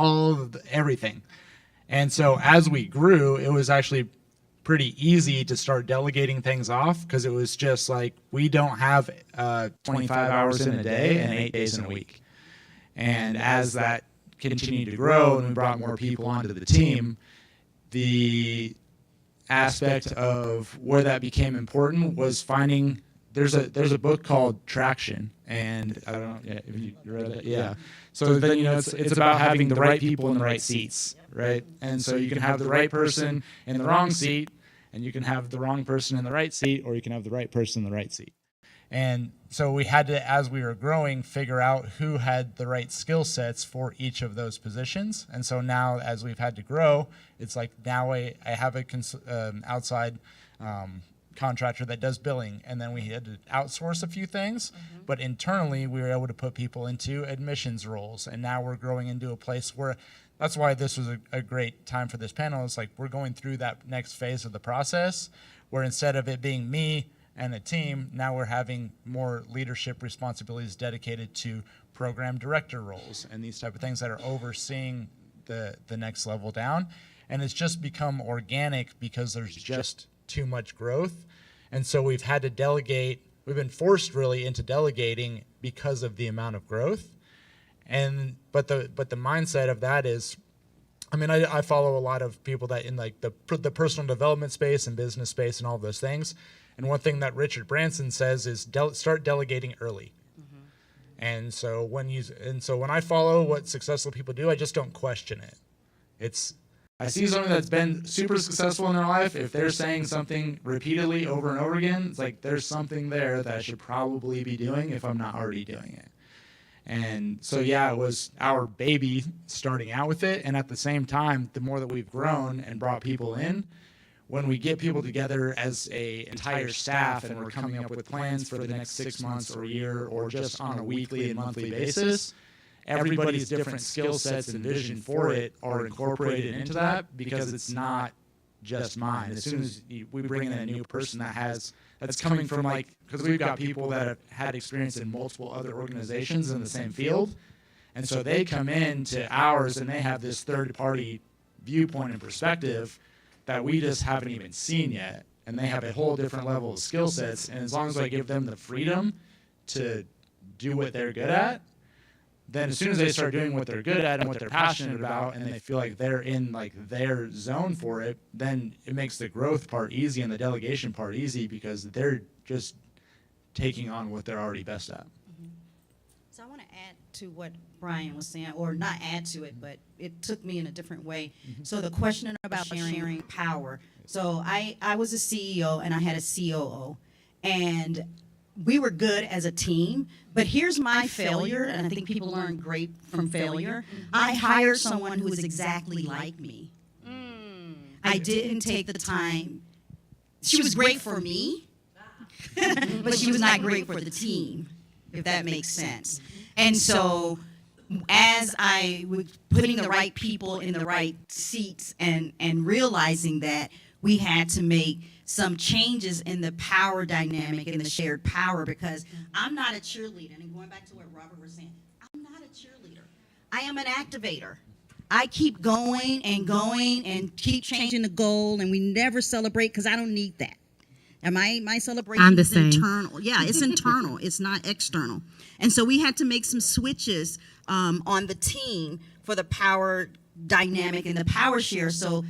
all of everything. And so as we grew, it was actually pretty easy to start delegating things off, because it was just like, we don't have 25 hours in a day and 8 days in a week. And as that continued to grow and we brought more people onto the team, the aspect of where that became important was finding, there's a book called Track-2, and I don't know if you read it. Yeah. So then, it's about having the right people in the right seats, right? And so you can have the right person in the wrong seat, and you can have the wrong person in the right seat, or you can have the right person in the right seat. And so we had to, as we were growing, figure out who had the right skill sets for each of those positions. And so now, as we've had to grow, it's like, now I have a outside contractor that does billing, and then we had to outsource a few things, but internally we were able to put people into admissions roles, and now we're growing into a place where, that's why this was a great time for this panel. It's like, we're going through that next phase of the process, where instead of it being me and a team, now we're having more leadership responsibilities dedicated to program director roles and these type of things that are overseeing the next level down. And it's just become organic because there's just too much growth. And so we've had to delegate. We've been forced really into delegating because of the amount of growth. And but the mindset of that is, I mean, I follow a lot of people that in like the personal development space and business space and all those things. And one thing that Richard Branson says is start delegating early. And so when I follow what successful people do, I just don't question it. I see something that's been super successful in their life. If they're saying something repeatedly over and over again, it's like, there's something there that I should probably be doing if I'm not already doing it. And so, yeah, it was our baby starting out with it. And at the same time, the more that we've grown and brought people in, when we get people together as a entire staff and we're coming up with plans for the next 6 months or a year, or just on a weekly and monthly basis, everybody's different skill sets and vision for it are incorporated into that, because it's not just mine. As soon as we bring in a new person that's coming from, like, because we've got people that have had experience in multiple other organizations in the same field, and so they come into ours and they have this third-party viewpoint and perspective that we just haven't even seen yet, and they have a whole different level of skill sets. And as long as I give them the freedom to do what they're good at, then as soon as they start doing what they're good at and what they're passionate about, and they feel like they're in like their zone for it, then it makes the growth part easy and the delegation part easy, because they're just taking on what they're already best at. So I want to add to what Brian was saying, or not add to it, but it took me in a different way. So the question about sharing power. So I was a CEO and I had a COO, and we were good as a team, but here's my failure, and I think people learn great from failure. I hired someone who was exactly like me. I didn't take the time. She was great for me, but she was not great for the team, if that makes sense. And so as I was putting the right people in the right seats and realizing that we had to make some changes in the power dynamic and the shared power, because I'm not a cheerleader. And going back to what Robert was saying, I'm not a cheerleader. I am an activator. I keep going and keep changing the goal, and we never celebrate, because I don't need that. And my celebration is internal. Yeah, it's internal. It's not external. And so we had to make some switches on the team for the power dynamic and the power share, so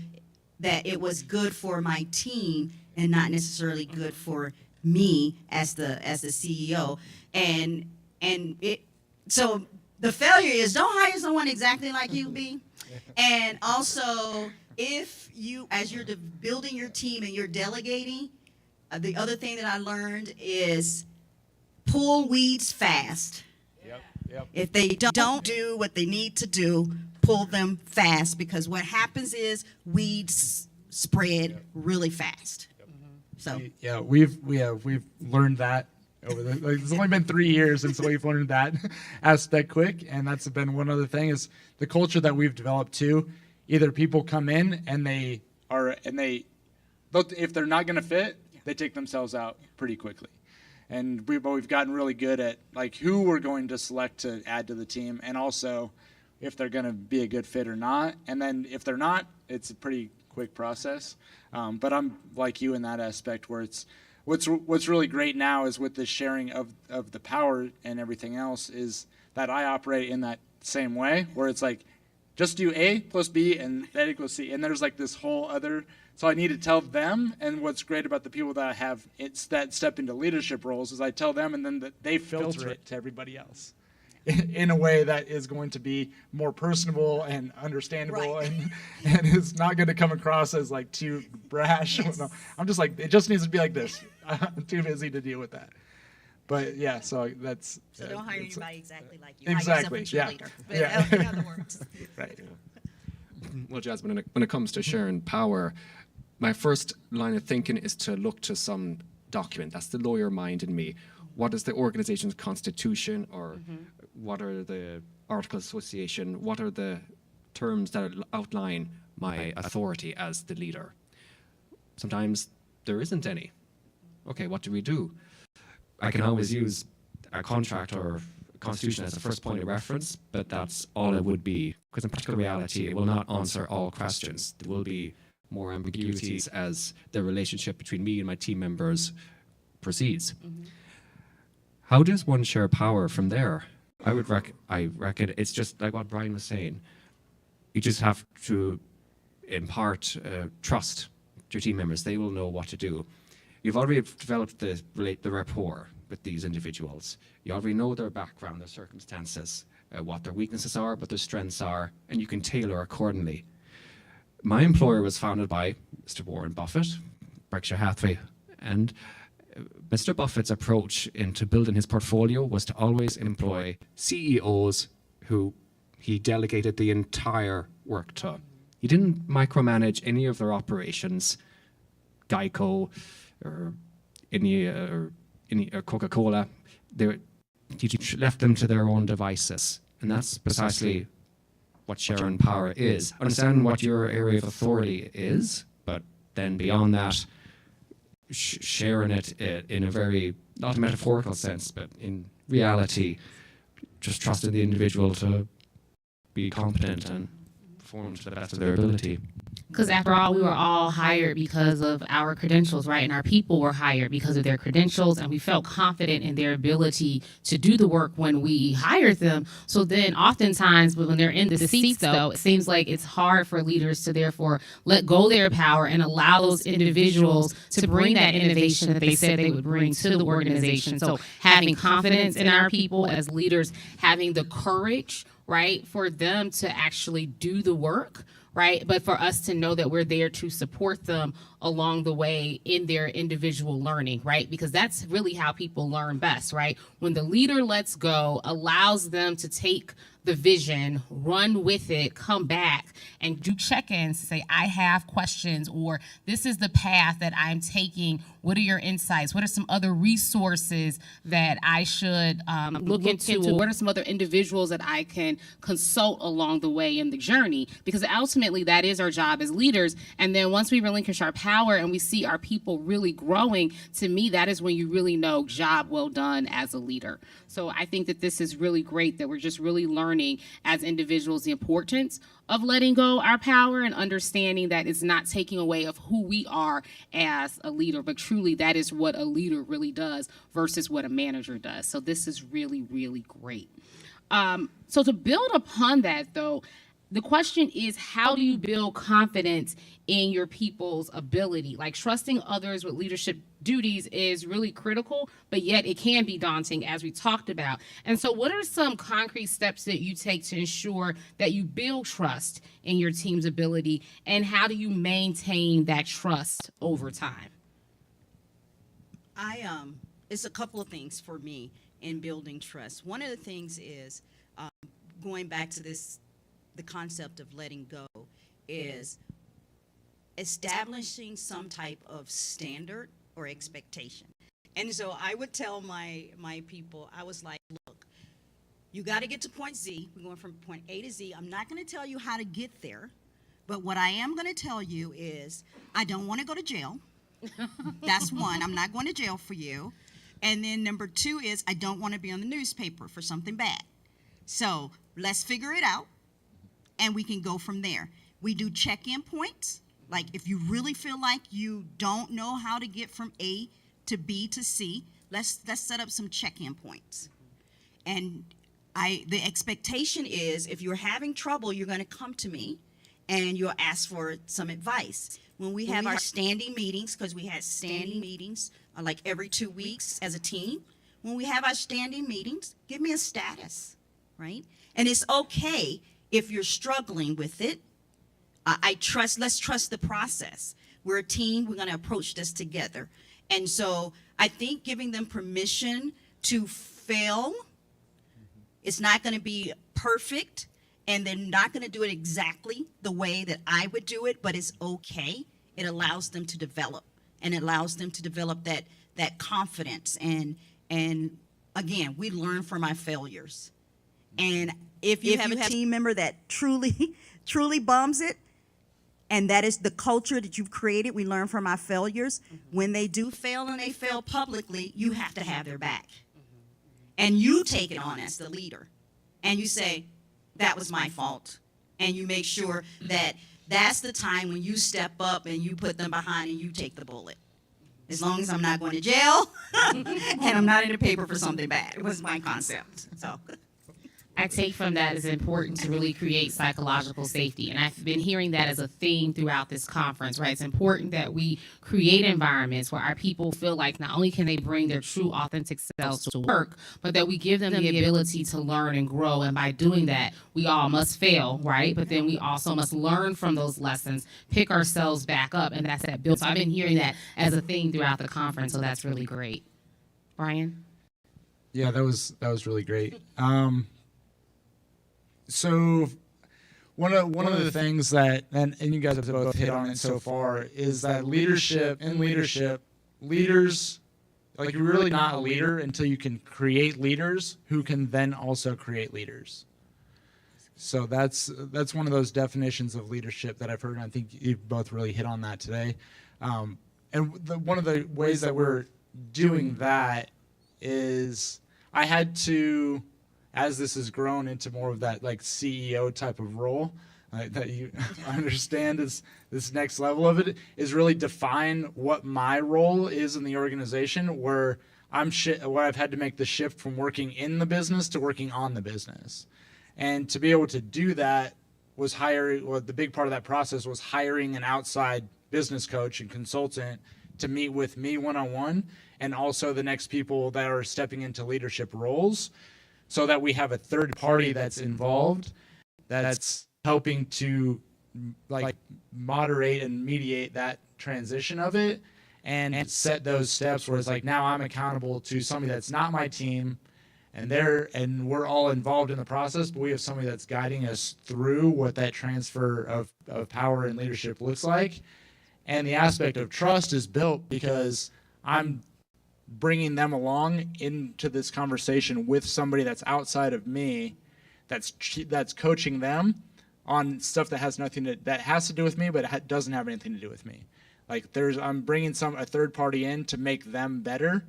that it was good for my team and not necessarily good for me as the CEO. And so the failure is, don't hire someone exactly like you, B. And also, if you, as you're building your team and you're delegating, the other thing that I learned is pull weeds fast. Yep. If they don't do what they need to do, pull them fast, because what happens is weeds spread really fast. So yeah, we've learned that over it's only been 3 years since we've learned that aspect quick, and that's been one other thing is the culture that we've developed too. Either people come in and if they're not going to fit, they take themselves out pretty quickly. And we've gotten really good at like who we're going to select to add to the team, and also if they're going to be a good fit or not. And then if they're not, it's a pretty quick process. But I'm like you in that aspect where it's what's really great now is with the sharing of the power and everything else is that I operate in that same way where it's like just do A plus B and that equals C. And there's like this whole other, so I need to tell them. And what's great about the people that I have, it's that step into leadership roles is I tell them and then they filter it to everybody else in a way that is going to be more personable and understandable, Right. and is not going to come across as like too brash. Yes. I'm just like, it just needs to be like this. I'm too busy to deal with that. But yeah, so that's. So don't hire anybody exactly like you. Exactly, Hire yourself yeah. a cheerleader. But Yeah. in other words. Right. Well, Jasmine, when it comes to sharing power, my first line of thinking is to look to some document. That's the lawyer mind in me. What is the organization's constitution, or what are the articles of association? What are the terms that outline my authority as the leader? Sometimes there isn't any. Okay, what do we do? I can always use a contract or constitution as a first point of reference, but that's all it would be, because in practical reality, it will not answer all questions. There will be more ambiguities as the relationship between me and my team members proceeds. How does one share power from there? I reckon it's just like what Brian was saying. You just have to impart trust to your team members. They will know what to do. You've already developed the rapport with these individuals. You already know their background, their circumstances, what their weaknesses are, what their strengths are, and you can tailor accordingly. My employer was founded by Mr. Warren Buffett, Berkshire Hathaway, and Mr. Buffett's approach into building his portfolio was to always employ CEOs who he delegated the entire work to. He didn't micromanage any of their operations, Geico or any Coca-Cola. He left them to their own devices, and that's precisely what sharing power is. Understand what your area of authority is, but then beyond that, sharing it in a very, not a metaphorical sense, but in reality, just trusting the individual to be competent and perform to the best of their ability. Because after all, we were all hired because of our credentials, right? And our people were hired because of their credentials, and we felt confident in their ability to do the work when we hired them. So then oftentimes when they're in the seats, though, it seems like it's hard for leaders to therefore let go their power and allow those individuals to bring that innovation that they said they would bring to the organization. So having confidence in our people as leaders, having the courage, right, for them to actually do the work, right? But for us to know that we're there to support them along the way in their individual learning, right? Because that's really how people learn best, right? When the leader lets go, allows them to take the vision, run with it, come back and do check-ins to say, I have questions, or this is the path that I'm taking. What are your insights? What are some other resources that I should look into? What are some other individuals that I can consult along the way in the journey? Because ultimately that is our job as leaders. And then once we relinquish our power and we see our people really growing, to me, that is when you really know job well done as a leader. So I think that this is really great that we're just really learning as individuals the importance of letting go our power and understanding that it's not taking away of who we are as a leader, but truly that is what a leader really does versus what a manager does. So this is really, really great. So to build upon that, though, the question is, how do you build confidence in your people's ability? Like, trusting others with leadership duties is really critical, but yet it can be daunting, as we talked about. And so what are some concrete steps that you take to ensure that you build trust in your team's ability, and how do you maintain that trust over time? It's a couple of things for me in building trust. One of the things is going back to the concept of letting go is establishing some type of standard or expectation. And so I would tell my people, I was like, look, you got to get to point Z. We're going from point A to Z. I'm not going to tell you how to get there, but what I am going to tell you is I don't want to go to jail. That's one. I'm not going to jail for you. And then number two is I don't want to be on the newspaper for something bad. So let's figure it out. and we can go from there. We do check-in points. Like if you really feel like you don't know how to get from A to B to C, let's set up some check-in points. And the expectation is if you're having trouble, you're going to come to me and you'll ask for some advice. When we have our standing meetings, because we had standing meetings like every 2 weeks as a team, when we have our standing meetings, give me a status, right? And it's okay if you're struggling with it. Let's trust the process. We're a team, we're going to approach this together. And so I think giving them permission to fail, it's not going to be perfect, and they're not going to do it exactly the way that I would do it, but it's okay. It allows them to develop, and it allows them to develop that confidence. And again, we learn from our failures. And if you have a team member that truly bombs it, and that is the culture that you've created, we learn from our failures. When they do fail and they fail publicly, you have to have their back. And you take it on as the leader. And you say, that was my fault. And you make sure that that's the time when you step up and you put them behind and you take the bullet. As long as I'm not going to jail and I'm not in the paper for something bad. It was my concept. So I take from that it's important to really create psychological safety. And I've been hearing that as a theme throughout this conference, right? It's important that we create environments where our people feel like not only can they bring their true authentic selves to work, but that we give them the ability to learn and grow. And by doing that, we all must fail, right? But then we also must learn from those lessons, pick ourselves back up, and that's that build. So I've been hearing that as a theme throughout the conference, so that's really great. Brian? Yeah, that was really great. So one of the things that, and you guys have both hit on it so far, is that leadership, leaders, like you're really not a leader until you can create leaders who can then also create leaders. So that's one of those definitions of leadership that I've heard, and I think you've both really hit on that today. And one of the ways that we're doing that is I had to, as this has grown into more of that like CEO type of role that you understand is this next level of it, is really define what my role is in the organization, where where I've had to make the shift from working in the business to working on the business. And to be able to do that was the big part of that process was hiring an outside business coach and consultant to meet with me one-on-one, and also the next people that are stepping into leadership roles, so that we have a third party that's involved, that's helping to like moderate and mediate that transition of it, and set those steps where it's like, now I'm accountable to somebody that's not my team, and we're all involved in the process, but we have somebody that's guiding us through what that transfer of power and leadership looks like. And the aspect of trust is built because I'm bringing them along into this conversation with somebody that's outside of me, that's coaching them on stuff that has that has to do with me, but it doesn't have anything to do with me. Like I'm bringing a third party in to make them better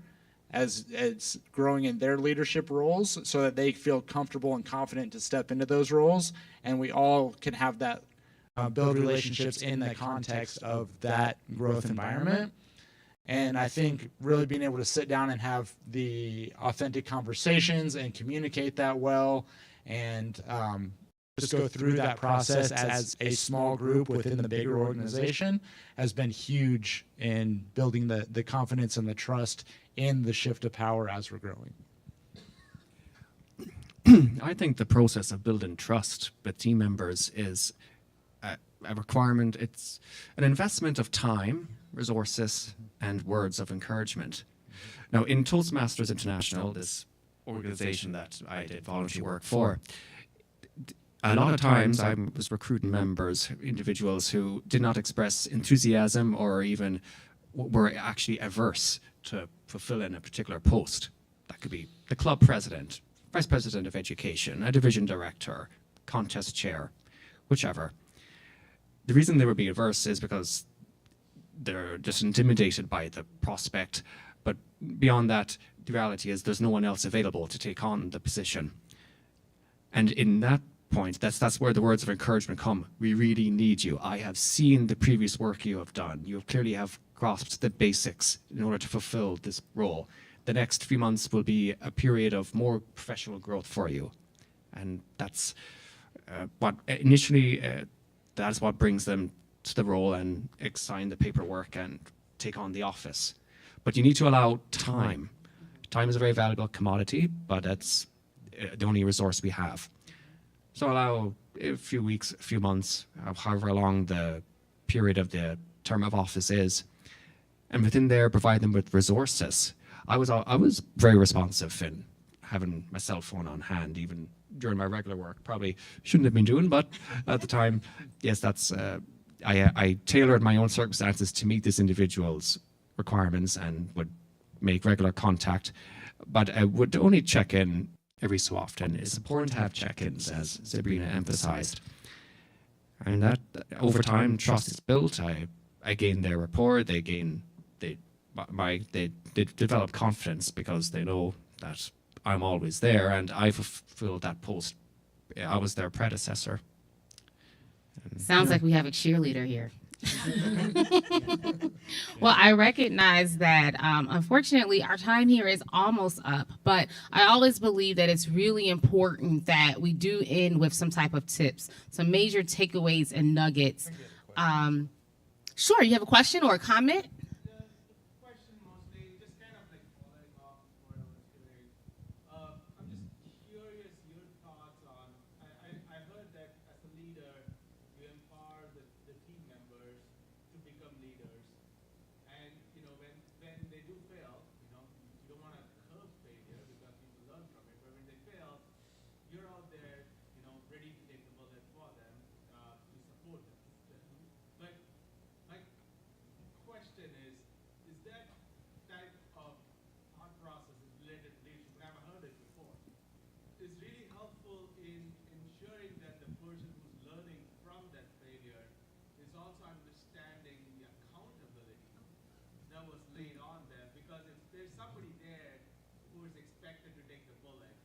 as it's growing in their leadership roles, so that they feel comfortable and confident to step into those roles, and we all can have that build relationships in the context of that growth environment. And I think really being able to sit down and have the authentic conversations and communicate that well, and just go through that process as a small group within the bigger organization has been huge in building the confidence and the trust in the shift of power as we're growing. I think the process of building trust with team members is a requirement. It's an investment of time, resources, and words of encouragement. Now, in Toastmasters International, this organization that I did volunteer work for, a lot of times I was recruiting individuals who did not express enthusiasm or even were actually averse to fulfilling a particular post. That could be the club president, vice president of education, a division director, contest chair, whichever. The reason they would be averse is because they're just intimidated by the prospect. But beyond that, the reality is there's no one else available to take on the position. And in that point. That's where the words of encouragement come. We really need you. I have seen the previous work you have done. You clearly have grasped the basics in order to fulfill this role. The next few months will be a period of more professional growth for you. And that's what initially, that's what brings them to the role and sign the paperwork and take on the office. But you need to allow time. Time is a very valuable commodity, but that's the only resource we have. So allow a few weeks, a few months, however long the period of the term of office is, and within there provide them with resources. I was very responsive in having my cell phone on hand, even during my regular work. Probably shouldn't have been doing, but at the time, yes, that's I tailored my own circumstances to meet this individual's requirements and would make regular contact, but I would only check in every so often. It's important to have check-ins, as Sabrina emphasized. And that over time, trust is built. I gain their rapport. They develop confidence because they know that I'm always there, and I fulfilled that post. I was their predecessor. Sounds like we have a cheerleader here. Well, I recognize that unfortunately our time here is almost up, but I always believe that it's really important that we do end with some type of tips, some major takeaways and nuggets. Sure, you have a question or a comment? Question mostly, just kind of like following off what I was doing. I'm just curious your thoughts on, I heard that as a leader, you empower the team members to become leaders. And, when they do fail, you don't want to curb failure because people learn from it. But when they fail, you're out there, ready to take the bullet for them, to support them. But my question is that type of thought process is related to leadership? I haven't heard it before. Is really helpful in ensuring that the person who's learning from that failure is also understanding the accountability that was laid on them. Because if there's somebody there who is expected to take the bullet,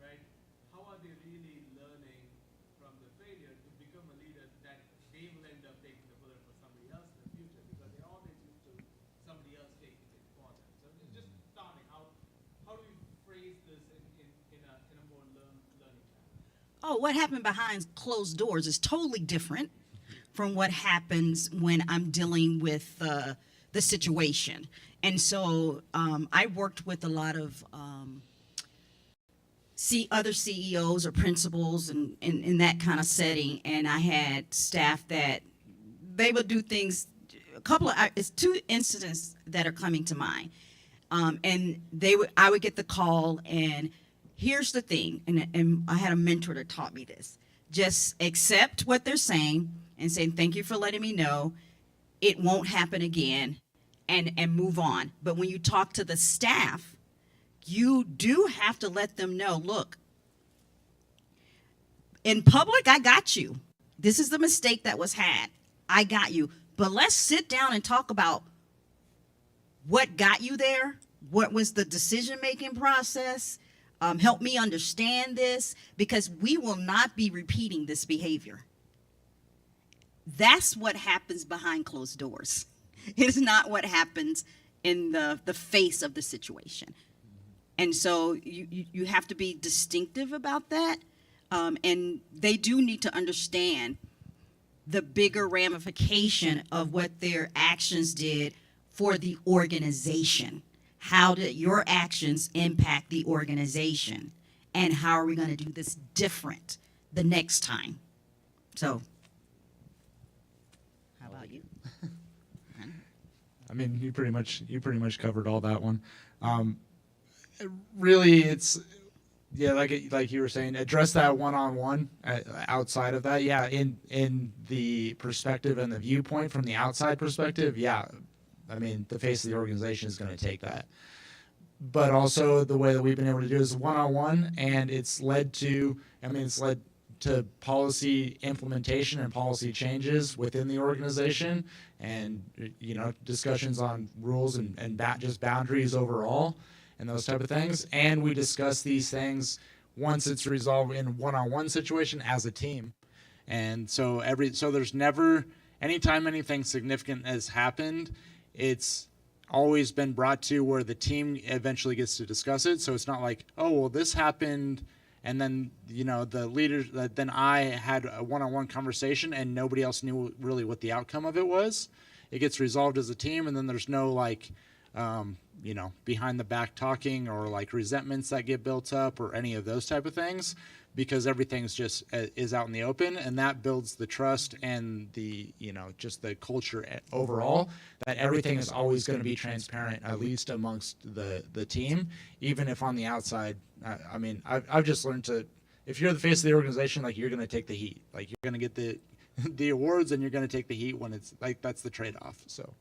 right? How are they really learning from the failure to become a leader that they will end up taking the bullet for somebody else in the future? Because they're always used to somebody else taking it for them. So it's just starting, how do we phrase this in a more learning channel? Oh, what happened behind closed doors is totally different from what happens when I'm dealing with the situation. And so I worked with a lot of other CEOs or principals and in that kind of setting, and I had staff that they would do things. It's two incidents that are coming to mind, and I would get the call, and here's the thing, and I had a mentor that taught me this: just accept what they're saying and say thank you for letting me know. It won't happen again, and move on. But when you talk to the staff, you do have to let them know, look, in public, I got you. This is the mistake that was had. I got you. But let's sit down and talk about what got you there. What was the decision-making process? Help me understand this, because we will not be repeating this behavior. That's what happens behind closed doors. It is not what happens in the face of the situation. And so you have to be distinctive about that. And they do need to understand the bigger ramification of what their actions did for the organization. How did your actions impact the organization? And how are we going to do this different the next time? So, how about you? I mean, you pretty much covered all that one. Really, it's like you were saying, address that one-on-one. Outside of that, in the perspective and the viewpoint from the outside perspective, I mean, the face of the organization is going to take that. But also the way that we've been able to do it is one-on-one, and it's led to policy implementation and policy changes within the organization, and discussions on rules and just boundaries overall and those type of things. And we discuss these things once it's resolved in one-on-one situation as a team. And so there's never, anytime anything significant has happened, it's always been brought to where the team eventually gets to discuss it. So it's not like, oh, well, this happened, and then, the leaders, then I had a one-on-one conversation and nobody else knew really what the outcome of it was. It gets resolved as a team, and then there's no behind the back talking or like resentments that get built up or any of those type of things, because everything's just is out in the open, and that builds the trust and the, just the culture overall, that everything is always going to be transparent, at least amongst the team, even if on the outside. I've just learned to, if you're the face of the organization, like, you're going to take the heat, like, you're going to get the awards, and you're going to take the heat when it's like, that's the trade-off. So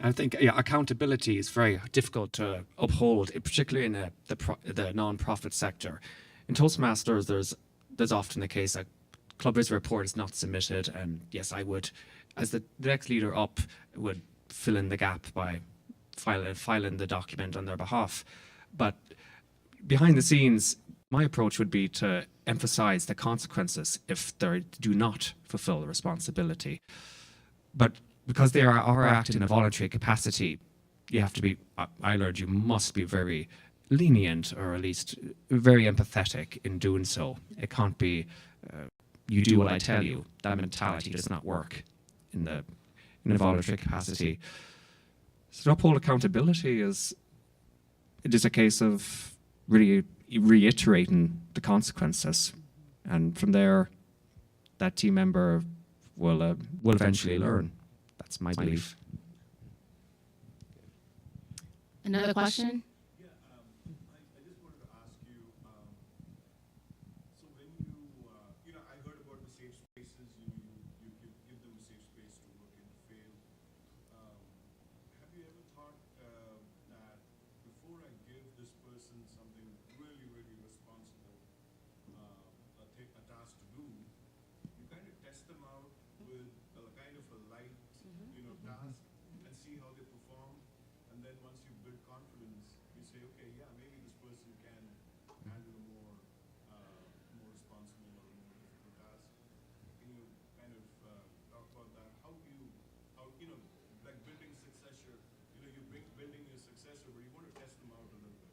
I think accountability is very difficult to uphold, particularly in the non-profit sector. In Toastmasters, there's often the case that club visit report is not submitted, and yes, I would, as the next leader up, would fill in the gap by filing the document on their behalf. But behind the scenes, my approach would be to emphasize the consequences if they do not fulfill the responsibility. But because they are acting in a voluntary capacity, you have to be, I learned, you must be very lenient, or at least very empathetic in doing so. It can't be, you do what I tell you. That mentality does not work in a voluntary capacity. So to uphold accountability it is a case of really reiterating the consequences, and from there, that team member will eventually learn. That's my belief. Another question? Yeah, I just wanted to ask you, so when I heard about the safe spaces, you give them a safe space to work and fail. Have you ever thought that before I give this person something really, really responsible, a task to do, you kind of test them out with a kind of a light, task, and see how they perform, and then once you build confidence, you say, okay, yeah, maybe this person can handle a more responsible or more difficult task. Can you kind of talk about that? How like building successor, you're building your successor, but you want to test them out a little bit,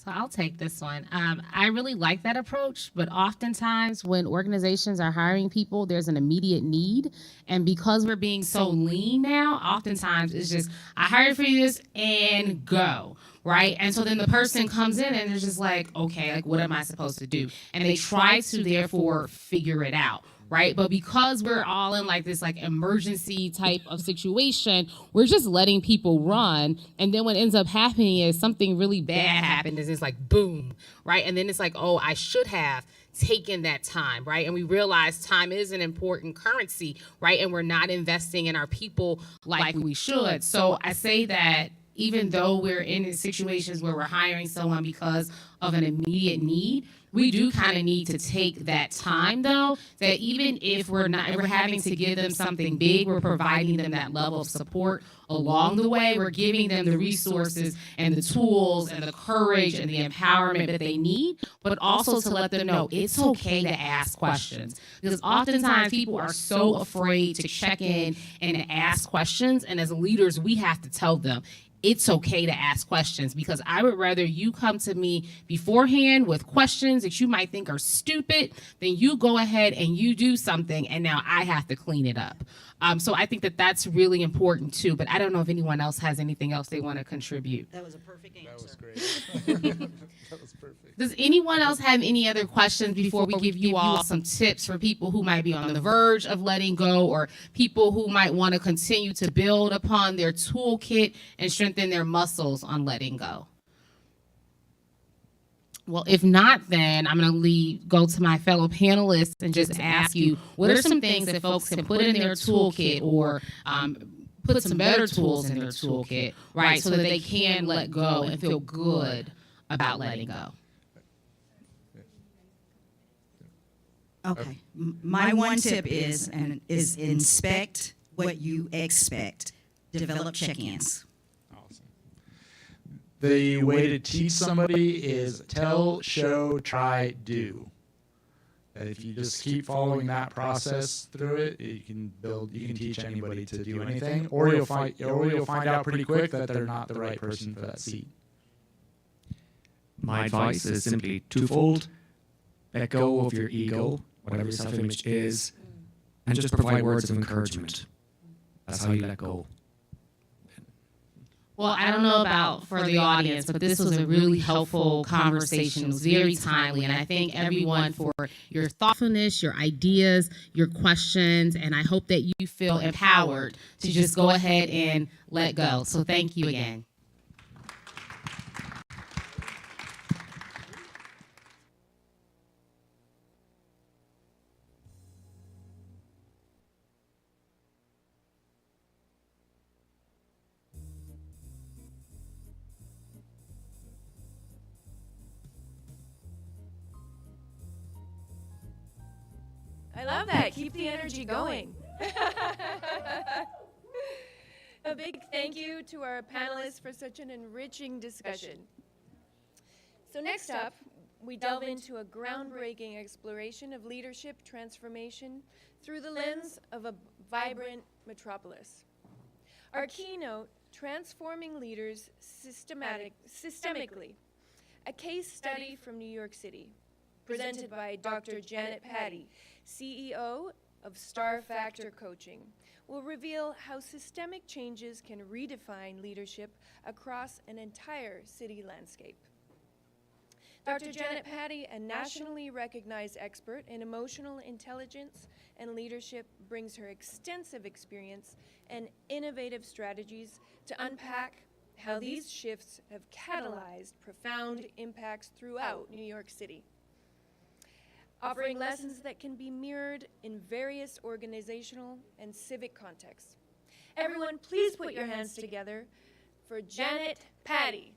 So I'll take this one. I really like that approach, but oftentimes when organizations are hiring people, there's an immediate need. And because we're being so lean now, oftentimes it's just, I hired for you this and go, right? And so then the person comes in and they're just like, okay, like, what am I supposed to do? And they try to therefore figure it out. Right. But because we're all in like this like emergency type of situation, we're just letting people run. And then what ends up happening is something really bad happened. Is it's like boom. Right. And then it's like, oh, I should have taken that time. Right. And we realize time is an important currency. Right. And we're not investing in our people like we should. So I say that even though we're in situations where we're hiring someone because of an immediate need, we do kind of need to take that time, though, that even if we're having to give them something big, we're providing them that level of support along the way. We're giving them the resources and the tools and the courage and the empowerment that they need, but also to let them know it's okay to ask questions. Because oftentimes people are so afraid to check in and to ask questions, and as leaders, we have to tell them, it's okay to ask questions, because I would rather you come to me beforehand with questions that you might think are stupid than you go ahead and you do something and now I have to clean it up. So I think that that's really important too, but I don't know if anyone else has anything else they want to contribute. That was a perfect answer. that was great. That was perfect. Does anyone else have any other questions before we give you all some tips for people who might be on the verge of letting go, or people who might want to continue to build upon their toolkit and strengthen their muscles on letting go? Well, if not, then I'm going to go to my fellow panelists and just ask you, what are some things that folks can put in their toolkit, or put some better tools in their toolkit, right, so that they can let go and feel good about letting go? Okay. My one tip is inspect what you expect. Develop check-ins. Awesome. the way to teach somebody is tell, show, try, do. And if you just keep following that process through it, you can teach anybody to do anything, or you'll find out pretty quick that they're not the right person for that seat. My advice is simply twofold. Let go of your ego, whatever your self-image is, and just provide words of encouragement. That's how you let go. Well, I don't know about for the audience, but this was a really helpful conversation. It was very timely, and I thank everyone for your thoughtfulness, your ideas, your questions, and I hope that you feel empowered to just go ahead and let go. So thank you again. I love that. Keep the energy going. A big thank you to our panelists for such an enriching discussion. So next up, we delve into a groundbreaking exploration of leadership transformation through the lens of a vibrant metropolis. Our keynote, Transforming Leaders Systemically, a case study from New York City, presented by Dr. Janet Patty, CEO of Star Factor Coaching, will reveal how systemic changes can redefine leadership across an entire city landscape. Dr. Janet Patty, a nationally recognized expert in emotional intelligence and leadership, brings her extensive experience and innovative strategies to unpack how these shifts have catalyzed profound impacts throughout New York City, offering lessons that can be mirrored in various organizational and civic contexts. Everyone, please put your hands together for Janet Patty.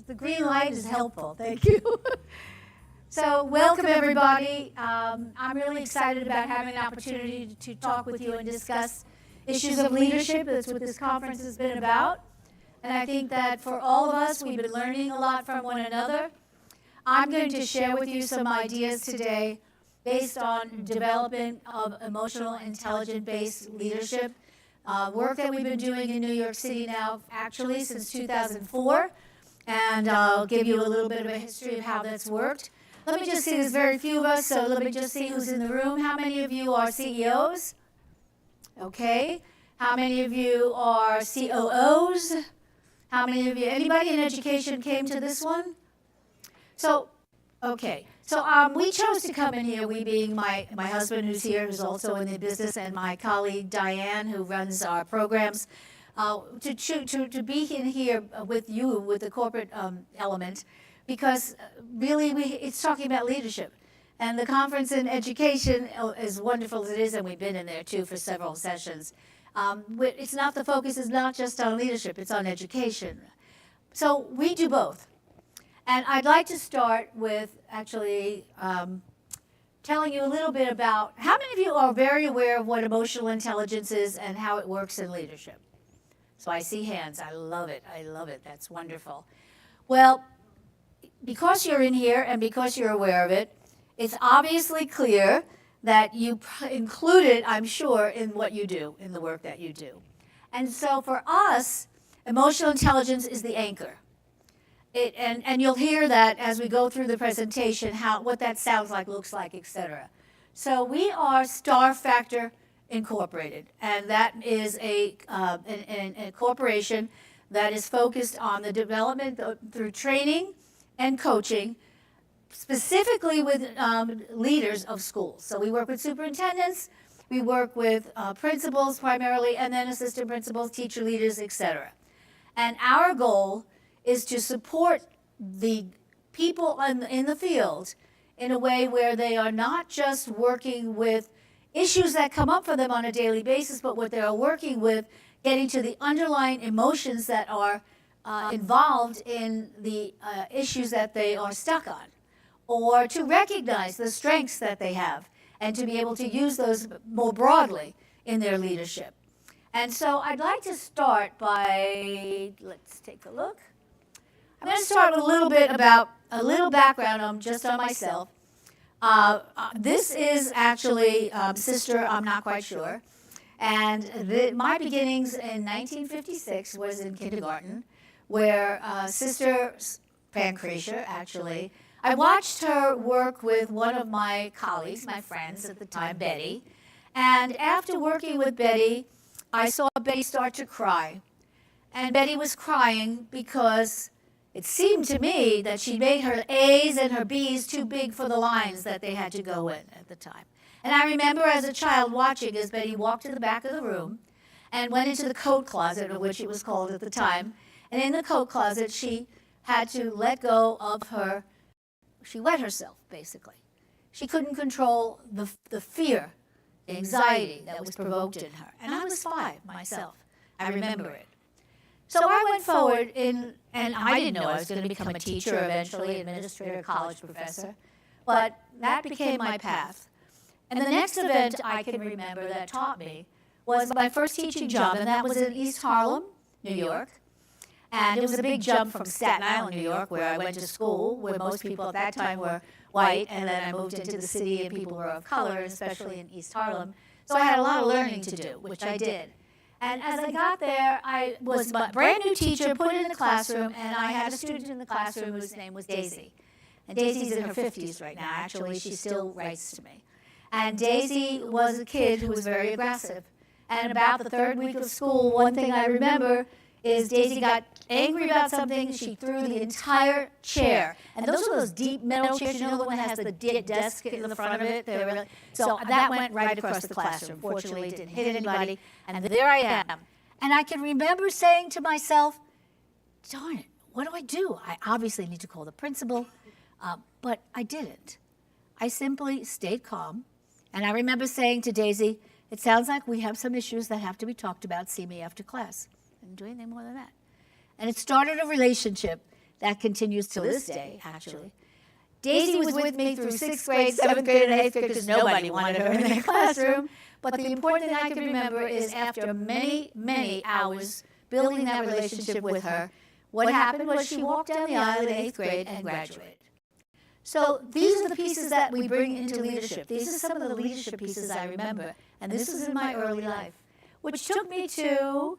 The green light is helpful. Thank you. So welcome everybody. I'm really excited about having an opportunity to talk with you and discuss issues of leadership. That's what this conference has been about. And I think that for all of us, we've been learning a lot from one another. I'm going to share with you some ideas today based on development of emotional intelligence-based leadership. Work that we've been doing in New York City now, actually, since 2004. And I'll give you a little bit of a history of how that's worked. Let me just see, there's very few of us, so let me just see who's in the room. How many of you are CEOs? Okay. How many of you are COOs? How many of you, anybody in education came to this one? So, okay. So we chose to come in here, we being my husband who's here, who's also in the business, and my colleague Diane, who runs our programs, to be in here with you, with the corporate element, because really it's talking about leadership. And the conference in education, as wonderful as it is, and we've been in there too for several sessions, it's not, the focus is not just on leadership, it's on education. So we do both. And I'd like to start with actually telling you a little bit about, how many of you are very aware of what emotional intelligence is and how it works in leadership? So I see hands. I love it. I love it. That's wonderful. Well, because you're in here and because you're aware of it, it's obviously clear that you include it, I'm sure, in what you do, in the work that you do. And so for us, emotional intelligence is the anchor. And you'll hear that as we go through the presentation, what that sounds like, looks like, etc. So we are Star Factor Incorporated, and that is a corporation that is focused on the development through training and coaching, specifically with leaders of schools. So we work with superintendents, we work with principals primarily, and then assistant principals, teacher leaders, etc. And our goal is to support the people in the field in a way where they are not just working with issues that come up for them on a daily basis, but what they are working with, getting to the underlying emotions that are involved in the issues that they are stuck on, or to recognize the strengths that they have and to be able to use those more broadly in their leadership. And so I'd like to start by, let's take a look. I'm going to start with a little background on myself. This is actually Sister, I'm not quite sure. And my beginnings in 1956 was in kindergarten, where Sister Pancracia, actually, I watched her work with one of my colleagues, my friends at the time, Betty. And after working with Betty, I saw Betty start to cry. And Betty was crying because it seemed to me that she made her A's and her B's too big for the lines that they had to go in at the time. And I remember as a child watching as Betty walked to the back of the room and went into the coat closet, or which it was called at the time. And in the coat closet, she had to let go of she wet herself, basically. She couldn't control the fear, the anxiety that was provoked in her. And I was 5 myself. I remember it. So I went forward and I didn't know I was going to become a teacher eventually, administrator, college professor, but that became my path. And the next event I can remember that taught me was my first teaching job, and that was in East Harlem, New York. And it was a big jump from Staten Island, New York, where I went to school, where most people at that time were white, and then I moved into the city and people were of color, especially in East Harlem. So I had a lot of learning to do, which I did. And as I got there, I was a brand new teacher, put in the classroom, and I had a student in the classroom whose name was Daisy. And Daisy's in her 50s right now. Actually, she still writes to me. And Daisy was a kid who was very aggressive. And about the 3rd week of school, one thing I remember is Daisy got angry about something. She threw the entire chair. And those are those deep metal chairs. You know the one that has the desk in the front of it? So that went right across the classroom. Fortunately, it didn't hit anybody. And there I am. And I can remember saying to myself, darn it, what do I do? I obviously need to call the principal. But I didn't. I simply stayed calm. And I remember saying to Daisy, it sounds like we have some issues that have to be talked about. See me after class. I didn't do anything more than that. And it started a relationship that continues to this day, actually. Daisy was with me through 6th grade, 7th grade, and 8th grade because nobody wanted her in their classroom. But the important thing I can remember is after many, many hours building that relationship with her, what happened was she walked down the aisle in 8th grade and graduated. So these are the pieces that we bring into leadership. These are some of the leadership pieces I remember. And this was in my early life, which took me to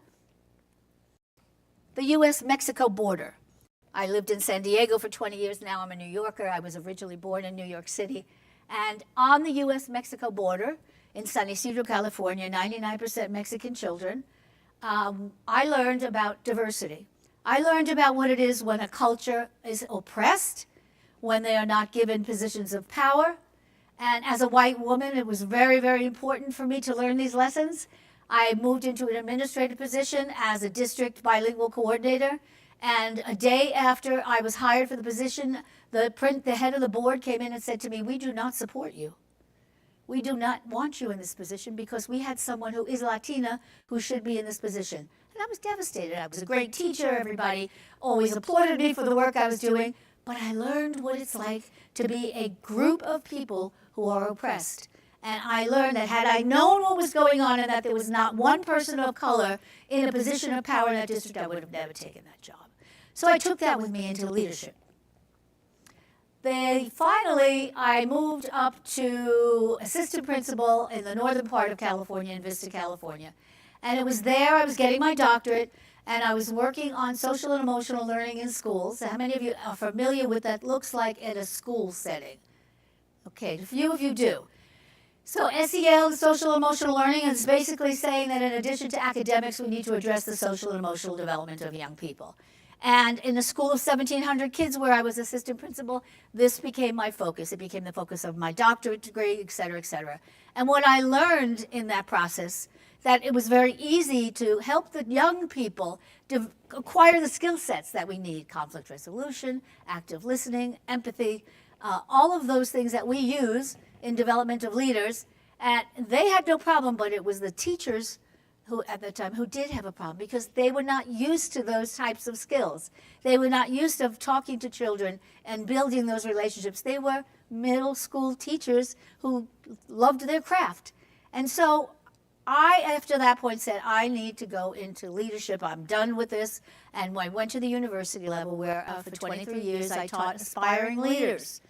the U.S.-Mexico border. I lived in San Diego for 20 years. Now I'm a New Yorker. I was originally born in New York City. And on the U.S.-Mexico border in San Isidro, California, 99% Mexican children, I learned about diversity. I learned about what it is when a culture is oppressed, when they are not given positions of power. And as a white woman, it was very, very important for me to learn these lessons. I moved into an administrative position as a district bilingual coordinator. And a day after I was hired for the position, the head of the board came in and said to me, we do not support you. We do not want you in this position because we had someone who is Latina who should be in this position. And I was devastated. I was a great teacher. Everybody always applauded me for the work I was doing. But I learned what it's like to be a group of people who are oppressed. And I learned that had I known what was going on and that there was not one person of color in a position of power in that district, I would have never taken that job. So I took that with me into leadership. Finally, I moved up to assistant principal in the northern part of California, in Vista, California. And it was there I was getting my doctorate, and I was working on social and emotional learning in schools. How many of you are familiar with that looks like in a school setting? Okay, a few of you do. So SEL, social emotional learning, is basically saying that in addition to academics, we need to address the social and emotional development of young people. And in a school of 1,700 kids where I was assistant principal, this became my focus. It became the focus of my doctorate degree, et cetera, et cetera. And what I learned in that process, that it was very easy to help the young people to acquire the skill sets that we need: conflict resolution, active listening, empathy, all of those things that we use in development of leaders. And they had no problem, but it was the teachers who at the time who did have a problem, because they were not used to those types of skills. They were not used to talking to children and building those relationships. They were middle school teachers who loved their craft. And so I, after that point, said, I need to go into leadership. I'm done with this. And I went to the university level where for 23 years I taught aspiring leaders.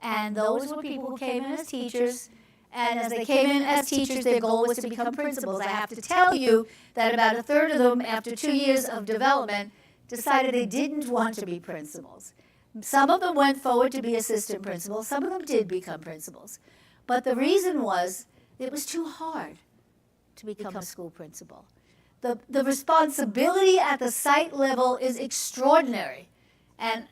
And those were people who came in as teachers. And as they came in as teachers, their goal was to become principals. I have to tell you that about a third of them, after 2 years of development, decided they didn't want to be principals. Some of them went forward to be assistant principals. Some of them did become principals. But the reason was it was too hard to become a school principal. The responsibility at the site level is extraordinary. And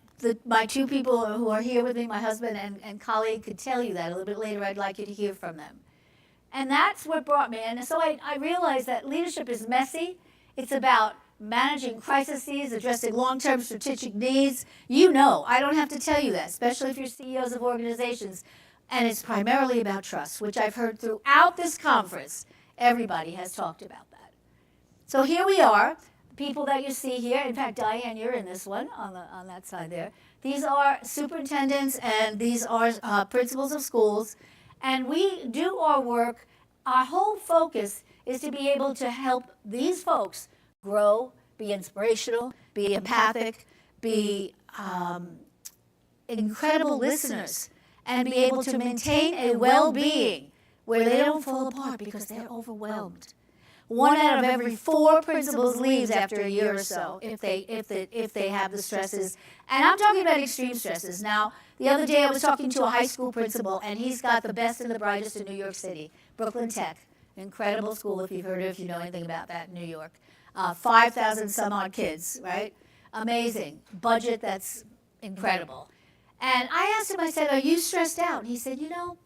my two people who are here with me, my husband and colleague, could tell you that a little bit later. I'd like you to hear from them. And that's what brought me in. And so I realized that leadership is messy. It's about managing crises, addressing long-term strategic needs. You know, I don't have to tell you that, especially if you're CEOs of organizations. And it's primarily about trust, which I've heard throughout this conference. Everybody has talked about that. So here we are. People that you see here, in fact, Diane, you're in this one on that side there. These are superintendents and these are principals of schools. And we do our work. Our whole focus is to be able to help these folks grow, be inspirational, be empathic, be incredible listeners, and be able to maintain a well-being where they don't fall apart because they're overwhelmed. 1 out of every 4 principals leaves after a year or so if they have the stresses. And I'm talking about extreme stresses. Now, the other day I was talking to a high school principal, and he's got the best and the brightest in New York City, Brooklyn Tech. Incredible school, if you've heard of it, if you know anything about that in New York. 5,000 some odd kids, right? Amazing. Budget that's incredible. And I asked him, I said, are you stressed out? And he said, you know,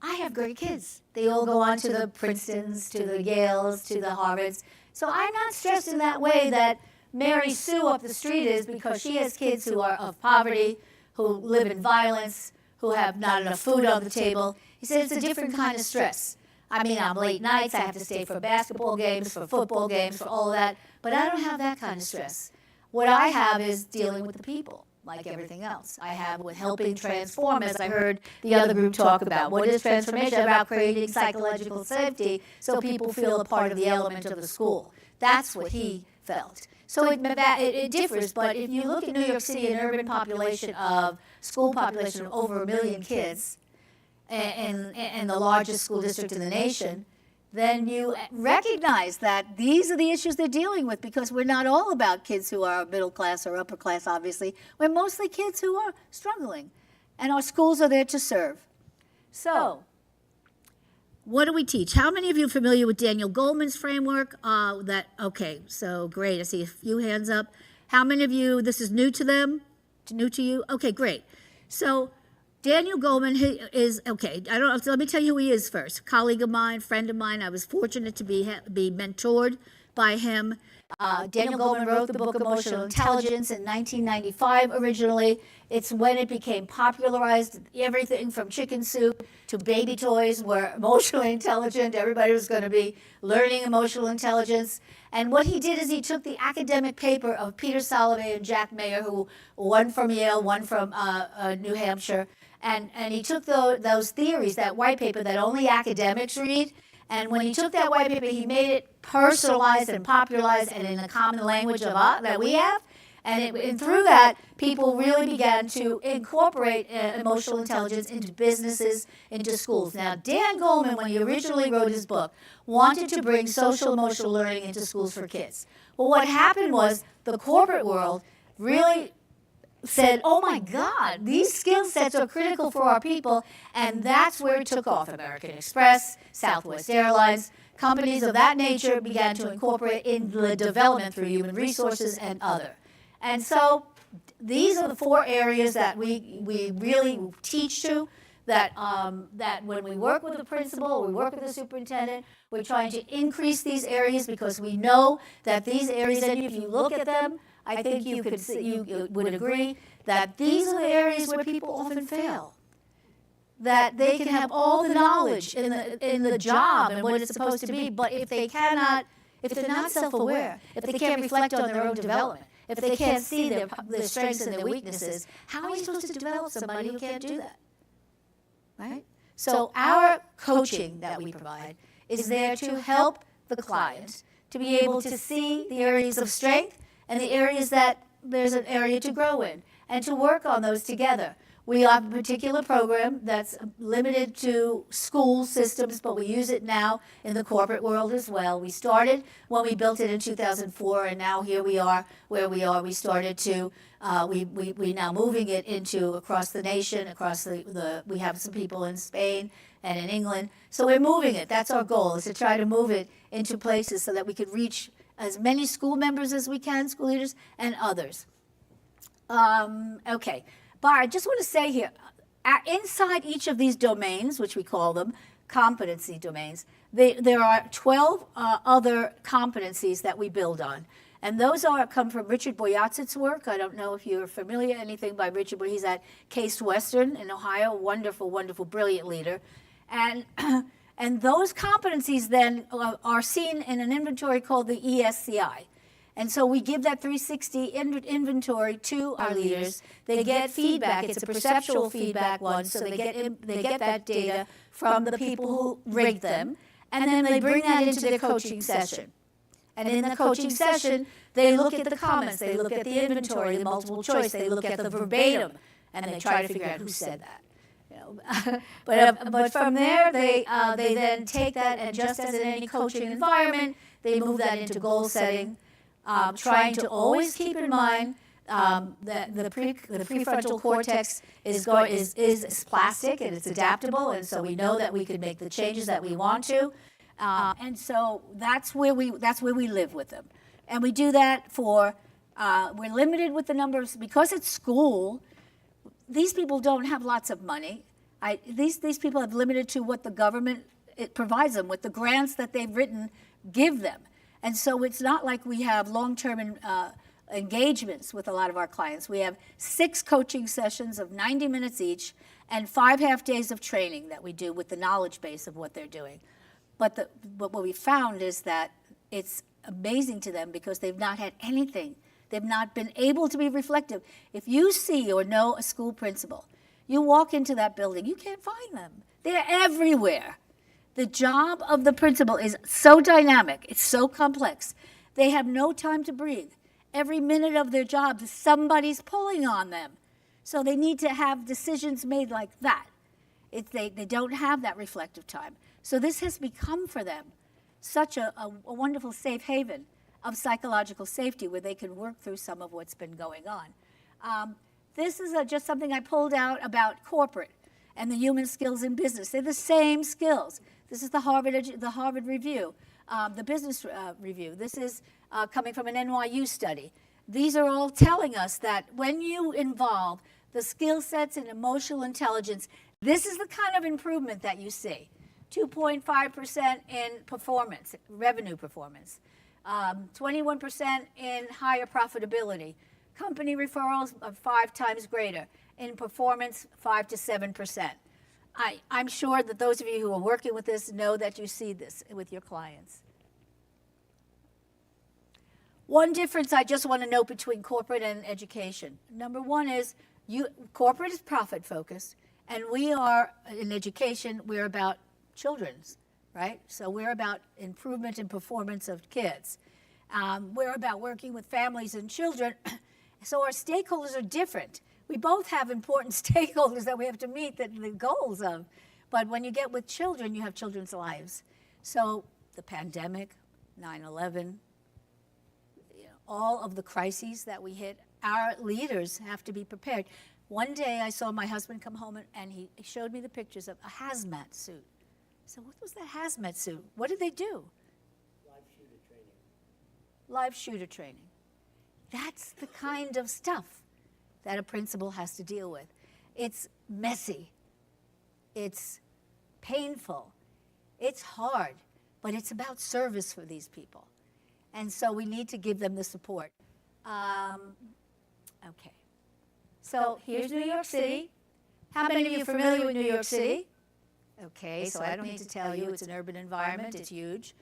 I have great kids. They all go on to the Princetons, to the Yales, to the Harvards. So I'm not stressed in that way that Mary Sue up the street is, because she has kids who are of poverty, who live in violence, who have not enough food on the table. He said it's a different kind of stress. I mean, I'm late nights, I have to stay for basketball games, for football games, for all of that, but I don't have that kind of stress. What I have is dealing with the people, like everything else. I have with helping transform, as I heard the other group talk about. What is transformation? About creating psychological safety so people feel a part of the element of the school. That's what he felt. So it differs, but if you look at New York City, an urban population of, school population of over 1 million kids, and the largest school district in the nation, then you recognize that these are the issues they're dealing with, because we're not all about kids who are middle class or upper class, obviously. We're mostly kids who are struggling, and our schools are there to serve. So, what do we teach? How many of you are familiar with Daniel Goleman's framework? Okay, so great. I see a few hands up. How many of you, this is new to them? New to you? Okay, great. So, Daniel Goleman is, okay, so let me tell you who he is first. Colleague of mine, friend of mine. I was fortunate to be mentored by him. Daniel Goleman wrote the book Emotional Intelligence in 1995 originally. It's when it became popularized. Everything from chicken soup to baby toys were emotionally intelligent. Everybody was going to be learning emotional intelligence. And what he did is he took the academic paper of Peter Salovey and Jack Mayer, who one from Yale, one from New Hampshire, and he took those theories, that white paper that only academics read, and when he took that white paper, he made it personalized and popularized and in the common language that we have, And through that, people really began to incorporate emotional intelligence into businesses, into schools. Now, Dan Goleman, when he originally wrote his book, wanted to bring social emotional learning into schools for kids. Well, what happened was the corporate world really said, oh my God, these skill sets are critical for our people, and that's where it took off. American Express, Southwest Airlines, companies of that nature began to incorporate in the development through human resources and other. And so these are the 4 areas that we really teach to, that when we work with the principal, we work with the superintendent, we're trying to increase these areas because we know that these areas, and if you look at them, I think you would agree that these are the areas where people often fail. That they can have all the knowledge in the job and what it's supposed to be, but if they're not self-aware, if they can't reflect on their own development, if they can't see their strengths and their weaknesses, how are you supposed to develop somebody who can't do that? Right? So our coaching that we provide is there to help the client to be able to see the areas of strength and the areas that there's an area to grow in, and to work on those together. We have a particular program that's limited to school systems, but we use it now in the corporate world as well. We started when we built it in 2004, and now here we are where we are. We started to, we now moving it into across the nation, across we have some people in Spain and in England. So we're moving it. That's our goal, is to try to move it into places so that we could reach as many school members as we can, school leaders, and others. Okay. Bar, I just want to say here, inside each of these domains, which we call them competency domains, there are 12 other competencies that we build on. And those come from Richard Boyatzic's work. I don't know if you're familiar anything by Richard, but he's at Case Western in Ohio, wonderful, wonderful, brilliant leader. And those competencies then are seen in an inventory called the ESCI. And so we give that 360 inventory to our leaders. They get feedback. It's a perceptual feedback one, so they get that data from the people who rate them, and then they bring that into their coaching session. And in the coaching session, they look at the comments, they look at the inventory, the multiple choice, they look at the verbatim, and they try to figure out who said that. But from there, they then take that, and just as in any coaching environment, they move that into goal setting. Trying to always keep in mind that the prefrontal cortex is plastic and it's adaptable, and so we know that we can make the changes that we want to, and so that's where we live with them, and we do that for we're limited with the numbers because it's school. These people don't have lots of money. These people have limited to what the government provides them with, the grants that they've written give them. And so it's not like we have long-term engagements with a lot of our clients. We have 6 coaching sessions of 90 minutes each and 5 half days of training that we do with the knowledge base of what they're doing. But what we found is that it's amazing to them because they've not had anything. They've not been able to be reflective. If you see or know a school principal, you walk into that building, you can't find them. They're everywhere. The job of the principal is so dynamic, it's so complex. They have no time to breathe. Every minute of their job, somebody's pulling on them. So they need to have decisions made like that. They don't have that reflective time. So this has become for them such a wonderful safe haven of psychological safety where they can work through some of what's been going on. This is just something I pulled out about corporate and the human skills in business. They're the same skills. This is the Harvard Review, the Business Review. This is coming from an NYU study. These are all telling us that when you involve the skill sets and emotional intelligence, this is the kind of improvement that you see. 2.5% in performance, revenue performance, 21% in higher profitability. Company referrals are 5 times greater. In performance, 5 to 7%. I'm sure that those of you who are working with this know that you see this with your clients. One difference I just want to note between corporate and education. Number one is corporate is profit focused, and we are, in education, we're about children's, right? So we're about improvement in performance of kids. We're about working with families and children, So our stakeholders are different. We both have important stakeholders that we have to meet the goals of. But when you get with children, you have children's lives. So the pandemic, 9/11, all of the crises that we hit, our leaders have to be prepared. One day I saw my husband come home and he showed me the pictures of a hazmat suit. So what was that hazmat suit? What did they do? Live shooter training. That's the kind of stuff that a principal has to deal with. It's messy. It's painful. It's hard, but it's about service for these people. And so we need to give them the support. Okay. So here's New York City. How many of you are familiar with New York City? Okay, so I don't need to tell you, it's an urban environment, it's huge.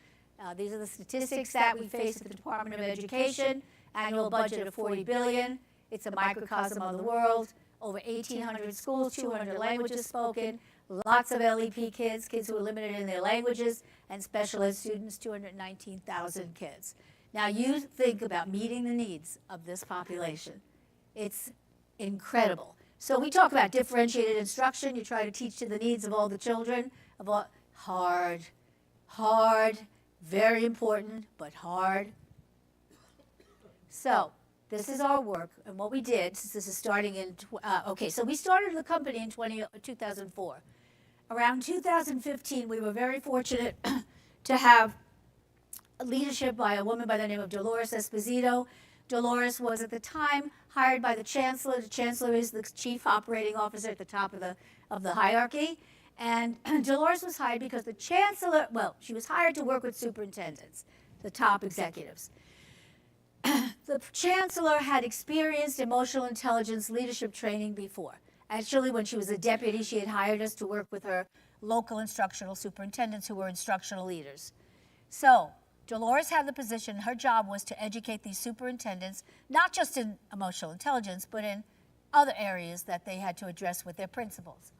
These are the statistics that we face at the Department of Education. Annual budget of $40 billion. It's a microcosm of the world. Over 1,800 schools, 200 languages spoken. Lots of LEP kids, kids who are limited in their languages, and special ed students, 219,000 kids. Now you think about meeting the needs of this population. It's incredible. So we talk about differentiated instruction. You try to teach to the needs of all the children. Hard, very important, but hard. So this is our work, and what we did, since this is starting in, so we started the company in 2004. Around 2015, we were very fortunate to have leadership by a woman by the name of Dolores Esposito. Dolores was at the time hired by the chancellor. The chancellor is the chief operating officer at the top of the hierarchy. And Dolores was hired because the chancellor, she was hired to work with superintendents, the top executives. The chancellor had experienced emotional intelligence leadership training before. Actually, when she was a deputy, she had hired us to work with her local instructional superintendents who were instructional leaders. So Dolores had the position, her job was to educate these superintendents, not just in emotional intelligence, but in other areas that they had to address with their principals.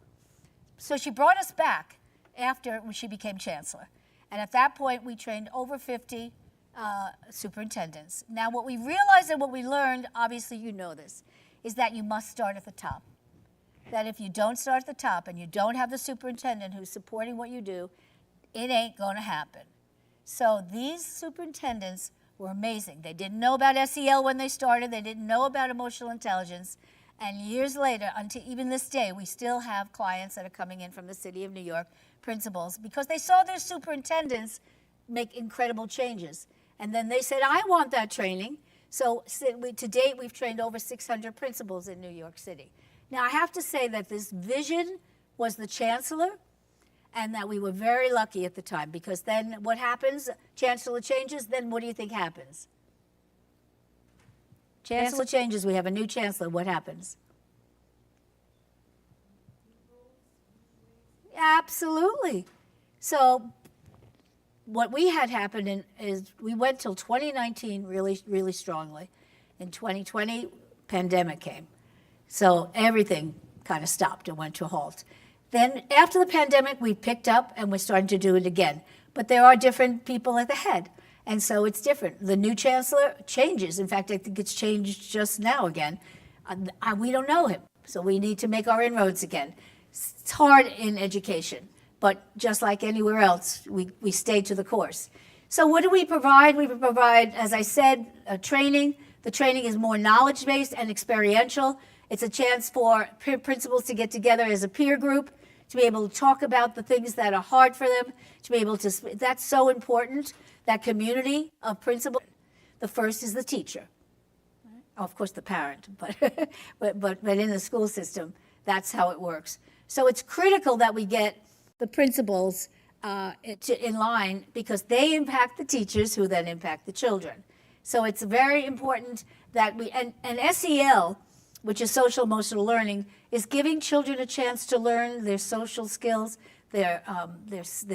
So she brought us back after she became chancellor. And at that point, we trained over 50 superintendents. Now, what we realized and what we learned, obviously you know this, is that you must start at the top. That if you don't start at the top and you don't have the superintendent who's supporting what you do, it ain't going to happen. So these superintendents were amazing. They didn't know about SEL when they started. They didn't know about emotional intelligence. And years later, until even this day, we still have clients that are coming in from the city of New York, principals, because they saw their superintendents make incredible changes. And then they said, I want that training. So to date, we've trained over 600 principals in New York City. Now, I have to say that this vision was the chancellor, and that we were very lucky at the time, because then what happens? Chancellor changes, then what do you think happens? Chancellor changes, we have a new chancellor, what happens? Absolutely. So what we had happen is we went till 2019 really, really strongly. In 2020, pandemic came. So everything kind of stopped and went to a halt. Then after the pandemic, we picked up and we're starting to do it again. But there are different people at the head. And so it's different. The new chancellor changes. In fact, I think it's changed just now again. We don't know him. So we need to make our inroads again. It's hard in education. But just like anywhere else, we stay to the course. So what do we provide? We provide, as I said, training. The training is more knowledge-based and experiential. It's a chance for principals to get together as a peer group, to be able to talk about the things that are hard for them, to be able to, that's so important, that community of principals. The first is the teacher. Of course, the parent, but in the school system, that's how it works. So it's critical that we get the principals in line, because they impact the teachers who then impact the children. So it's very important that and SEL, which is social emotional learning, is giving children a chance to learn their social skills, their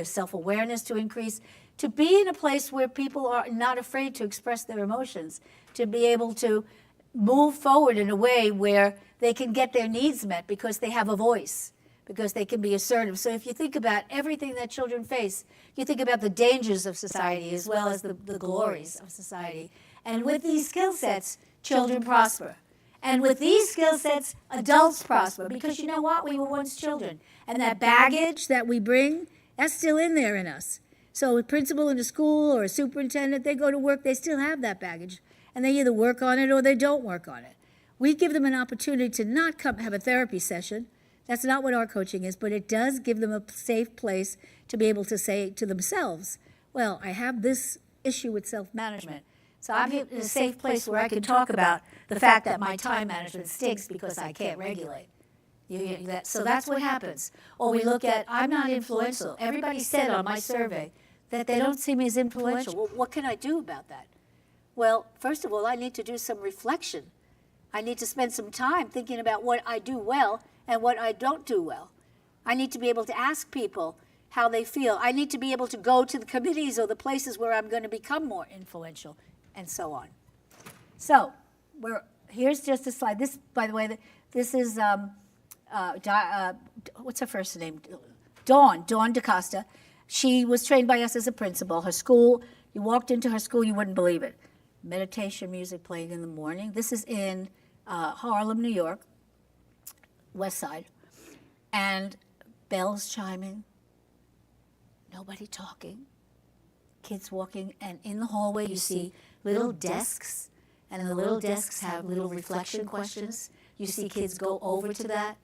self-awareness to increase, to be in a place where people are not afraid to express their emotions, to be able to move forward in a way where they can get their needs met because they have a voice, because they can be assertive. So if you think about everything that children face, you think about the dangers of society as well as the glories of society. And with these skill sets, children prosper. And with these skill sets, adults prosper, because you know what? We were once children. And that baggage that we bring, that's still in there in us. So a principal in a school or a superintendent, they go to work, they still have that baggage. And they either work on it or they don't work on it. We give them an opportunity to not come have a therapy session. That's not what our coaching is, but it does give them a safe place to be able to say to themselves, well, I have this issue with self-management. So I'm in a safe place where I can talk about the fact that my time management stinks because I can't regulate. So that's what happens. Or we look at, I'm not influential. Everybody said on my survey that they don't see me as influential. Well, what can I do about that? Well, first of all, I need to do some reflection. I need to spend some time thinking about what I do well and what I don't do well. I need to be able to ask people how they feel. I need to be able to go to the committees or the places where I'm going to become more influential, and so on. So here's just a slide. This, by the way, this is, what's her first name? Dawn DaCosta. She was trained by us as a principal. Her school, you walked into her school, you wouldn't believe it. Meditation music playing in the morning. This is in Harlem, New York, West Side. And bells chiming, nobody talking, kids walking, and in the hallway you see little desks, and the little desks have little reflection questions. You see kids go over to that,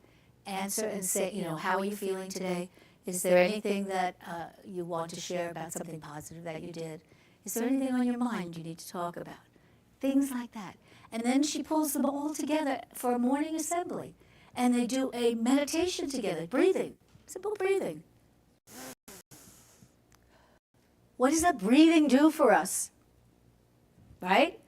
answer and say, you know, how are you feeling today? Is there anything that you want to share about something positive that you did? Is there anything on your mind you need to talk about? Things like that. And then she pulls them all together for a morning assembly. And they do a meditation together, breathing, simple breathing. What does that breathing do for us? Right?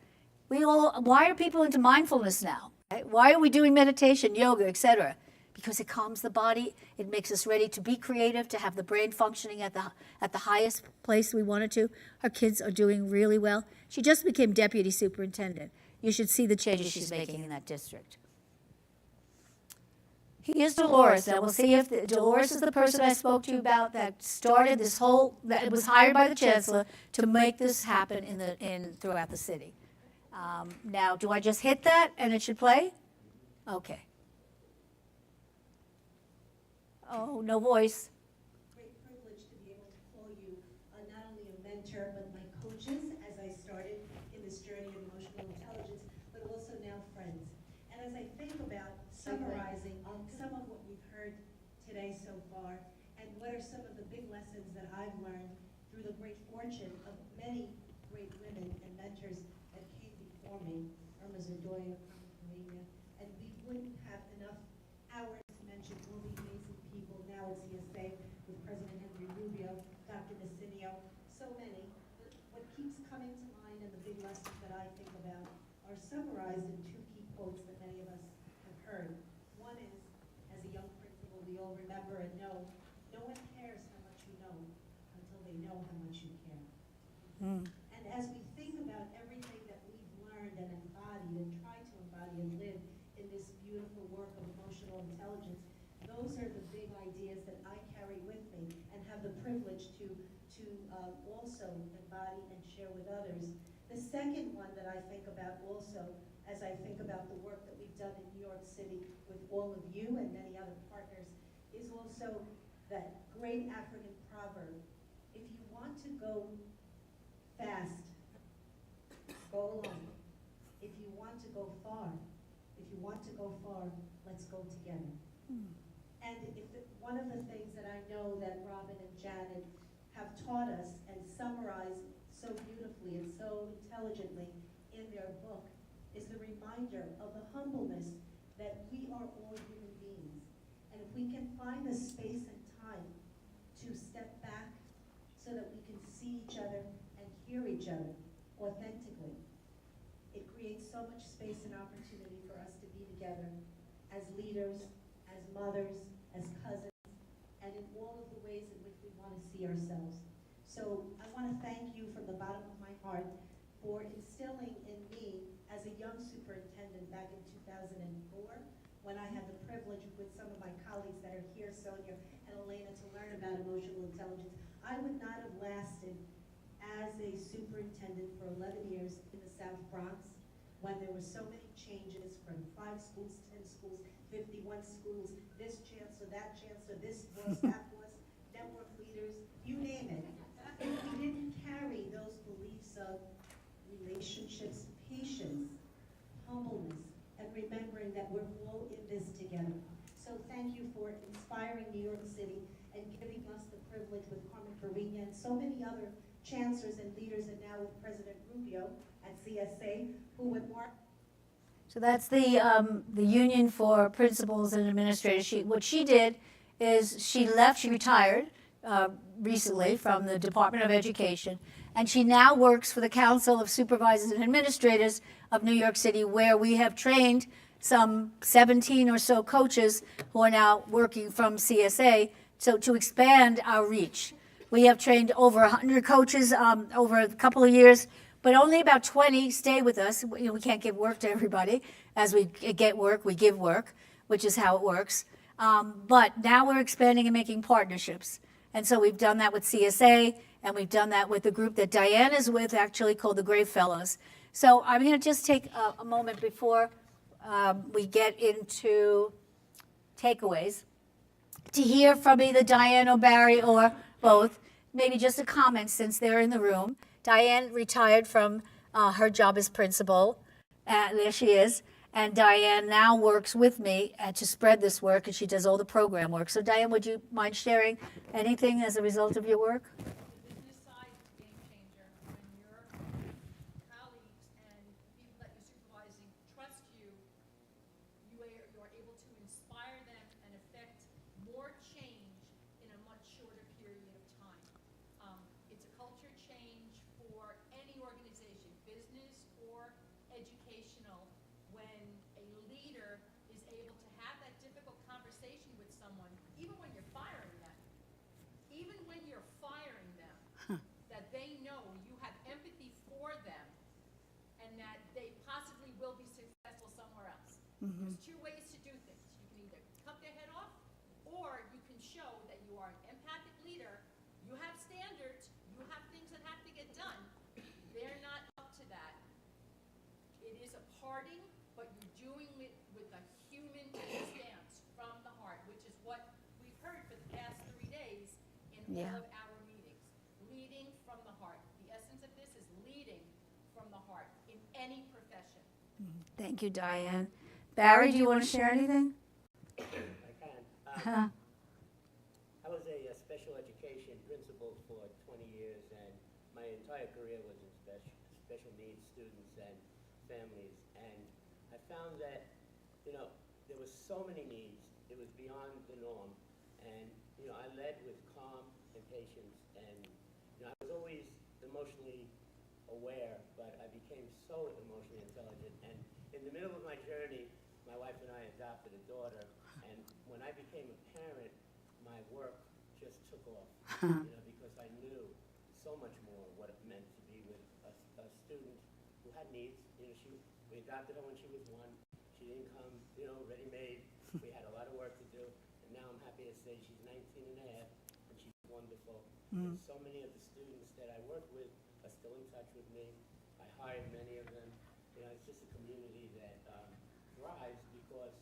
Why are people into mindfulness now? Right? Why are we doing meditation, yoga, etc.? Because it calms the body. It makes us ready to be creative, to have the brain functioning at the highest place we want it to. Our kids are doing really well. She just became deputy superintendent. You should see the changes she's making in that district. Here's Dolores. Now we'll see if Dolores is the person I spoke to you about that started this whole, that was hired by the chancellor to make this happen throughout the city. Now, do I just hit that and it should play? Okay. Oh, no voice. Great privilege to be able to call you not only a mentor, but my coaches as I started in this journey of emotional intelligence, but also now friends. And as I think about summarizing some of what we've heard today so far, and what are some of the big lessons that I've learned through the great fortune of many great women and mentors that came before me, Irma Zadoya, Carmen Corina, and we wouldn't have enough hours to mention all the amazing people now at CSA with President Henry Rubio, Dr. Nassinio, so many. What keeps coming to mind and the big lessons that I think about are summarized in two key quotes that many of us have heard. One is, as a young principal, we all remember and know, no one cares how much you know until they know how much you care. And as we think about everything that we've learned and embodied and tried to embody and live in this beautiful work of emotional intelligence, those are the big ideas that I carry with me and have the privilege to also embody and share with others. The second one that I think about also, as I think about the work that we've done in New York City with all of you and many other partners, is also that great African proverb: if you want to go fast, go alone. If you want to go far, let's go together. And one of the things that I know that Robin and Janet have taught us and summarized so beautifully and so intelligently in their book is the reminder of the humbleness that we are all human beings. And if we can find the space and time to step back so that we can see each other and hear each other authentically, it creates so much space and opportunity for us to be together as leaders, as mothers, as cousins, and in all of the ways in which we want to see ourselves. So I want to thank you from the bottom of my heart for instilling in me as a young superintendent back in 2004, when I had the privilege with some of my colleagues that are here, Sonia and Elena, to learn about emotional intelligence. I would not have lasted as a superintendent for 11 years in the South Bronx. when there were so many changes from 5 schools, 10 schools, 51 schools, this chancellor, that chancellor, this boss, that boss, network leaders, you name it. If we didn't carry those beliefs of relationships, patience, humbleness, and remembering that we're all in this together. So thank you for inspiring New York City and giving us the privilege with Carmen Farina and so many other chancellors and leaders, and now with President Rubio at CSA, who would mark. So that's the Union for Principals and Administrators. What she did is she left, she retired recently from the Department of Education, and she now works for the Council of Supervisors and Administrators of New York City, where we have trained some 17 or so coaches who are now working from CSA, so to expand our reach. We have trained over 100 coaches over a couple of years, but only about 20 stay with us. We can't give work to everybody. As we get work, we give work, which is how it works. But now we're expanding and making partnerships. And so we've done that with CSA, and we've done that with the group that Diane is with, actually called the Grave Fellows. So I'm going to just take a moment before we get into takeaways to hear from either Diane or Barry or both, maybe just a comment since they're in the room. Diane retired from her job as principal. There she is. And Diane now works with me to spread this work, and she does all the program work. So Diane, would you mind sharing anything as a result of your work? The business side is a game changer when your colleagues and people that you're supervising trust you. You are able to inspire them and affect more change in a much shorter period of time. It's a culture change for any organization, business or educational, when a leader is able to have that difficult conversation with someone, even when you're firing them, that they know you have empathy for them and that they possibly will be successful somewhere else. There's two ways to do things. You can either cut their head off, or you can show that you are an empathic leader. You have standards, you have things that have to get done. They're not up to that. It is a parting, but you're doing it with a human stance from the heart, which is what we've heard for the past 3 days in all of our meetings. Leading from the heart. The essence of this is leading from the heart in any profession. Thank you, Diane. Barry, do you want to share anything? I can. I was a special education principal for 20 years, and my entire career was in special needs students and families. And I found that, there was so many needs. It was beyond the norm. And, I led with calm and patience. And, I was always emotionally aware, but I became so emotionally intelligent. And in the middle of my journey, my wife and I adopted a daughter. And when I became a parent, my work just took off, because I knew so much more what it meant to be with a student who had needs. We adopted her when she was 1. She didn't come, ready-made. We had a lot of work to do. And now I'm happy to say she's 19 and a half, and she's wonderful. And so many of the students that I work with are still in touch with me. I hired many of them. It's just a community that thrives because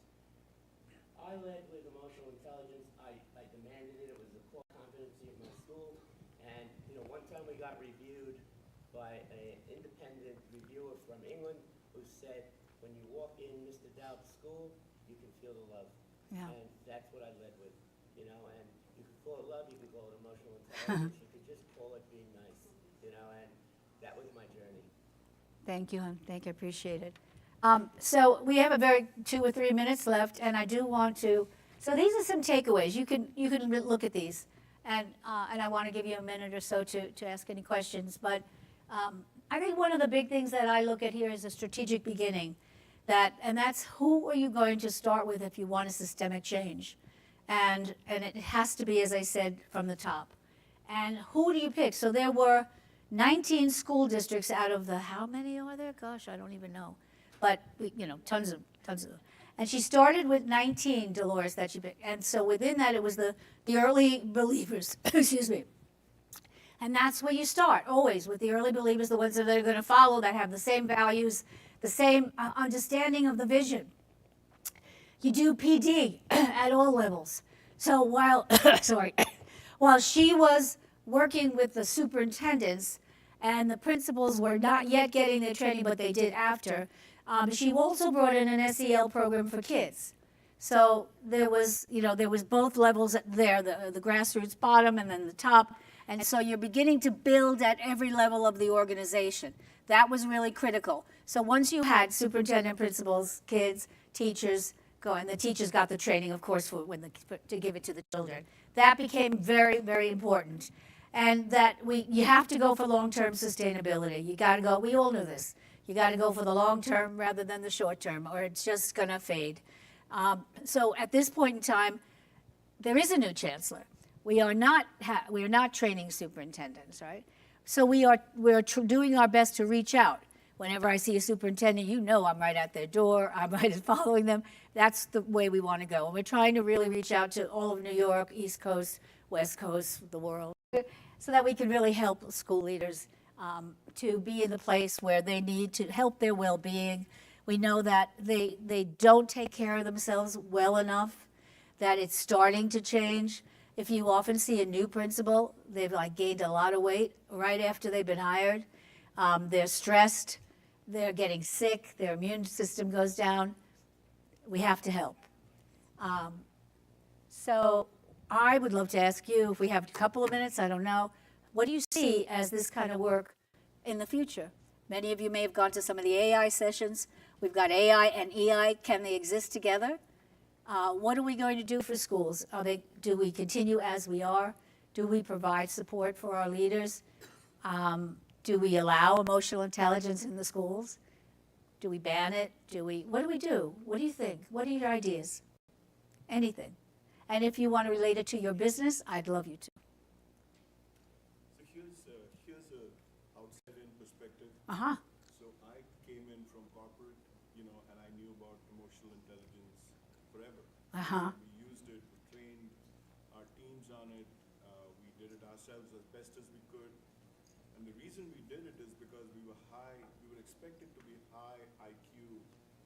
I led with emotional intelligence. I demanded it. It was a core competency of my school. And, one time we got reviewed by an independent reviewer from England who said, when you walk in Mr. Dowd's school, you can feel the love. Yeah. And that's what I led with, and you could call it love, you could call it emotional intelligence, you could just call it being nice, and that was my journey. Thank you, hon. Thank you. Appreciate it. So we have 2 or 3 minutes left, and I do want to. So these are some takeaways. You can look at these, and I want to give you a minute or so to ask any questions. But I think one of the big things that I look at here is a strategic beginning. And that's who are you going to start with if you want a systemic change, and it has to be, as I said, from the top. And who do you pick? So there were 19 school districts out of the, how many are there? Gosh, I don't even know. But, tons of them. And she started with 19, Dolores, that she picked. And so within that, it was the early believers, excuse me. And that's where you start, always, with the early believers, the ones that are going to follow, that have the same values, the same understanding of the vision. You do PD at all levels. So while, sorry, while she was working with the superintendents and the principals were not yet getting their training, but they did after, she also brought in an SEL program for kids. So there was, there was both levels there, the grassroots bottom and then the top. And so you're beginning to build at every level of the organization. That was really critical. So once you had superintendent, principals, kids, teachers go, and the teachers got the training, of course, to give it to the children. That became very, very important. And that you have to go for long-term sustainability. You got to go, we all knew this. You got to go for the long term rather than the short term, or it's just going to fade. So at this point in time, there is a new chancellor. We are not training superintendents, right? So we're doing our best to reach out. Whenever I see a superintendent, I'm right at their door. I'm right following them. That's the way we want to go. And we're trying to really reach out to all of New York, East Coast, West Coast, the world, so that we can really help school leaders to be in the place where they need to help their well-being. We know that they don't take care of themselves well enough, that it's starting to change. If you often see a new principal, they've gained a lot of weight right after they've been hired. They're stressed, they're getting sick, their immune system goes down. We have to help. So I would love to ask you, if we have a couple of minutes, I don't know, what do you see as this kind of work in the future? Many of you may have gone to some of the AI sessions. We've got AI and EI. Can they exist together? What are we going to do for schools? Do we continue as we are? Do we provide support for our leaders? Do we allow emotional intelligence in the schools? Do we ban it? What do we do? What do you think? What are your ideas? Anything. And if you want to relate it to your business, I'd love you to. So here's a outside-in perspective. Uh-huh. So I came in from corporate, and I knew about emotional intelligence forever. Uh-huh. We used it, we trained our teams on it, we did it ourselves as best as we could. And the reason we did it is because we were expected to be high IQ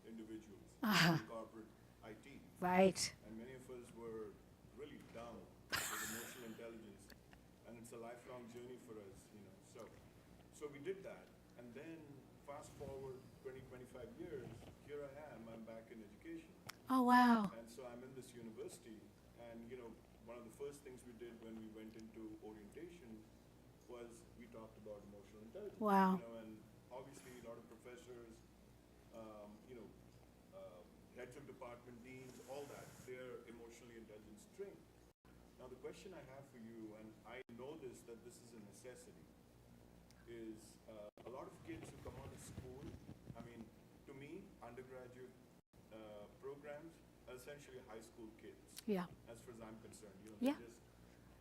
individuals in corporate IT. Right. And many of us were really dumb with emotional intelligence. And it's a lifelong journey for us, So we did that. And then fast forward 20, 25 years, here I am, I'm back in education. Oh, wow. And so I'm in this university. And, one of the first things we did when we went into orientation was we talked about emotional intelligence. Wow. And obviously a lot of professors, heads of department, deans, all that, they're emotionally intelligence trained. Now the question I have for you, and I know that this is a necessity, is a lot of kids who come out of school, to me, undergraduate programs are essentially high school kids. Yeah. As far as I'm concerned, Yeah.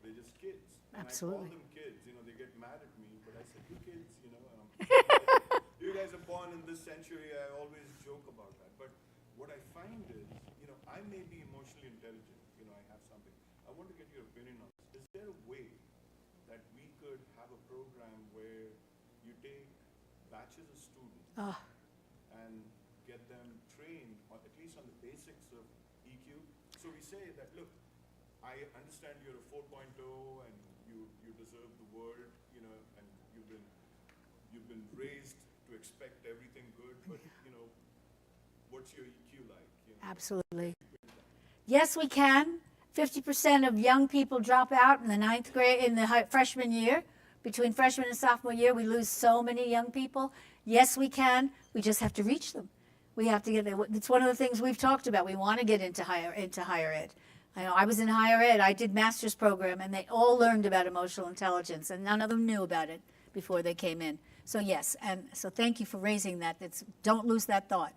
they're just kids. And Absolutely. I call them kids, they get mad at me, but I said, you kids, you guys are born in this century, I always joke about that. But what I find is, I may be emotionally intelligent, I have something. I want to get your opinion on this. Is there a way that we could have a program where you take batches of students and get them trained, or at least on the basics of EQ? So we say that, look, I understand you're a 4.0 and you deserve the world, and you've been raised to expect everything good, but what's your EQ like? Absolutely. Yes, we can. 50% of young people drop out in the ninth grade, in the freshman year. Between freshman and sophomore year, we lose so many young people. Yes, we can. We just have to reach them. We have to get there. It's one of the things we've talked about. We want to get into higher ed. I know I was in higher ed. I did master's program, and they all learned about emotional intelligence, and none of them knew about it before they came in. So yes, and so thank you for raising that. Don't lose that thought.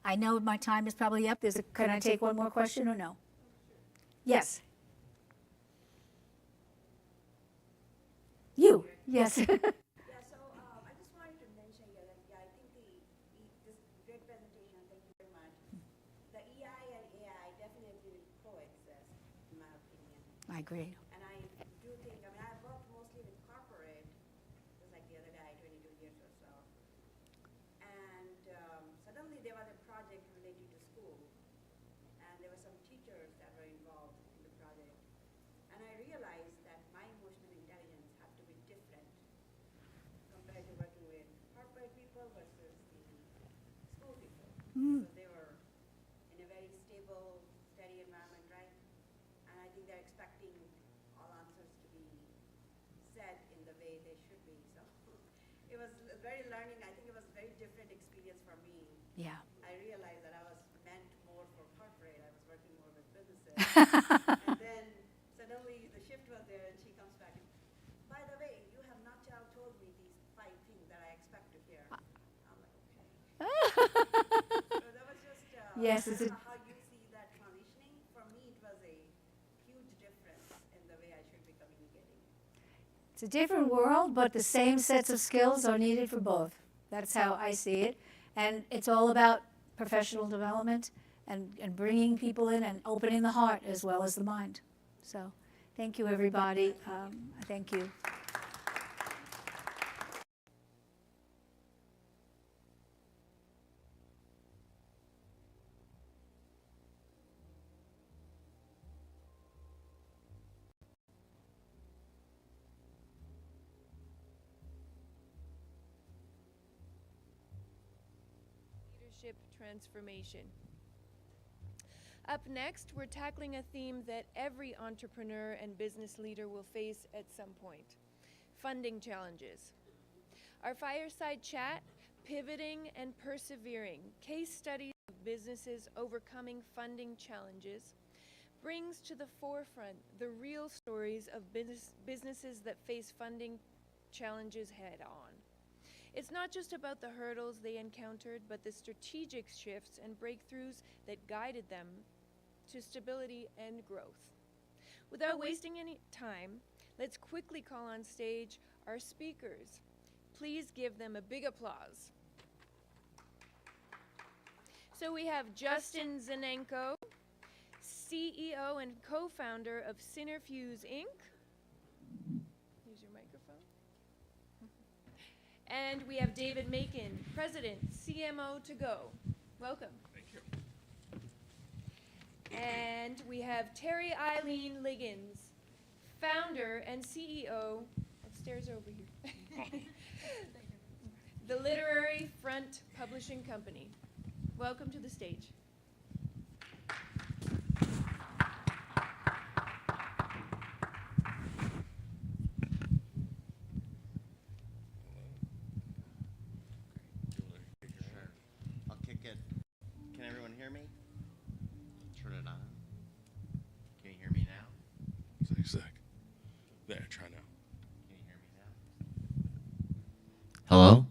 I know my time is probably up. Can I take one more question or no? Yes. You. Yes. Yeah, so I just wanted to mention here that, I think this great presentation, thank you very much. The EI and AI definitely coexist, in my opinion. I agree. And I do think, I've worked mostly with corporate, just like the other guy, 22 years or so. And So they were in a very stable, steady environment, right? And I think they're expecting all answers to be said in the way they should be. So it was very learning. I think it was a very different experience for me. Yeah. I realized that I was meant more for corporate. I was working more with businesses. And then suddenly the shift was there, and she comes back. By the way, you have not told me these 5 things that I expect to hear. I'm like, okay. So that was just Yes, it's a- how you see that transitioning. For me, it was a huge difference in the way I should be communicating. It's a different world, but the same sets of skills are needed for both. That's how I see it. And it's all about professional development and bringing people in and opening the heart as well as the mind. So thank you, everybody. Thank you. Leadership transformation. Up next, we're tackling a theme that every entrepreneur and business leader will face at some point: funding challenges. Our fireside chat, Pivoting and Persevering, case studies of businesses overcoming funding challenges, brings to the forefront the real stories of businesses that face funding challenges head on. It's not just about the hurdles they encountered, but the strategic shifts and breakthroughs that guided them to stability and growth. Without wasting any time, let's quickly call on stage our speakers. Please give them a big applause. So we have Justin Zanenko, CEO and co-founder of Synerfuse Inc. Use your microphone. And we have David Macon, President, CMO to Go. Welcome. Thank you. And we have Terry Eileen Liggins, founder and CEO, upstairs over here, the Literary Front Publishing Company. Welcome to the stage. I'll kick it. Can everyone hear me? Turn it on. Can you hear me now? Sec. There, try now. Can you hear me now? Hello?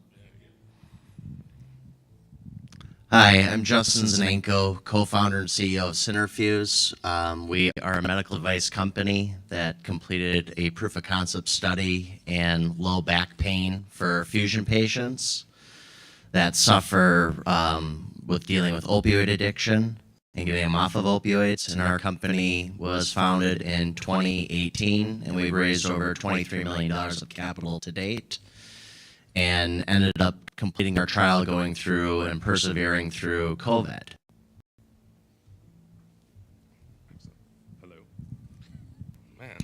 Hi, I'm Justin Zanenko, co-founder and CEO of Synerfuse. We are a medical device company that completed a proof of concept study in low back pain for fusion patients that suffer with dealing with opioid addiction and getting them off of opioids. And our company was founded in 2018, and we've raised over $23 million of capital to date, and ended up completing our trial, going through and persevering through COVID. Hello. Man,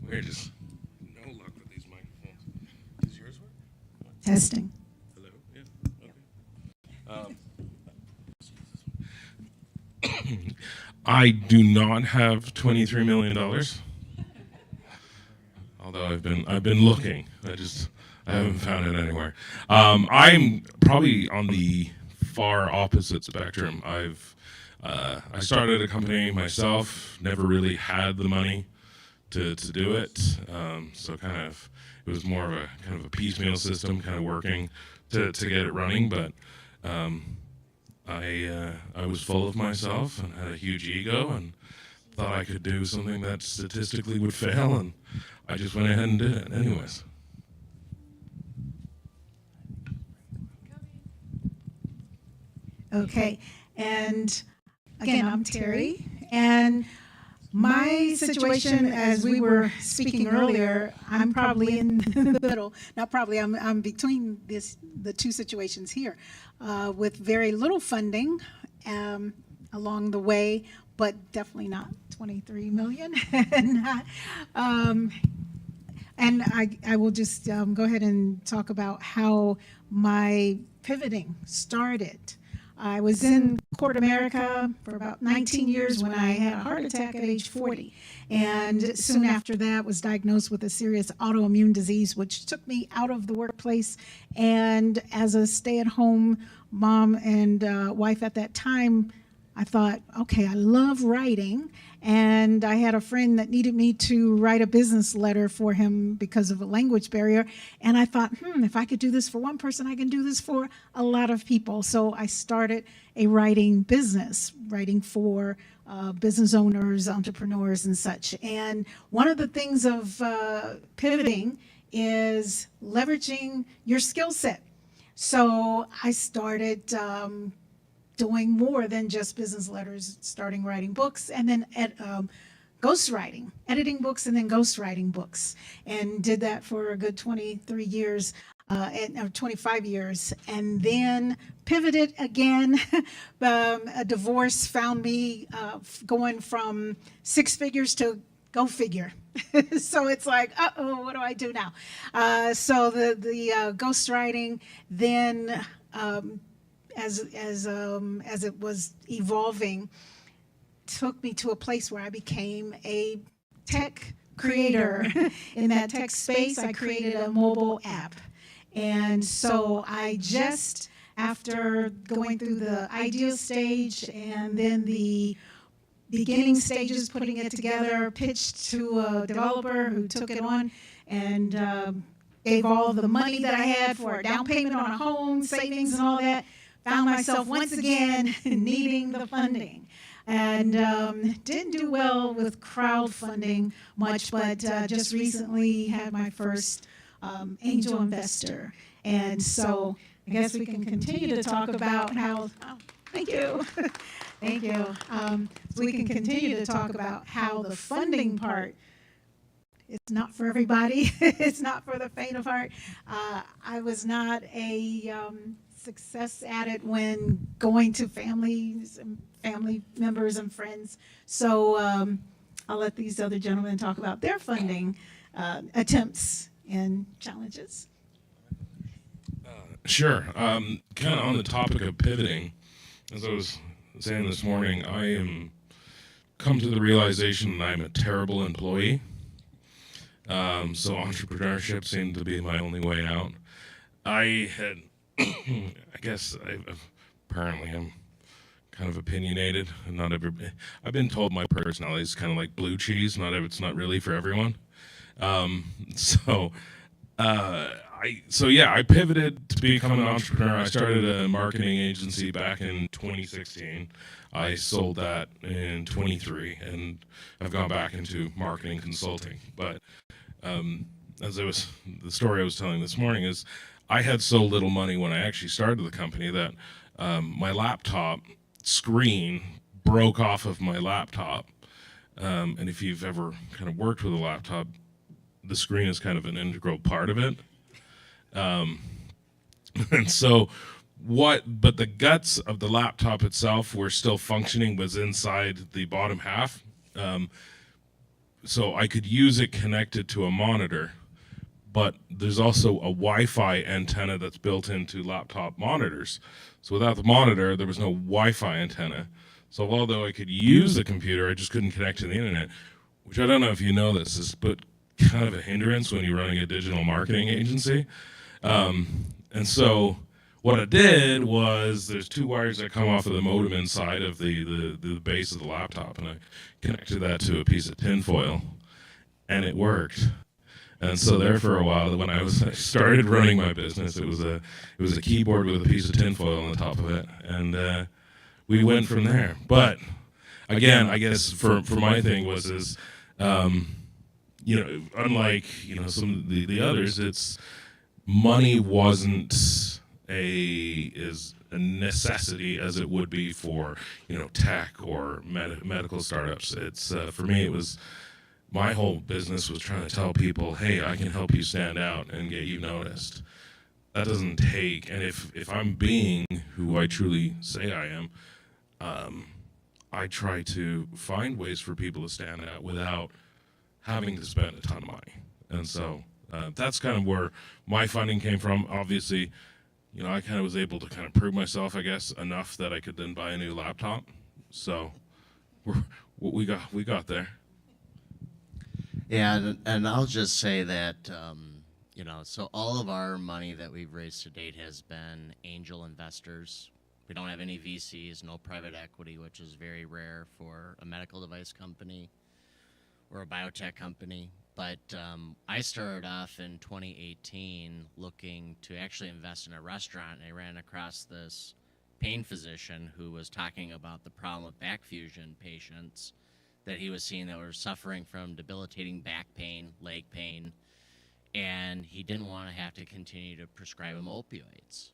we're just no luck with these microphones. Does yours work? Testing. Hello. Yeah. Okay. I do not have $23 million. Although I've been looking. I haven't found it anywhere. I'm probably on the far opposite spectrum. I started a company myself, never really had the money to do it. So it was more of a kind of a piecemeal system, kind of working to get it running. But I was full of myself and had a huge ego and thought I could do something that statistically would fail, and I just went ahead and did it anyways. Okay, and again, I'm Terry, and my situation, as we were speaking earlier, I'm probably in the middle. Not probably, I'm between the two situations here, with very little funding along the way, but definitely not 23 million. And I will just go ahead and talk about how my pivoting started. I was in corporate America for about 19 years when I had a heart attack at age 40. And soon after that was diagnosed with a serious autoimmune disease, which took me out of the workplace. And as a stay-at-home mom and wife at that time, I thought, okay, I love writing. And I had a friend that needed me to write a business letter for him because of a language barrier. And I thought, if I could do this for one person, I can do this for a lot of people. So I started a writing business, writing for business owners, entrepreneurs, and such. And one of the things of pivoting is leveraging your skill set. So I started doing more than just business letters, starting writing books, and then ghostwriting, editing books, and then ghostwriting books, and did that for a good 23 years, or 25 years, and then pivoted again. A divorce found me going from 6 figures to go figure. So it's like, uh-oh, what do I do now? So the ghostwriting then, as it was evolving, took me to a place where I became a tech creator. In that tech space, I created a mobile app. And so I just, after going through the idea stage and then the beginning stages, putting it together, pitched to a developer who took it on and gave all the money that I had for a down payment on a home, savings and all that, found myself once again needing the funding. And didn't do well with crowdfunding much, but just recently had my first angel investor. And so I guess we can continue to talk about how, thank you. Thank you. So we can continue to talk about how the funding part, it's not for everybody. It's not for the faint of heart. I was not a success at it when going to family members and friends. So I'll let these other gentlemen talk about their funding attempts and challenges. Sure. Kind of on the topic of pivoting, as I was saying this morning, I am come to the realization that I'm a terrible employee. So entrepreneurship seemed to be my only way out. I had, I guess, apparently I'm kind of opinionated, and not every. I've been told my personality is kind of like blue cheese. It's not really for everyone. I pivoted to become an entrepreneur. I started a marketing agency back in 2016. I sold that in 23, and I've gone back into marketing consulting. But the story I was telling this morning is, I had so little money when I actually started the company that my laptop screen broke off of my laptop. And if you've ever kind of worked with a laptop, the screen is kind of an integral part of it. And so but the guts of the laptop itself were still functioning, was inside the bottom half. So I could use it connected to a monitor, but there's also a Wi-Fi antenna that's built into laptop monitors. So without the monitor, there was no Wi-Fi antenna. So although I could use the computer, I just couldn't connect to the internet, which I don't know if you know this, but kind of a hindrance when you're running a digital marketing agency. And so what I did was, there's 2 wires that come off of the modem inside of the base of the laptop, and I connected that to a piece of tinfoil, and it worked. And so there for a while, when I started running my business, it was a keyboard with a piece of tinfoil on the top of it, and we went from there. But again, I guess for my thing was unlike some of the others, it's money wasn't as a necessity as it would be for tech or medical startups. It's for me, it was, my whole business was trying to tell people, hey, I can help you stand out and get you noticed. That doesn't take, and if I'm being who I truly say I am, I try to find ways for people to stand out without having to spend a ton of money. And so that's kind of where my funding came from. Obviously, you know, I kind of was able to kind of prove myself, I guess, enough that I could then buy a new laptop. So we got there. Yeah, and I'll just say that, you know, so all of our money that we've raised to date has been angel investors. We don't have any VCs, no private equity, which is very rare for a medical device company or a biotech company. But I started off in 2018 looking to actually invest in a restaurant, and I ran across this pain physician who was talking about the problem of back fusion patients that he was seeing that were suffering from debilitating back pain, leg pain, and he didn't want to have to continue to prescribe him opioids.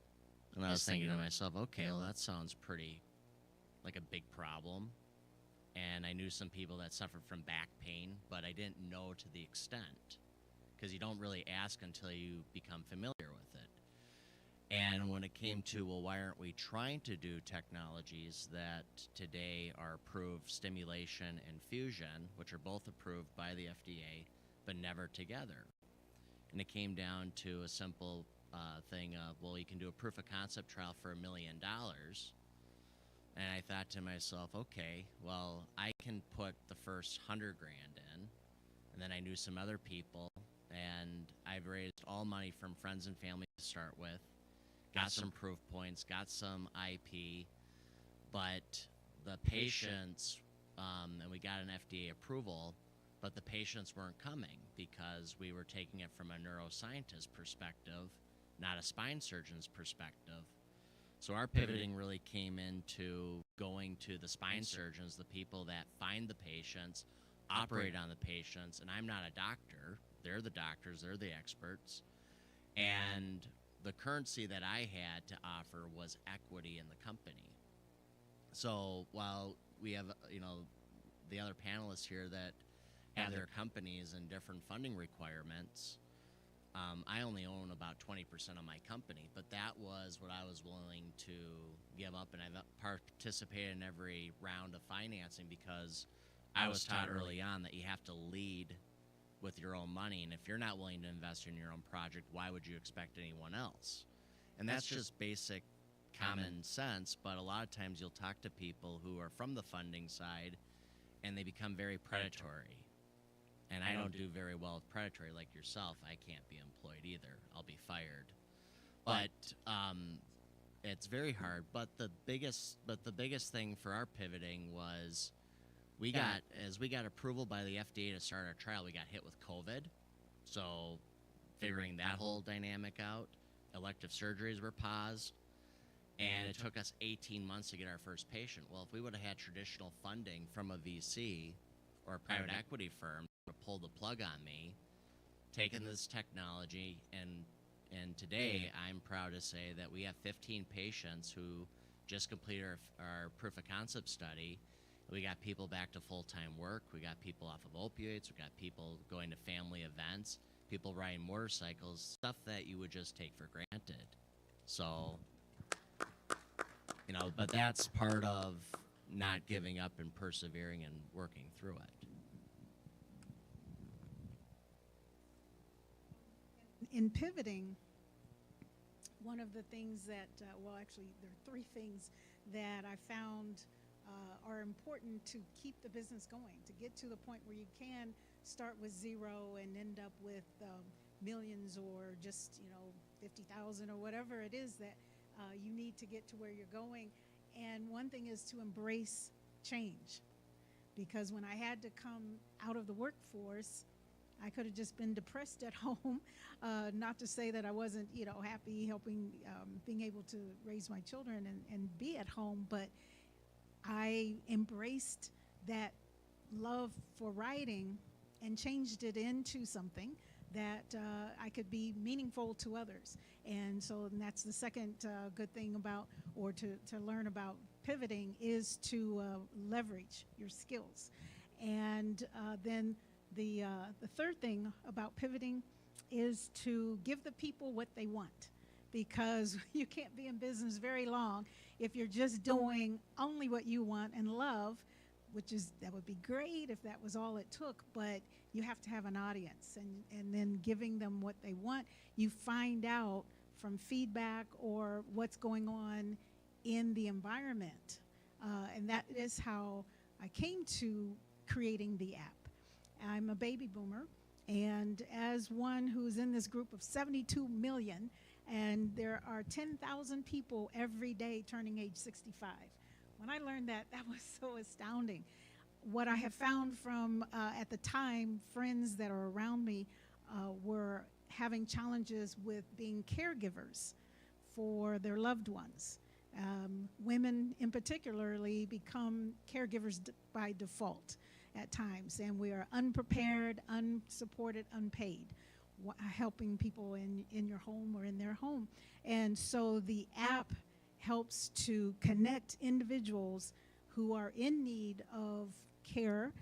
And I was thinking to myself, okay, well, that sounds pretty like a big problem. And I knew some people that suffered from back pain, but I didn't know to the extent, because you don't really ask until you become familiar with it. And when it came to, well, why aren't we trying to do technologies that today are approved, stimulation and fusion, which are both approved by the FDA, but never together? And it came down to a simple thing of, well, you can do a proof of concept trial for $1 million. And I thought to myself, okay, well, I can put the first $100,000 in, and then I knew some other people, and I've raised all money from friends and family to start with, got some proof points, got some IP, but the patients, and we got an FDA approval, but the patients weren't coming because we were taking it from a neuroscientist perspective, not a spine surgeon's perspective. So our pivoting really came into going to the spine surgeons, the people that find the patients, operate on the patients, and I'm not a doctor. They're the doctors, they're the experts. And the currency that I had to offer was equity in the company. So while we have, you know, the other panelists here that have their companies and different funding requirements, I only own about 20% of my company, but that was what I was willing to give up, and I've participated in every round of financing because I was taught early on that you have to lead with your own money, and if you're not willing to invest in your own project, why would you expect anyone else? And that's just basic common sense, but a lot of times you'll talk to people who are from the funding side, and they become very predatory. And I don't do very well with predatory like yourself. I can't be employed either. I'll be fired. But it's very hard. But the biggest thing for our pivoting was as we got approval by the FDA to start our trial, we got hit with COVID. So figuring that whole dynamic out, elective surgeries were paused, and it took us 18 months to get our first patient. Well, if we would have had traditional funding from a VC or a private equity firm to pull the plug on me, taken this technology, and today I'm proud to say that we have 15 patients who just completed our proof of concept study. We got people back to full-time work. We got people off of opioids. We got people going to family events, people riding motorcycles, stuff that you would just take for granted. So, you know, but that's part of not giving up and persevering and working through it. In pivoting, one of the things that, well, actually, there are three things that I found are important to keep the business going, to get to the point where you can start with zero and end up with millions or just, you know, 50,000 or whatever it is that you need to get to where you're going. And one thing is to embrace change, because when I had to come out of the workforce, I could have just been depressed at home. Not to say that I wasn't, you know, happy helping, being able to raise my children and be at home, but I embraced that love for writing and changed it into something that I could be meaningful to others. And so that's the second good thing about, or to learn about pivoting, is to leverage your skills. And then the third thing about pivoting is to give the people what they want, because you can't be in business very long if you're just doing only what you want and love, that would be great if that was all it took, but you have to have an audience, and then giving them what they want, you find out from feedback or what's going on in the environment. And that is how I came to creating the app. I'm a baby boomer, and as one who's in this group of 72 million, and there are 10,000 people every day turning age 65. When I learned that, that was so astounding. What I have found from, at the time, friends that are around me were having challenges with being caregivers for their loved ones. Women in particularly become caregivers by default at times, and we are unprepared, unsupported, unpaid, helping people in your home or in their home. And so the app helps to connect individuals who are in need of care,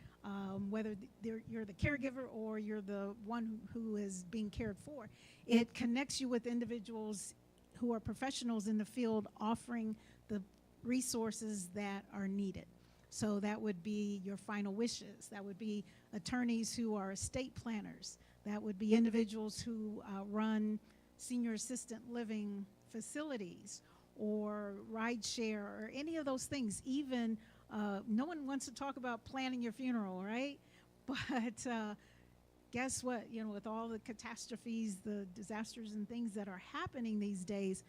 whether you're the caregiver or you're the one who is being cared for. It connects you with individuals who are professionals in the field offering the resources that are needed. So that would be your final wishes. That would be attorneys who are estate planners. That would be individuals who run senior assistant living facilities or ride share or any of those things. Even no one wants to talk about planning your funeral, right? But guess what? You know, with all the catastrophes, the disasters and things that are happening these days,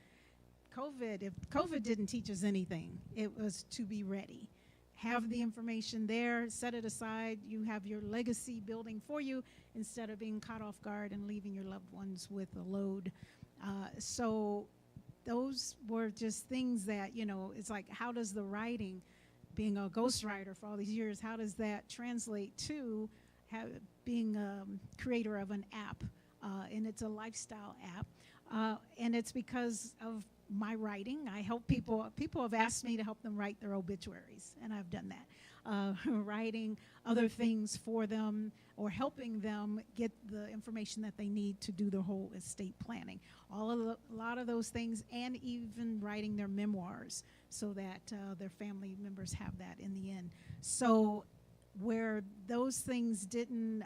if COVID didn't teach us anything, it was to be ready. Have the information there, set it aside. You have your legacy building for you instead of being caught off guard and leaving your loved ones with a load. So those were just things that, you know, it's like, how does the writing, being a ghostwriter for all these years, how does that translate to being a creator of an app? And it's a lifestyle app. And it's because of my writing. I help people. People have asked me to help them write their obituaries, and I've done that. Writing other things for them or helping them get the information that they need to do their whole estate planning. A lot of those things, and even writing their memoirs so that their family members have that in the end. So where those things didn't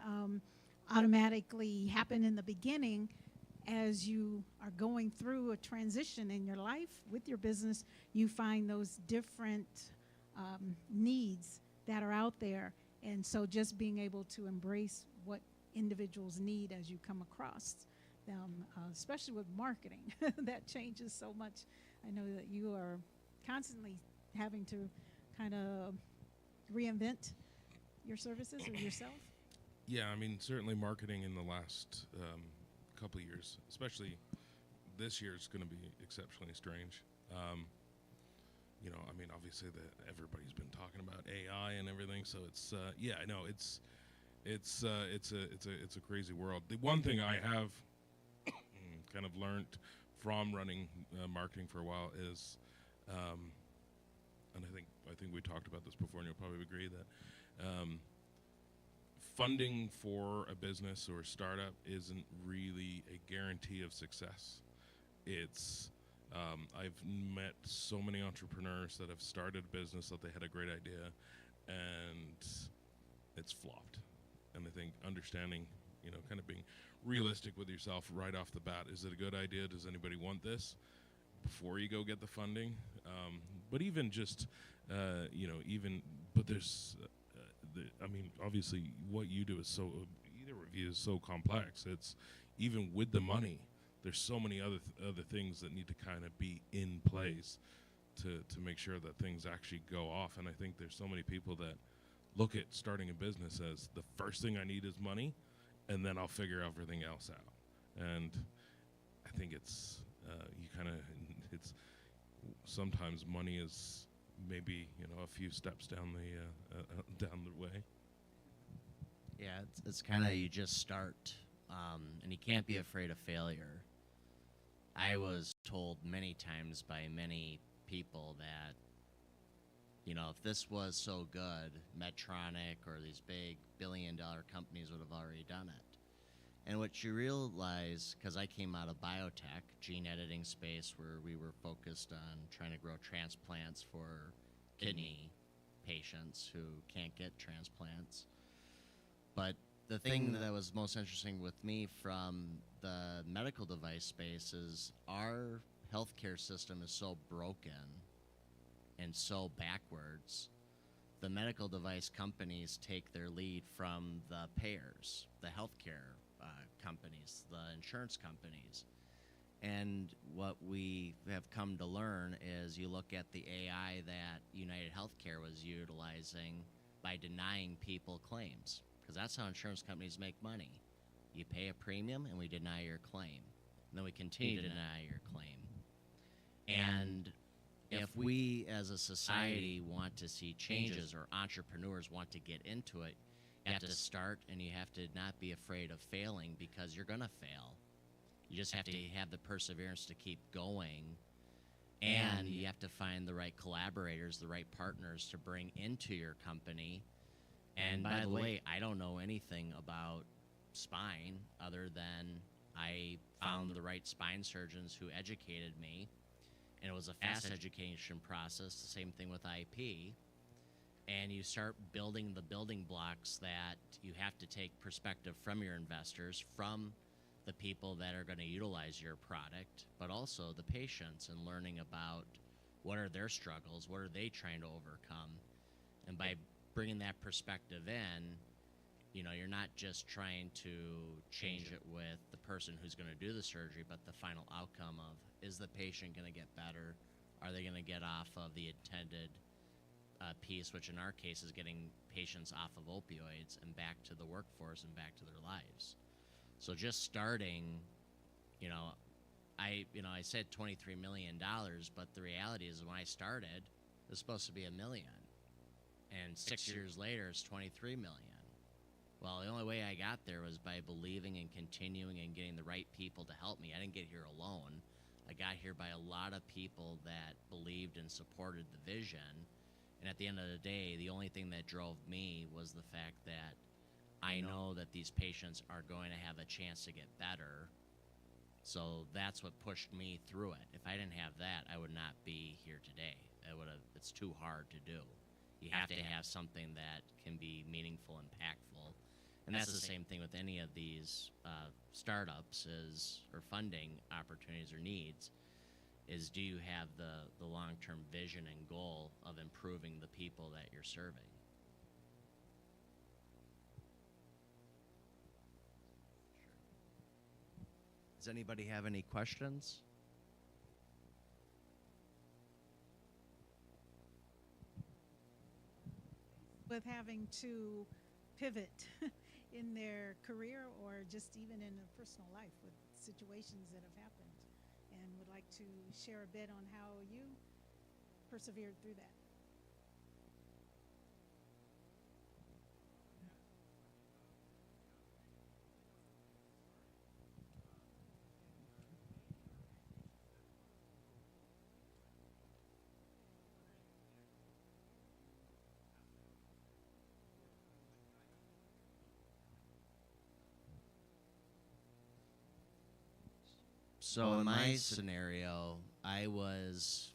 automatically happen in the beginning, as you are going through a transition in your life with your business, you find those different needs that are out there. And so just being able to embrace what individuals need as you come across them, especially with marketing, that changes so much. I know that you are constantly having to kind of reinvent your services or yourself. Yeah, I mean, certainly marketing in the last couple of years, especially this year, is going to be exceptionally strange. You know, I mean, obviously everybody's been talking about AI and everything, so it's yeah, I know it's a crazy world. The one thing I have kind of learned from running marketing for a while is, and I think we talked about this before, and you'll probably agree that funding for a business or a startup isn't really a guarantee of success. It's I've met so many entrepreneurs that have started a business that they had a great idea and it's flopped. And I think understanding, you know, kind of being realistic with yourself right off the bat. Is it a good idea? Does anybody want this? Before you go get the funding. But even just, you know, but there's, I mean, obviously what you do is so, either review is so complex. It's even with the money, there's so many other things that need to kind of be in place to make sure that things actually go off. And I think there's so many people that look at starting a business as the first thing I need is money, and then I'll figure everything else out. And I think it's, you kind of, it's, sometimes money is maybe, you know, a few steps down the way. Yeah, it's kind of, you just start, and you can't be afraid of failure. I was told many times by many people that, you know, if this was so good, Medtronic or these big billion-dollar companies would have already done it. And what you realize, because I came out of biotech, gene editing space, where we were focused on trying to grow transplants for kidney patients who can't get transplants. But the thing that was most interesting with me from the medical device space is our healthcare system is so broken and so backwards. The medical device companies take their lead from the payers, the healthcare companies, the insurance companies. And what we have come to learn is you look at the AI that United Healthcare was utilizing by denying people claims, because that's how insurance companies make money. You pay a premium and we deny your claim. And then we continue to deny your claim. And if we as a society want to see changes or entrepreneurs want to get into it, you have to start and you have to not be afraid of failing, because you're going to fail. You just have to have the perseverance to keep going, and you have to find the right collaborators, the right partners to bring into your company. And by the way, I don't know anything about spine other than I found the right spine surgeons who educated me, and it was a fast education process. The same thing with IP. And you start building the building blocks that you have to take perspective from your investors, from the people that are going to utilize your product, but also the patients, and learning about what are their struggles, what are they trying to overcome. And by bringing that perspective in, you know, you're not just trying to change it with the person who's going to do the surgery, but the final outcome of, is the patient going to get better? Are they going to get off of the intended piece, which in our case is getting patients off of opioids and back to the workforce and back to their lives. So just starting, I said $23 million, but the reality is when I started, it was supposed to be $1 million. And 6 years later, it's 23 million. Well, the only way I got there was by believing and continuing and getting the right people to help me. I didn't get here alone. I got here by a lot of people that believed and supported the vision. And at the end of the day, the only thing that drove me was the fact that I know that these patients are going to have a chance to get better. So that's what pushed me through it. If I didn't have that, I would not be here today. It's too hard to do. You have to have something that can be meaningful, impactful. And that's the same thing with any of these startups or funding opportunities or needs, is do you have the long-term vision and goal of improving the people that you're serving? Does anybody have any questions? With having to pivot in their career or just even in their personal life with situations that have happened, and would like to share a bit on how you persevered through that. So in my scenario, I was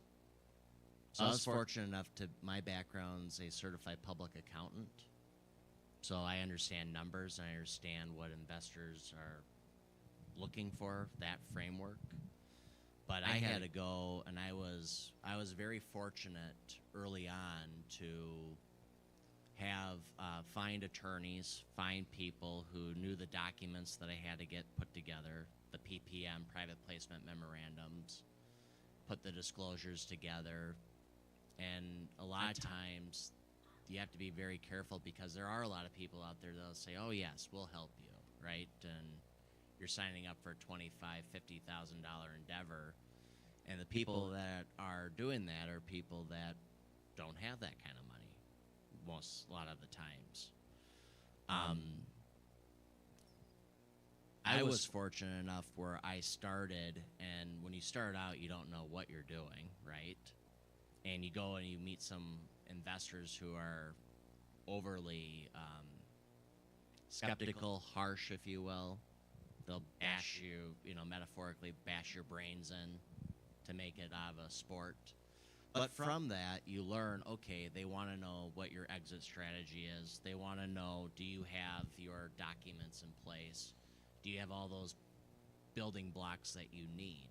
fortunate enough to, my background's a certified public accountant. So I understand numbers, and I understand what investors are looking for, that framework. But I had to go, and I was very fortunate early on to have find attorneys, find people who knew the documents that I had to get put together, the PPM, private placement memorandums, put the disclosures together. And a lot of times you have to be very careful, because there are a lot of people out there that'll say, oh yes, we'll help you, right? And you're signing up for a $25,000, $50,000 endeavor. And the people that are doing that are people that don't have that kind of money, a lot of the times. I was fortunate enough where I started, and when you start out, you don't know what you're doing, right? And you go and you meet some investors who are overly skeptical, harsh, if you will. They'll bash you, metaphorically bash your brains in to make it out of a sport. But from that, you learn, okay, they want to know what your exit strategy is. They want to know, do you have your documents in place? Do you have all those building blocks that you need?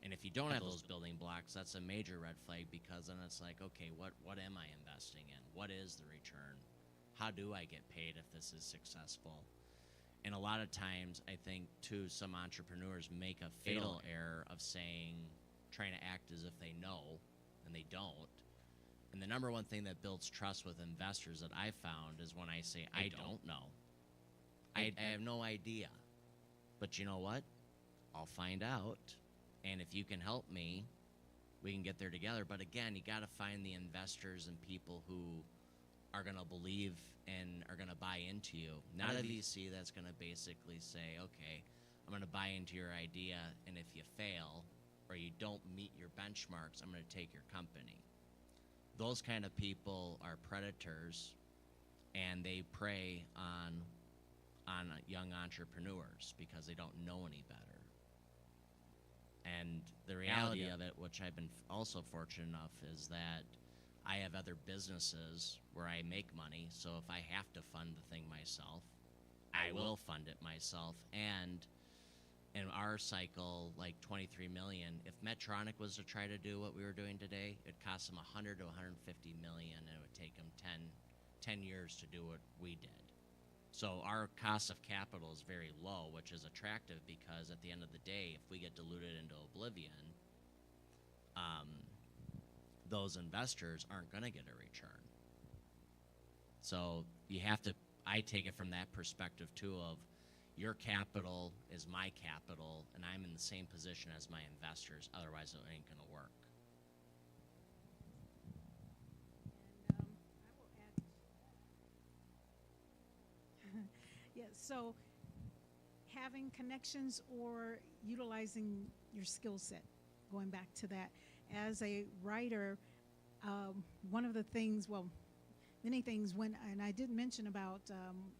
And if you don't have those building blocks, that's a major red flag, because then it's like, okay, what am I investing in? What is the return? How do I get paid if this is successful? And a lot of times, I think, too, some entrepreneurs make a fatal error of trying to act as if they know, and they don't. And the number one thing that builds trust with investors that I found is when I say, I don't know. I have no idea. But you know what? I'll find out. And if you can help me, we can get there together. But again, you got to find the investors and people who are going to believe and are going to buy into you. Not a VC that's going to basically say, okay, I'm going to buy into your idea, and if you fail or you don't meet your benchmarks, I'm going to take your company. Those kind of people are predators, and they prey on young entrepreneurs because they don't know any better. And the reality of it, which I've been also fortunate enough, is that I have other businesses where I make money, so if I have to fund the thing myself, I will fund it myself. And in our cycle, like 23 million, if Medtronic was to try to do what we were doing today, it'd cost them 100 to 150 million, and it would take them 10 years to do what we did. So our cost of capital is very low, which is attractive, because at the end of the day, if we get diluted into oblivion, those investors aren't going to get a return. So you have to, I take it from that perspective too, of your capital is my capital, and I'm in the same position as my investors, otherwise it ain't going to work. And I will add. Yeah, so having connections or utilizing your skill set, going back to that. As a writer, one of the things, well, many things, and I did mention about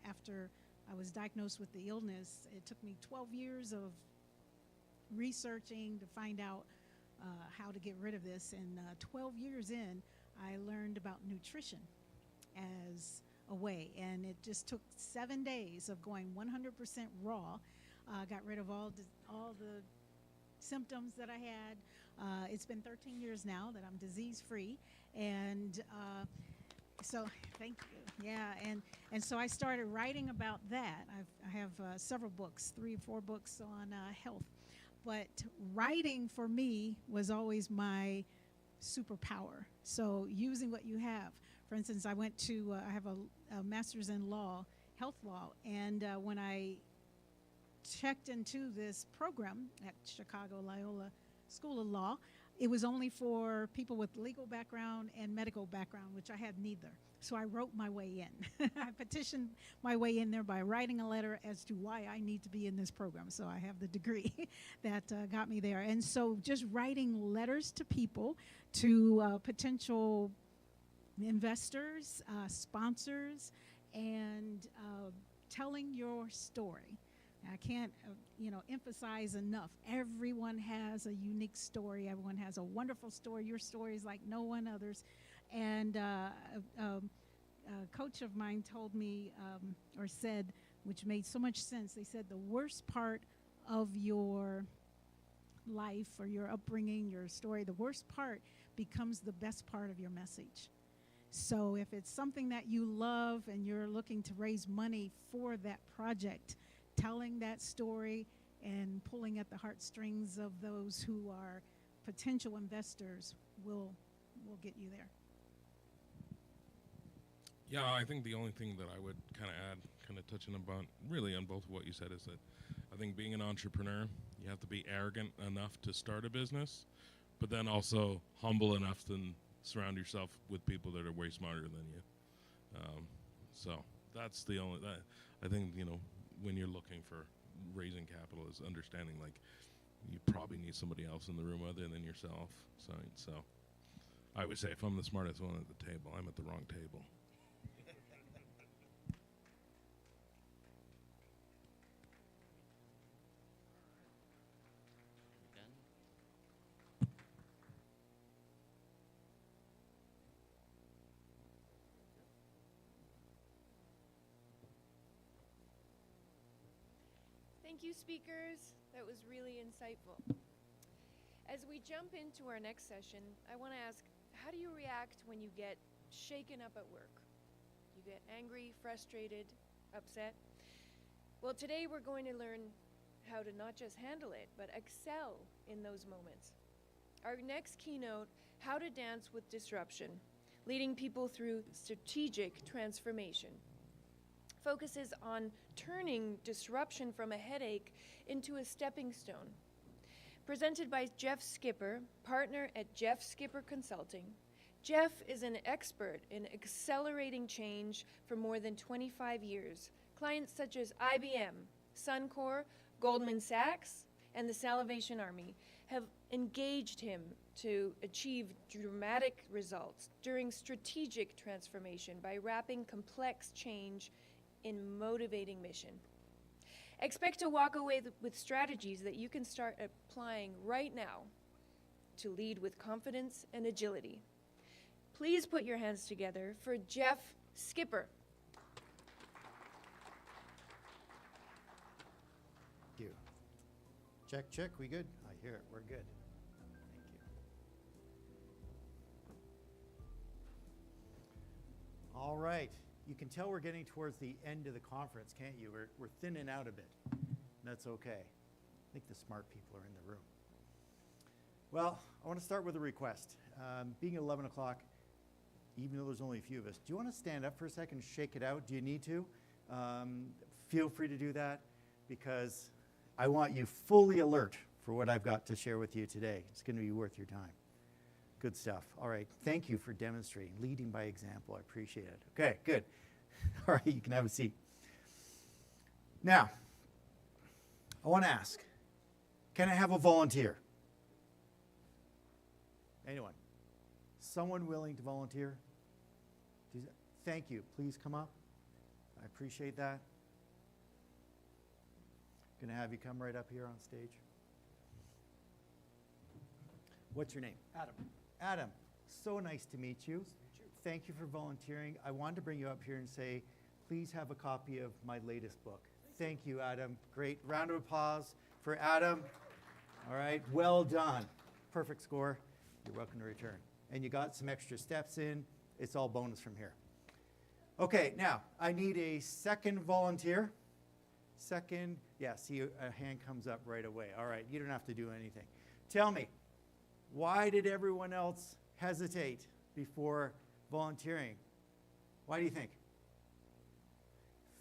after I was diagnosed with the illness, it took me 12 years of researching to find out how to get rid of this. And 12 years in, I learned about nutrition as a way. And it just took 7 days of going 100% raw. Got rid of all the symptoms that I had. It's been 13 years now that I'm disease-free. And so thank you. Yeah, and so I started writing about that. I have several books, 3 or 4 books on health. But writing for me was always my superpower. So using what you have. For instance, I went to, I have a master's in law, health law, and when I checked into this program at Chicago Loyola School of Law, it was only for people with legal background and medical background, which I had neither. So I wrote my way in. I petitioned my way in there by writing a letter as to why I need to be in this program. So I have the degree that got me there. And so just writing letters to people, to potential investors, sponsors, and telling your story. I can't, emphasize enough. Everyone has a unique story. Everyone has a wonderful story. Your story is like no one other's. And a coach of mine told me, or said, which made so much sense, they said the worst part of your life or your upbringing, your story, the worst part becomes the best part of your message. So if it's something that you love and you're looking to raise money for that project, telling that story and pulling at the heartstrings of those who are potential investors will get you there. Yeah, I think the only thing that I would kind of add, kind of touching about really on both of what you said, is that I think being an entrepreneur, you have to be arrogant enough to start a business, but then also humble enough to surround yourself with people that are way smarter than you. So that's the only, that I think, when you're looking for raising capital, is understanding like you probably need somebody else in the room other than yourself. So I would say if I'm the smartest one at the table, I'm at the wrong table. Thank you, speakers. That was really insightful. As we jump into our next session, I want to ask, how do you react when you get shaken up at work? You get angry, frustrated, upset? Well, today we're going to learn how to not just handle it, but excel in those moments. Our next keynote, How to Dance with Disruption, Leading People Through Strategic Transformation, focuses on turning disruption from a headache into a stepping stone. Presented by Jeff Skipper, partner at Jeff Skipper Consulting. Jeff is an expert in accelerating change for more than 25 years. Clients such as IBM, Suncor, Goldman Sachs, and the Salvation Army have engaged him to achieve dramatic results during strategic transformation by wrapping complex change in motivating mission. Expect to walk away with strategies that you can start applying right now to lead with confidence and agility. Please put your hands together for Jeff Skipper. Thank you. Check, check, we good? I hear it, we're good. Thank you. All right, you can tell we're getting towards the end of the conference, can't you? We're thinning out a bit. That's okay. I think the smart people are in the room. Well, I want to start with a request. Being at 11 o'clock, even though there's only a few of us, do you want to stand up for a second and shake it out? Do you need to? Feel free to do that, because I want you fully alert for what I've got to share with you today. It's going to be worth your time. Good stuff. All right. Thank you for demonstrating, leading by example. I appreciate it. Okay, good. All right, you can have a seat. Now, I want to ask, can I have a volunteer? Anyone? Someone willing to volunteer? Thank you. Please come up. I appreciate that. Going to have you come right up here on stage. What's your name? Adam. Adam, so nice to meet you. Thank you for volunteering. I wanted to bring you up here and say, please have a copy of my latest book. Thank you, Adam. Great. Round of applause for Adam. All right, well done. Perfect score. You're welcome to return. And you got some extra steps in. It's all bonus from here. Okay, now I need a second volunteer. Second, yeah, see a hand comes up right away. All right, you don't have to do anything. Tell me, why did everyone else hesitate before volunteering? Why do you think?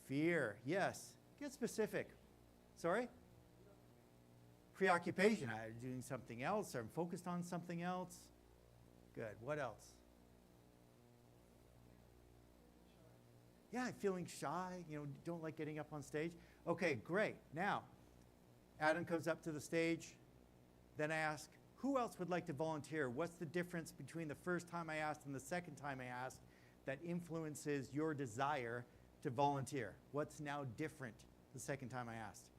Fear, yes. Get specific. Sorry? Preoccupation. I'm doing something else, or I'm focused on something else. Good. What else? Yeah, feeling shy, don't like getting up on stage. Okay, great. Now, Adam comes up to the stage. Then I ask, who else would like to volunteer? What's the difference between the first time I asked and the second time I asked that influences your desire to volunteer? What's now different the second time I asked?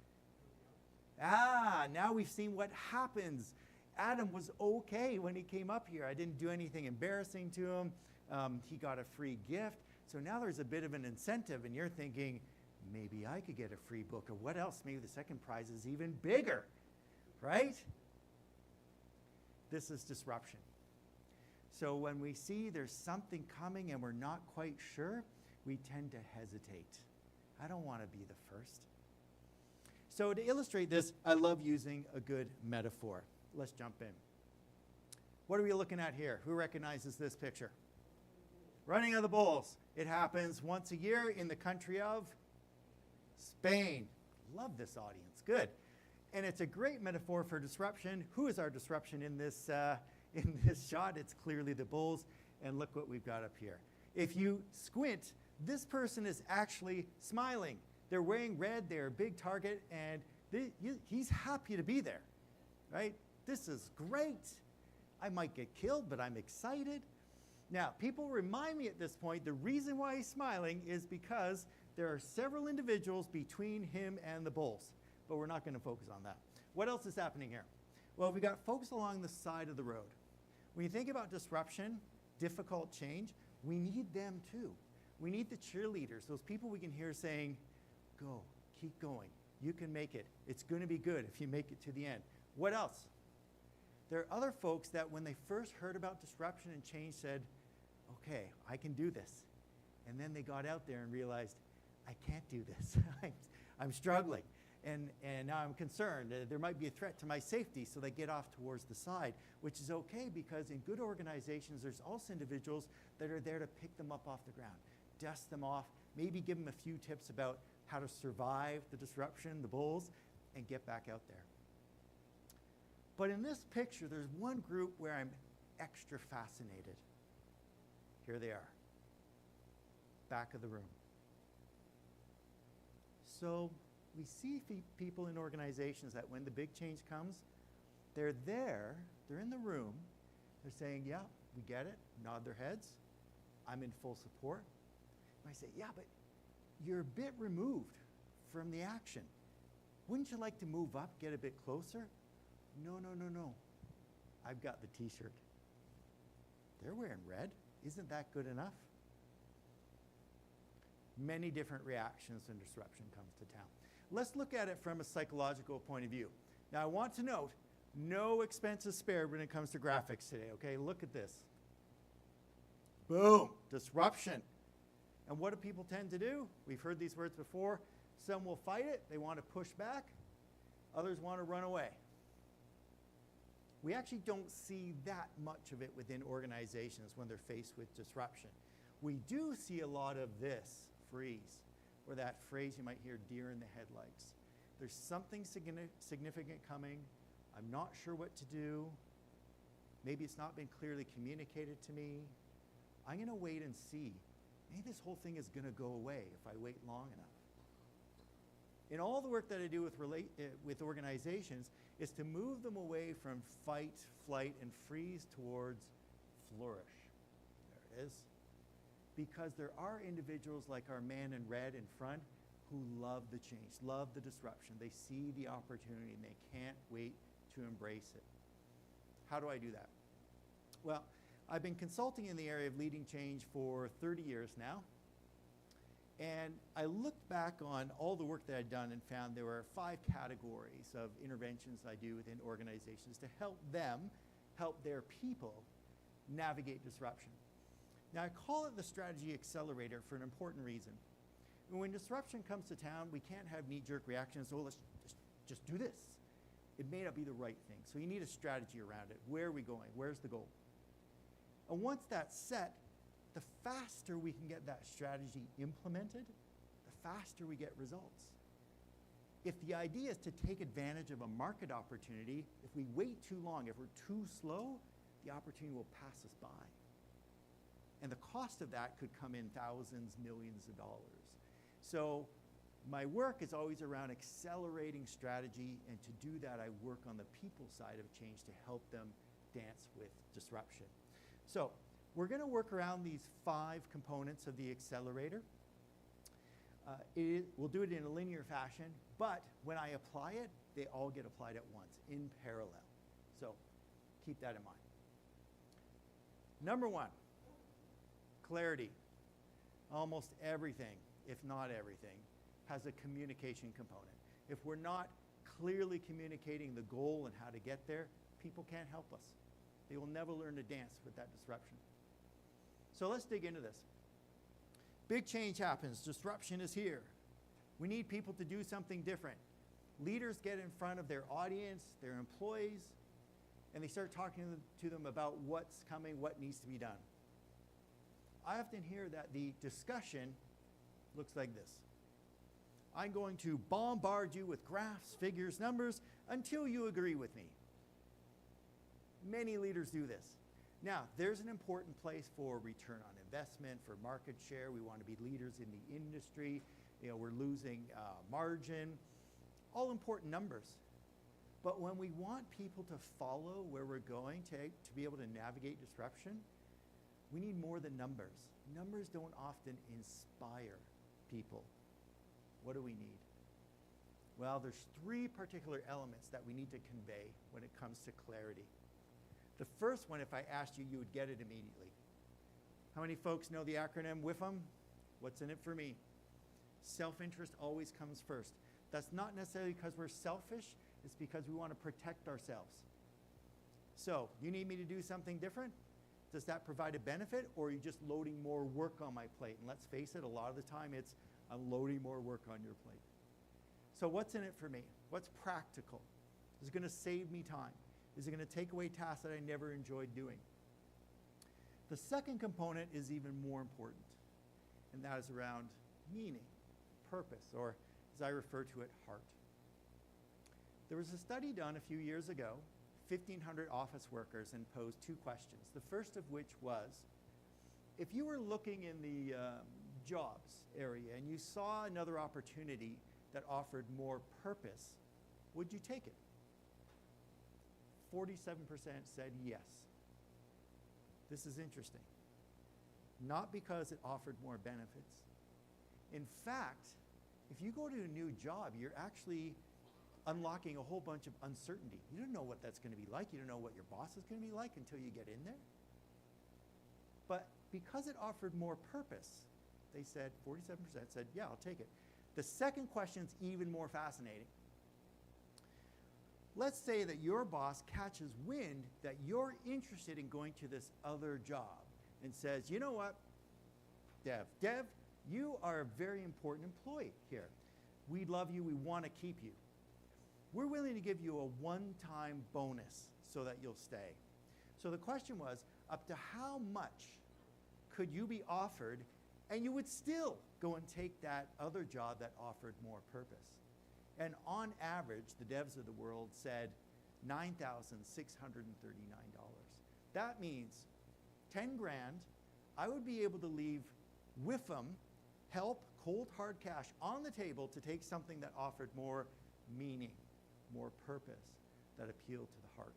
Now we've seen what happens. Adam was okay when he came up here. I didn't do anything embarrassing to him. He got a free gift. So now there's a bit of an incentive, and you're thinking, maybe I could get a free book, or what else? Maybe the second prize is even bigger, right? This is disruption. So when we see there's something coming and we're not quite sure, we tend to hesitate. I don't want to be the first. So to illustrate this, I love using a good metaphor. Let's jump in. What are we looking at here? Who recognizes this picture? Running of the bulls. It happens once a year in the country of Spain. Love this audience. Good. And it's a great metaphor for disruption. Who is our disruption in this shot? It's clearly the bulls. And look what we've got up here. If you squint, this person is actually smiling. They're wearing red. They're a big target. And he's happy to be there, right? This is great. I might get killed, but I'm excited. Now, people remind me at this point, the reason why he's smiling is because there are several individuals between him and the bulls. But we're not going to focus on that. What else is happening here? Well, we got folks along the side of the road. When you think about disruption, difficult change, we need them too. We need the cheerleaders, those people we can hear saying, go, keep going, You can make it. It's going to be good if you make it to the end. What else? There are other folks that when they first heard about disruption and change said, okay, I can do this. And then they got out there and realized, I can't do this. I'm struggling. And now I'm concerned. There might be a threat to my safety, so they get off towards the side, which is okay because in good organizations, there's also individuals that are there to pick them up off the ground, dust them off, maybe give them a few tips about how to survive the disruption, the bulls, and get back out there. But in this picture, there's one group where I'm extra fascinated. Here they are, back of the room. So we see people in organizations that when the big change comes, they're there, they're in the room, they're saying, yeah, we get it, nod their heads, I'm in full support. And I say, yeah, but you're a bit removed from the action. Wouldn't you like to move up, get a bit closer? No, no, no, no. I've got the t-shirt. They're wearing red. Isn't that good enough? Many different reactions when disruption comes to town. Let's look at it from a psychological point of view. Now, I want to note, no expenses spared when it comes to graphics today, okay? Look at this. Boom, disruption. And what do people tend to do? We've heard these words before. Some will fight it, they want to push back. Others want to run away. We actually don't see that much of it within organizations when they're faced with disruption. We do see a lot of this, freeze, or that phrase you might hear, deer in the headlights. There's something significant coming. I'm not sure what to do. Maybe it's not been clearly communicated to me. I'm going to wait and see. Maybe this whole thing is going to go away if I wait long enough. In all the work that I do with organizations is to move them away from fight, flight, and freeze towards flourish. There it is. Because there are individuals like our man in red in front who love the change, love the disruption. They see the opportunity and they can't wait to embrace it. How do I do that? Well, I've been consulting in the area of leading change for 30 years now. And I looked back on all the work that I'd done and found there were 5 categories of interventions I do within organizations to help them help their people navigate disruption. Now, I call it the strategy accelerator for an important reason. When disruption comes to town, we can't have knee-jerk reactions, oh, let's just do this. It may not be the right thing. So you need a strategy around it. Where are we going? Where's the goal? And once that's set, the faster we can get that strategy implemented, the faster we get results. If the idea is to take advantage of a market opportunity, if we wait too long, if we're too slow, the opportunity will pass us by. And the cost of that could come in thousands, millions of dollars. So my work is always around accelerating strategy, and to do that, I work on the people side of change to help them dance with disruption. So we're going to work around these 5 components of the accelerator. We'll do it in a linear fashion, but when I apply it, they all get applied at once, in parallel. So keep that in mind. Number 1, clarity. Almost everything, if not everything, has a communication component. If we're not clearly communicating the goal and how to get there, people can't help us. They will never learn to dance with that disruption. So let's dig into this. Big change happens. Disruption is here. We need people to do something different. Leaders get in front of their audience, their employees, and they start talking to them about what's coming, what needs to be done. I often hear that the discussion looks like this. I'm going to bombard you with graphs, figures, numbers until you agree with me. Many leaders do this. Now, there's an important place for return on investment, for market share. We want to be leaders in the industry. You know, we're losing margin, all important numbers. But when we want people to follow where we're going to be able to navigate disruption, we need more than numbers. Numbers don't often inspire people. What do we need? Well, there's 3 particular elements that we need to convey when it comes to clarity. The first one, if I asked you, you would get it immediately. How many folks know the acronym WIFM? What's in it for me? Self-interest always comes first. That's not necessarily because we're selfish, it's because we want to protect ourselves. So, you need me to do something different? Does that provide a benefit, or are you just loading more work on my plate? And let's face it, a lot of the time it's I'm loading more work on your plate. So what's in it for me? What's practical? Is it going to save me time? Is it going to take away tasks that I never enjoyed doing? The second component is even more important, and that is around meaning, purpose, or as I refer to it, heart. There was a study done a few years ago, 1,500 office workers, and posed two questions. The first of which was, if you were looking in the jobs area and you saw another opportunity that offered more purpose, would you take it? 47% said yes. This is interesting. Not because it offered more benefits. In fact, if you go to a new job, you're actually unlocking a whole bunch of uncertainty. You don't know what that's going to be like. You don't know what your boss is going to be like until you get in there. But because it offered more purpose, they said, 47% said, yeah, I'll take it. The second question's even more fascinating. Let's say that your boss catches wind that you're interested in going to this other job and says, you know what, Dev, you are a very important employee here. We love you, we want to keep you. We're willing to give you a one-time bonus so that you'll stay. So the question was, up to how much could you be offered and you would still go and take that other job that offered more purpose? And on average, the devs of the world said $9,639. That means 10 grand, I would be able to leave WIFM, help, cold hard cash on the table to take something that offered more meaning, more purpose, that appealed to the heart.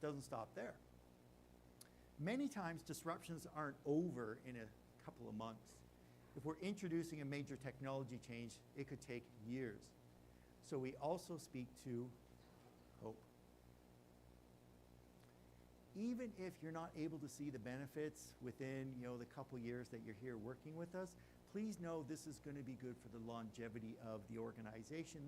Doesn't stop there. Many times disruptions aren't over in a couple of months. If we're introducing a major technology change, it could take years. So we also speak to hope. Even if you're not able to see the benefits within the couple years that you're here working with us, please know this is going to be good for the longevity of the organization,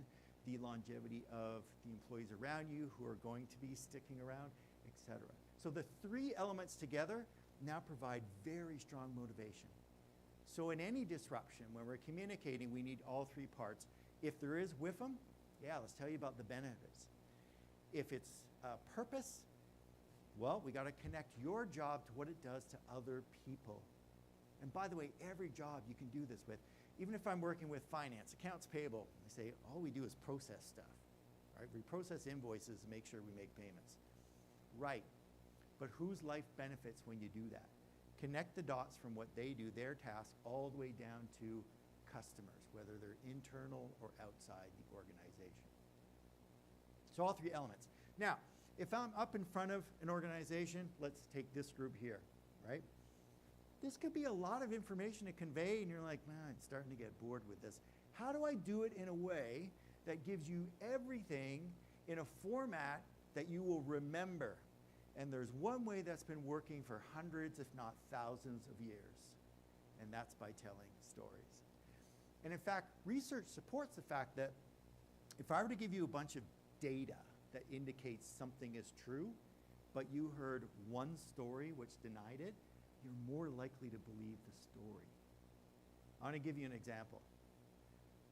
the longevity of the employees around you who are going to be sticking around, etc. So the three elements together now provide very strong motivation. So in any disruption, when we're communicating, we need all three parts. If there is WIFM, yeah, let's tell you about the benefits. If it's purpose, well, we got to connect your job to what it does to other people. And by the way, every job you can do this with. Even if I'm working with finance, accounts payable, I say all we do is process stuff. Right? We process invoices and make sure we make payments. Right. But whose life benefits when you do that? Connect the dots from what they do, their task, all the way down to customers, whether they're internal or outside the organization. So all three elements. Now, if I'm up in front of an organization, let's take this group here, right? This could be a lot of information to convey, and you're like, man, I'm starting to get bored with this. How do I do it in a way that gives you everything in a format that you will remember? And there's one way that's been working for hundreds, if not thousands of years, and that's by telling stories. And in fact, research supports the fact that if I were to give you a bunch of data that indicates something is true, but you heard one story which denied it, you're more likely to believe the story. I want to give you an example.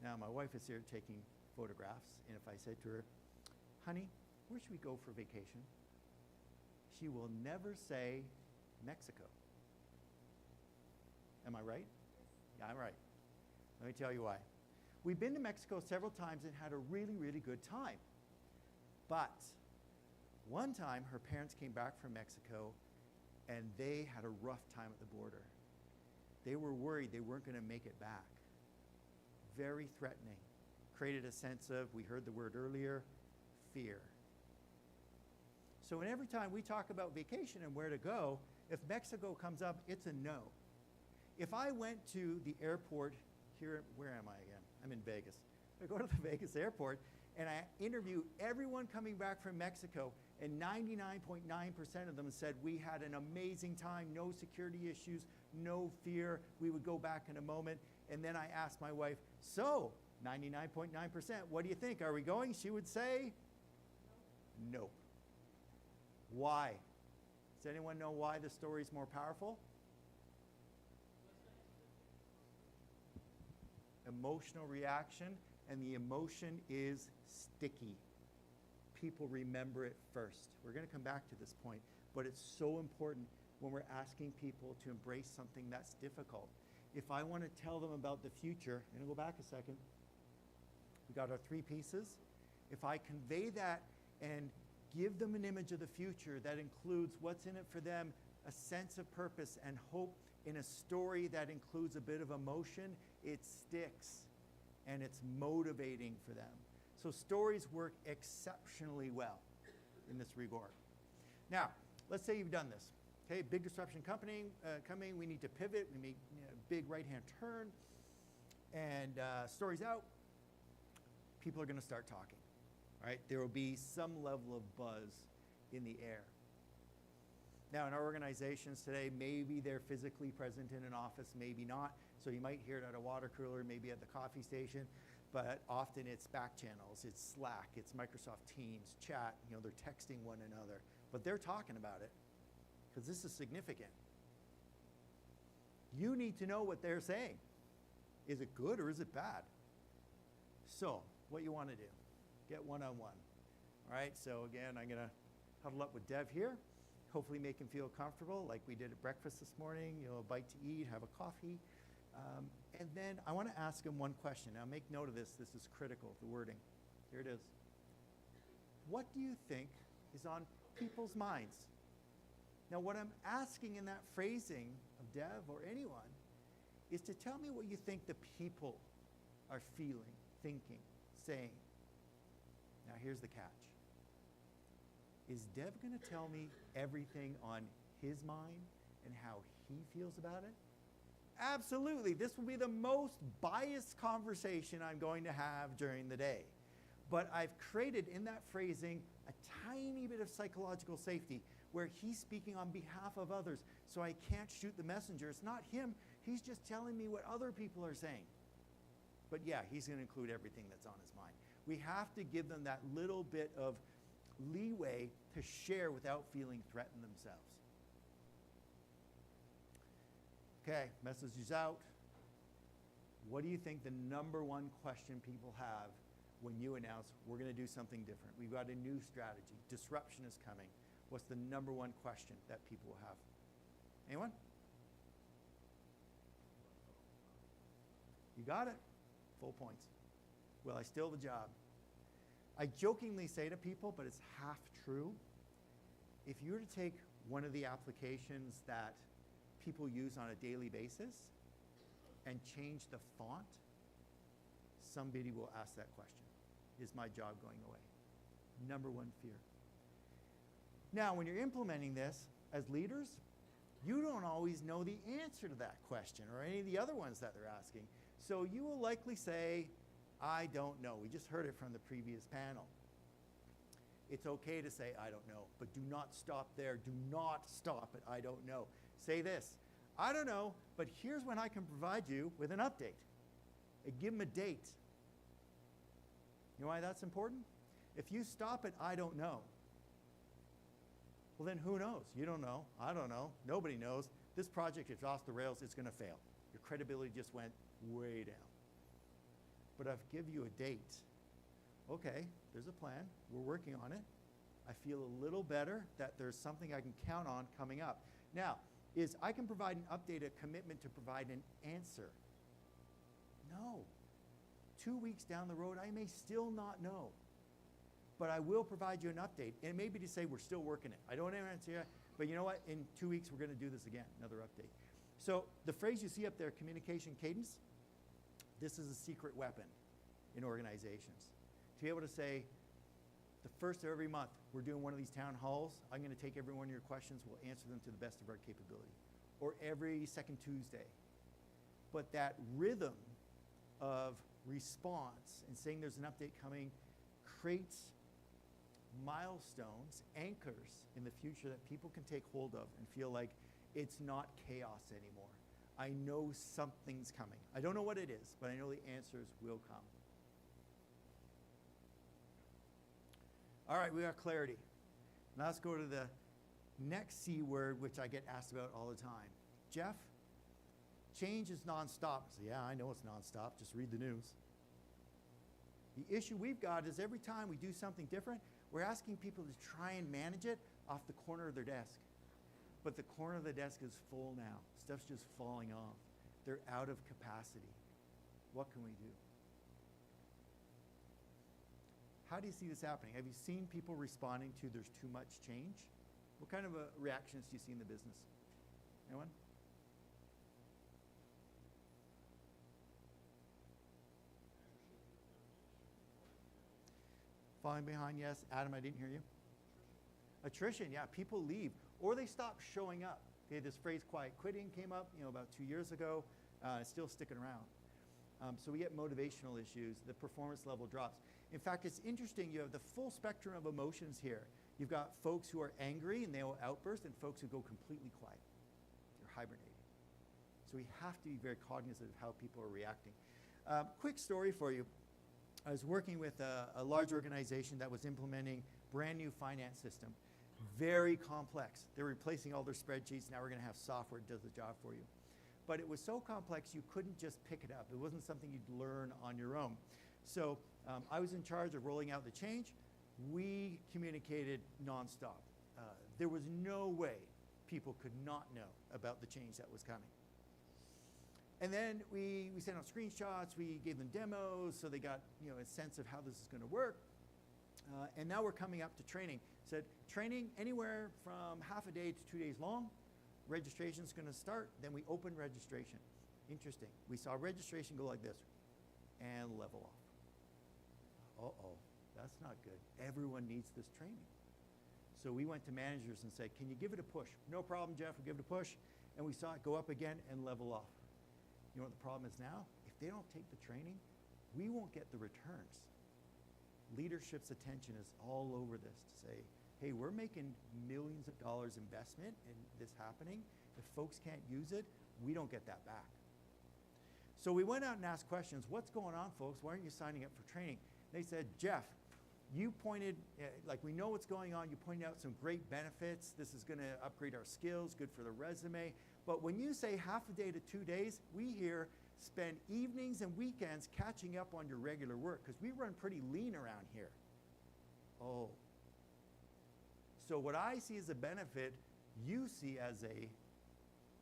Now, my wife is here taking photographs, and if I said to her, honey, where should we go for vacation? She will never say Mexico. Am I right? Yeah, I'm right. Let me tell you why. We've been to Mexico several times and had a really, really good time. But one time, her parents came back from Mexico, and they had a rough time at the border. They were worried they weren't going to make it back. Very threatening. Created a sense of, we heard the word earlier, fear. So every time we talk about vacation and where to go, if Mexico comes up, it's a no. If I went to the airport here, where am I again? I'm in Vegas. I go to the Vegas airport and I interview everyone coming back from Mexico, and 99.9% of them said we had an amazing time, no security issues, no fear, we would go back in a moment. and then I asked my wife, so 99.9%, what do you think? Are we going? She would say, nope. Why? Does anyone know why the story is more powerful? Emotional reaction, and the emotion is sticky. People remember it first. We're going to come back to this point, but it's so important when we're asking people to embrace something that's difficult. If I want to tell them about the future, I'm going to go back a second. We got our 3 pieces. If I convey that and give them an image of the future that includes what's in it for them, a sense of purpose and hope in a story that includes a bit of emotion, it sticks and it's motivating for them. So stories work exceptionally well in this regard. Now, let's say you've done this. Okay, big disruption coming, we need to pivot, we make big right-hand turn, and story's out. People are going to start talking, right? There will be some level of buzz in the air. Now, in our organizations today, maybe they're physically present in an office, maybe not. So you might hear it at a water cooler, maybe at the coffee station, but often it's back channels, it's Slack, it's Microsoft Teams, chat, they're texting one another, but they're talking about it because this is significant. You need to know what they're saying. Is it good or is it bad? So, what you want to do, get one-on-one. All right, so again, I'm going to huddle up with Dev here, hopefully make him feel comfortable like we did at breakfast this morning, a bite to eat, have a coffee. And then I want to ask him one question. Now make note of this. This is critical, the wording. Here it is. What do you think is on people's minds? Now what I'm asking in that phrasing of Dev or anyone is to tell me what you think the people are feeling, thinking, saying. Now here's the catch. Is Dev going to tell me everything on his mind and how he feels about it? Absolutely. This will be the most biased conversation I'm going to have during the day. But I've created in that phrasing a tiny bit of psychological safety where he's speaking on behalf of others. So I can't shoot the messenger. It's not him. He's just telling me what other people are saying. But yeah, he's going to include everything that's on his mind. We have to give them that little bit of leeway to share without feeling threatened themselves. Okay, message is out. What do you think the number one question people have when you announce we're going to do something different? We've got a new strategy. Disruption is coming. What's the number one question that people will have? Anyone? You got it. Full points. Will I steal the job? I jokingly say to people, but it's half true. If you were to take one of the applications that people use on a daily basis and change the font, somebody will ask that question. Is my job going away? Number one fear. Now, when you're implementing this as leaders, you don't always know the answer to that question or any of the other ones that they're asking. So you will likely say, I don't know. We just heard it from the previous panel. It's okay to say, I don't know, but do not stop there. Do not stop at I don't know. Say this, I don't know, but here's when I can provide you with an update. And give them a date. You know why that's important? If you stop at I don't know, well then who knows? You don't know. I don't know. Nobody knows. This project is off the rails. It's going to fail. Your credibility just went way down. But I've given you a date. Okay, there's a plan. We're working on it. I feel a little better that there's something I can count on coming up. Now, is I can provide an update, a commitment to provide an answer. No. 2 weeks down the road, I may still not know. But I will provide you an update. And maybe to say we're still working it. I don't answer you, but you know what? In 2 weeks, we're going to do this again, another update. So the phrase you see up there, communication cadence, this is a secret weapon in organizations. To be able to say, the first of every month, we're doing one of these town halls. I'm going to take every one of your questions. We'll answer them to the best of our capability. Or every second Tuesday. But that rhythm of response and saying there's an update coming creates milestones, anchors in the future that people can take hold of and feel like it's not chaos anymore. I know something's coming. I don't know what it is, but I know the answers will come. All right, we got clarity. Now let's go to the next C word, which I get asked about all the time. Jeff, change is nonstop. I say, yeah, I know it's nonstop. Just read the news. The issue we've got is every time we do something different, we're asking people to try and manage it off the corner of their desk. But the corner of the desk is full now. Stuff's just falling off. They're out of capacity. What can we do? How do you see this happening? Have you seen people responding to there's too much change? What kind of reactions do you see in the business? Anyone? Falling behind, yes. Adam, I didn't hear you. Attrition, yeah. People leave or they stop showing up. Okay, this phrase quiet quitting came up, about 2 years ago. It's still sticking around. So we get motivational issues. The performance level drops. In fact, it's interesting. You have the full spectrum of emotions here. You've got folks who are angry and they will outburst, and folks who go completely quiet. They're hibernating. So we have to be very cognizant of how people are reacting. Quick story for you. I was working with a large organization that was implementing brand new finance system. Very complex. They're replacing all their spreadsheets. Now we're going to have software that does the job for you. But it was so complex you couldn't just pick it up. It wasn't something you'd learn on your own. So I was in charge of rolling out the change. We communicated nonstop. There was no way people could not know about the change that was coming. And then we sent out screenshots. We gave them demos so they got a sense of how this is going to work. And now we're coming up to training. Said training anywhere from half a day to 2 days long. Registration is going to start. Then we open registration. Interesting. We saw registration go like this and level off. Uh-oh, that's not good. Everyone needs this training. So we went to managers and said, can you give it a push? No problem, Jeff, we'll give it a push. And we saw it go up again and level off. You know what the problem is now? If they don't take the training, we won't get the returns. Leadership's attention is all over this to say, hey, we're making millions of dollars investment in this happening. If folks can't use it, we don't get that back. So we went out and asked questions. What's going on, folks? Why aren't you signing up for training? They said, Jeff, you pointed, we know what's going on. You pointed out some great benefits. This is going to upgrade our skills, good for the resume. But when you say half a day to 2 days, we hear spend evenings and weekends catching up on your regular work because we run pretty lean around here. Oh. So what I see as a benefit, you see as a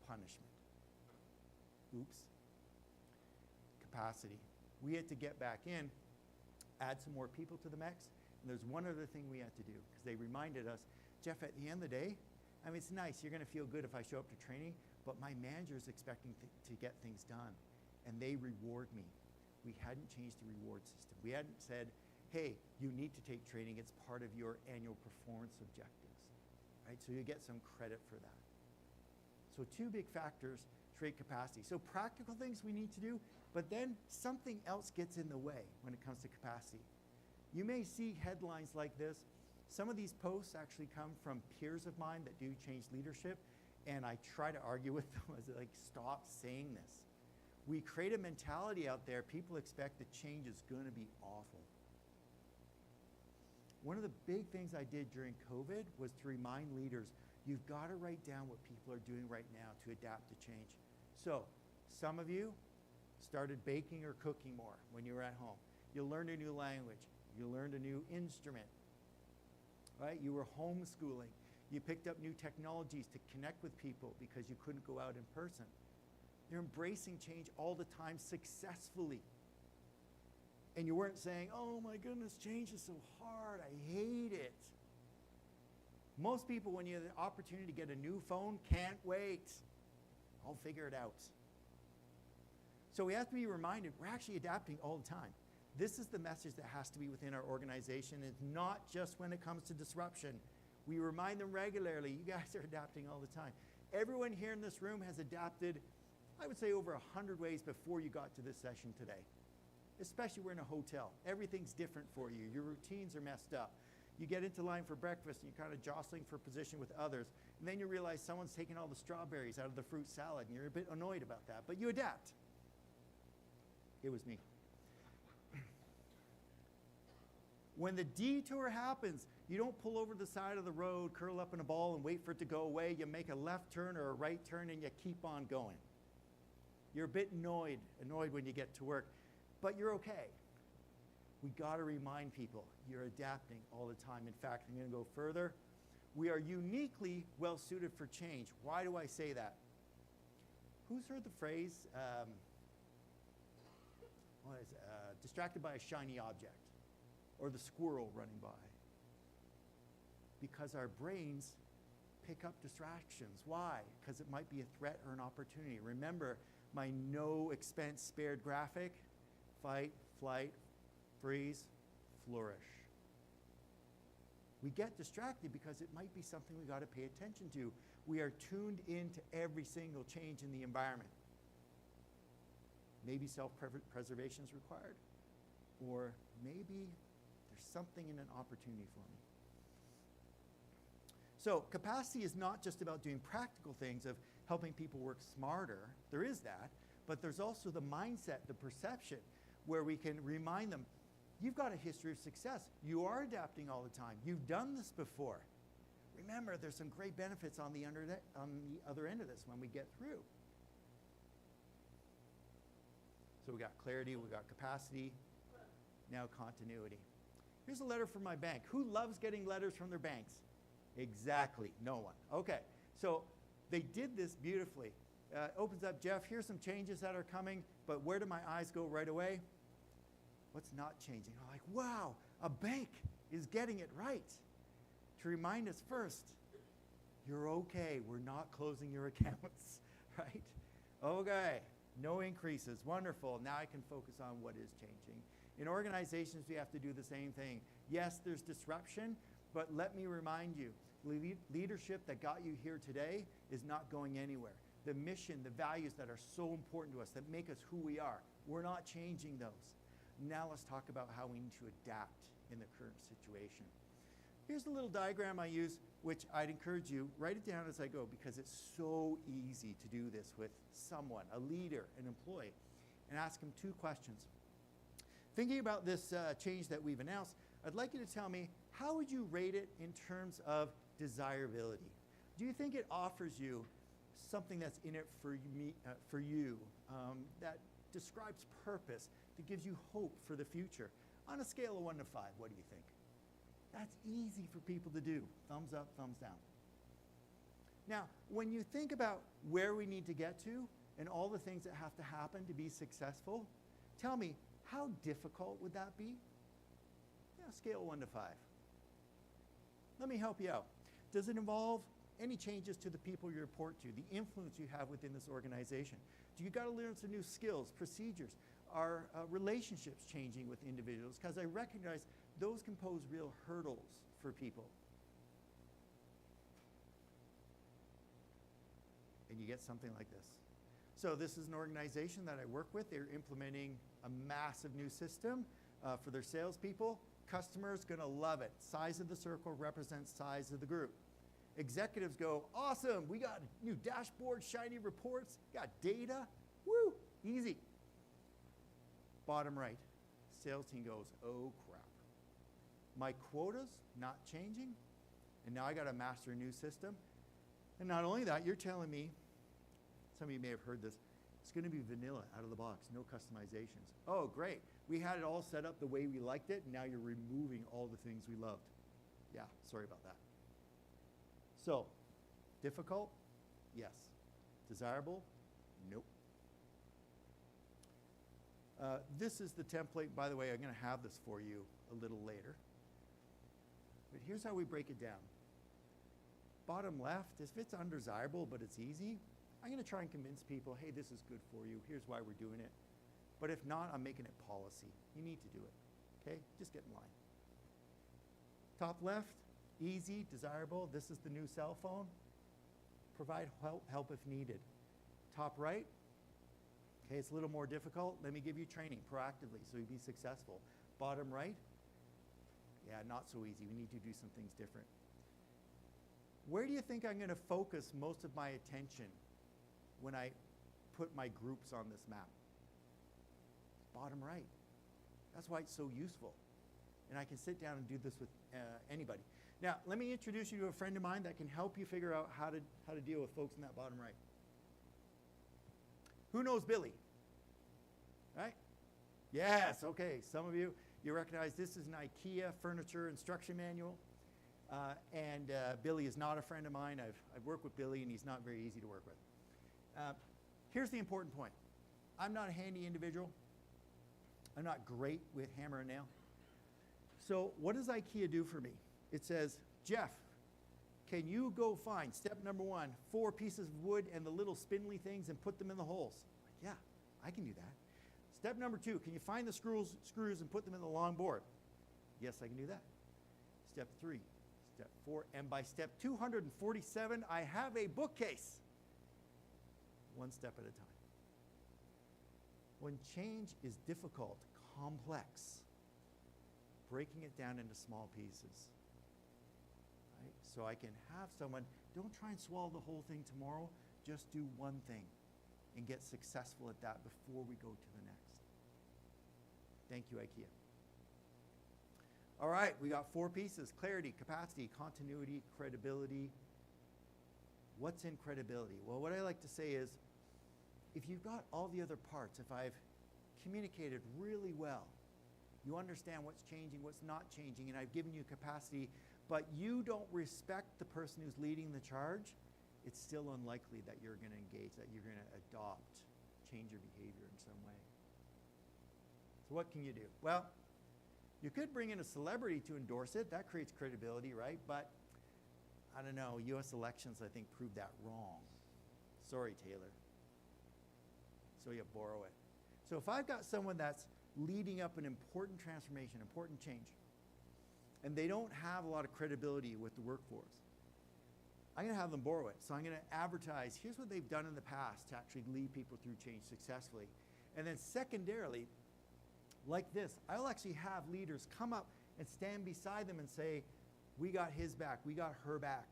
punishment. Oops. Capacity. We had to get back in, add some more people to the mix, and there's one other thing we had to do because they reminded us, Jeff, at the end of the day, it's nice. You're going to feel good if I show up to training, but my manager is expecting to get things done, and they reward me. We hadn't changed the reward system. We hadn't said, hey, you need to take training. It's part of your annual performance objectives, right? So you get some credit for that. So 2 big factors, trade capacity. So practical things we need to do, but then something else gets in the way when it comes to capacity. You may see headlines like this. Some of these posts actually come from peers of mine that do change leadership, and I try to argue with them as like, stop saying this. We create a mentality out there, people expect that change is going to be awful. One of the big things I did during COVID was to remind leaders, you've got to write down what people are doing right now to adapt to change. So some of you started baking or cooking more when you were at home. You learned a new language. You learned a new instrument, right? You were homeschooling. You picked up new technologies to connect with people because you couldn't go out in person. You're embracing change all the time successfully. And you weren't saying, oh my goodness, change is so hard, I hate it. Most people, when you have the opportunity to get a new phone, can't wait. I'll figure it out. So we have to be reminded, we're actually adapting all the time. This is the message that has to be within our organization. It's not just when it comes to disruption. We remind them regularly, you guys are adapting all the time. Everyone here in this room has adapted, I would say, over 100 ways before you got to this session today. Especially we're in a hotel. Everything's different for you. Your routines are messed up. You get into line for breakfast and you're kind of jostling for position with others. And then you realize someone's taking all the strawberries out of the fruit salad and you're a bit annoyed about that, but you adapt. It was me. When the detour happens, you don't pull over the side of the road, curl up in a ball and wait for it to go away. You make a left turn or a right turn and you keep on going. You're a bit annoyed when you get to work, but you're okay. We got to remind people you're adapting all the time. In fact, I'm going to go further. We are uniquely well suited for change. Why do I say that? Who's heard the phrase, distracted by a shiny object, or the squirrel running by? Because our brains pick up distractions. Why? Because it might be a threat or an opportunity. Remember my no expense spared graphic? Fight, flight, freeze, flourish. We get distracted because it might be something we got to pay attention to. We are tuned into every single change in the environment. Maybe self-preservation is required, or maybe there's something in an opportunity for me. So capacity is not just about doing practical things of helping people work smarter. There is that, but there's also the mindset, the perception, where we can remind them, you've got a history of success. You are adapting all the time. You've done this before. Remember, there's some great benefits on the other end of this when we get through. So we got clarity, we got capacity, now continuity. Here's a letter from my bank. Who loves getting letters from their banks? Exactly, no one. Okay, so they did this beautifully. Opens up, Jeff, here's some changes that are coming, but where do my eyes go right away? What's not changing? I'm like, wow, a bank is getting it right. To remind us first, you're okay, we're not closing your accounts, right? Okay, no increases, wonderful. Now I can focus on what is changing. In organizations, we have to do the same thing. Yes, there's disruption, but let me remind you, leadership that got you here today is not going anywhere. The mission, the values that are so important to us, that make us who we are, we're not changing those. Now let's talk about how we need to adapt in the current situation. Here's a little diagram I use, which I'd encourage you, write it down as I go, because it's so easy to do this with someone, a leader, an employee, and ask them two questions. Thinking about this change that we've announced, I'd like you to tell me, how would you rate it in terms of desirability? Do you think it offers you something that's in it for you, that describes purpose, that gives you hope for the future? On a scale of 1 to 5, what do you think? That's easy for people to do. Thumbs up, thumbs down. Now, when you think about where we need to get to and all the things that have to happen to be successful, tell me, how difficult would that be? Yeah, scale 1 to 5. Let me help you out. Does it involve any changes to the people you report to, the influence you have within this organization? Do you got to learn some new skills, procedures? Are relationships changing with individuals? Because I recognize those can pose real hurdles for people. And you get something like this. So this is an organization that I work with. They're implementing a massive new system for their salespeople. Customers going to love it. Size of the circle represents size of the group. Executives go, awesome, we got new dashboard, shiny reports, got data, woo, easy. Bottom right, sales team goes, oh crap. My quota's not changing, and now I got to master a new system. And not only that, you're telling me, some of you may have heard this, it's going to be vanilla out of the box, no customizations. Oh, great. We had it all set up the way we liked it, and now you're removing all the things we loved. Yeah, sorry about that. So, difficult? Yes. Desirable? Nope. This is the template. By the way, I'm going to have this for you a little later. But here's how we break it down. Bottom left, if it's undesirable but it's easy, I'm going to try and convince people, hey, this is good for you. Here's why we're doing it. But if not, I'm making it policy. You need to do it. Okay? Just get in line. Top left, easy, desirable. This is the new cell phone. Provide help if needed. Top right, okay, it's a little more difficult. Let me give you training proactively so you be successful. Bottom right, Yeah, not so easy. We need to do some things different. Where do you think I'm going to focus most of my attention when I put my groups on this map? Bottom right. That's why it's so useful. And I can sit down and do this with anybody. Now, let me introduce you to a friend of mine that can help you figure out how to deal with folks in that bottom right. Who knows Billy? Right? Yes, okay. Some of you recognize this is an IKEA furniture instruction manual. And Billy is not a friend of mine. I've worked with Billy, and he's not very easy to work with. Here's the important point. I'm not a handy individual. I'm not great with hammer and nail. So what does IKEA do for me? It says, Jeff, can you go find, step number 1, 4 pieces of wood and the little spindly things and put them in the holes? Yeah, I can do that. Step number 2, can you find the screws and put them in the long board? Yes, I can do that. Step 3, step 4, and by step 247, I have a bookcase. One step at a time. When change is difficult, complex, breaking it down into small pieces. Right? So I can have someone, don't try and swallow the whole thing tomorrow, just do one thing and get successful at that before we go to the next. Thank you, IKEA. All right, we got 4 pieces: clarity, capacity, continuity, credibility. What's in credibility? Well, what I like to say is, if you've got all the other parts, if I've communicated really well, you understand what's changing, what's not changing, and I've given you capacity, but you don't respect the person who's leading the charge, it's still unlikely that you're going to engage, that you're going to adopt, change your behavior in some way. So what can you do? Well, you could bring in a celebrity to endorse it. That creates credibility, right? But I don't know, US elections, I think, proved that wrong. Sorry, Taylor. So you borrow it. So if I've got someone that's leading up an important transformation, important change, and they don't have a lot of credibility with the workforce, I'm going to have them borrow it. So I'm going to advertise, here's what they've done in the past to actually lead people through change successfully. And then secondarily, like this, I'll actually have leaders come up and stand beside them and say, we got his back, we got her back.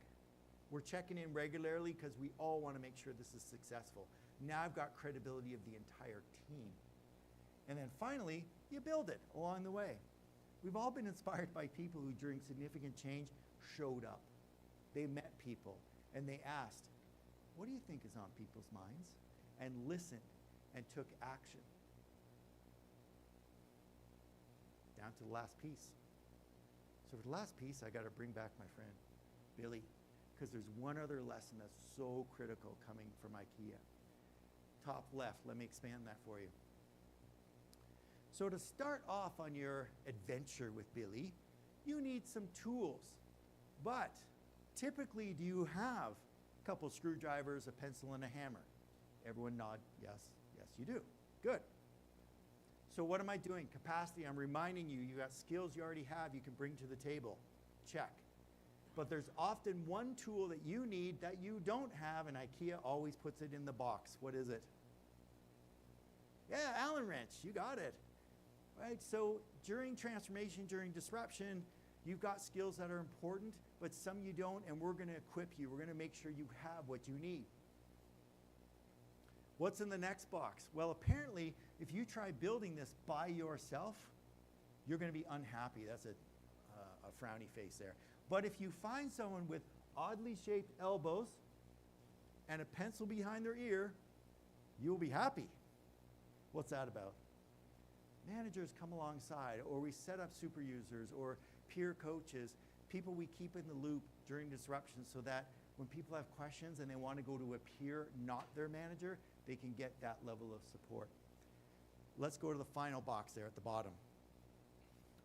We're checking in regularly because we all want to make sure this is successful. Now I've got credibility of the entire team. And then finally, you build it along the way. We've all been inspired by people who, during significant change, showed up. They met people and they asked, what do you think is on people's minds? And listened and took action. Down to the last piece. So for the last piece, I got to bring back my friend, Billy, because there's one other lesson that's so critical coming from IKEA. Top left, let me expand that for you. So to start off on your adventure with Billy, you need some tools. But typically, do you have a couple screwdrivers, a pencil, and a hammer? Everyone nod, yes, yes you do. Good. So what am I doing? Capacity, I'm reminding you, you got skills you already have you can bring to the table. Check. But there's often one tool that you need that you don't have, and IKEA always puts it in the box. What is it? Yeah, Allen wrench, you got it. Right? So during transformation, during disruption, you've got skills that are important, but some you don't, and we're going to equip you. We're going to make sure you have what you need. What's in the next box? Well, apparently, if you try building this by yourself, you're going to be unhappy. That's a frowny face there. But if you find someone with oddly shaped elbows and a pencil behind their ear, you'll be happy. What's that about? Managers come alongside, or we set up super users or peer coaches, people we keep in the loop during disruption so that when people have questions and they want to go to a peer, not their manager, they can get that level of support. Let's go to the final box there at the bottom.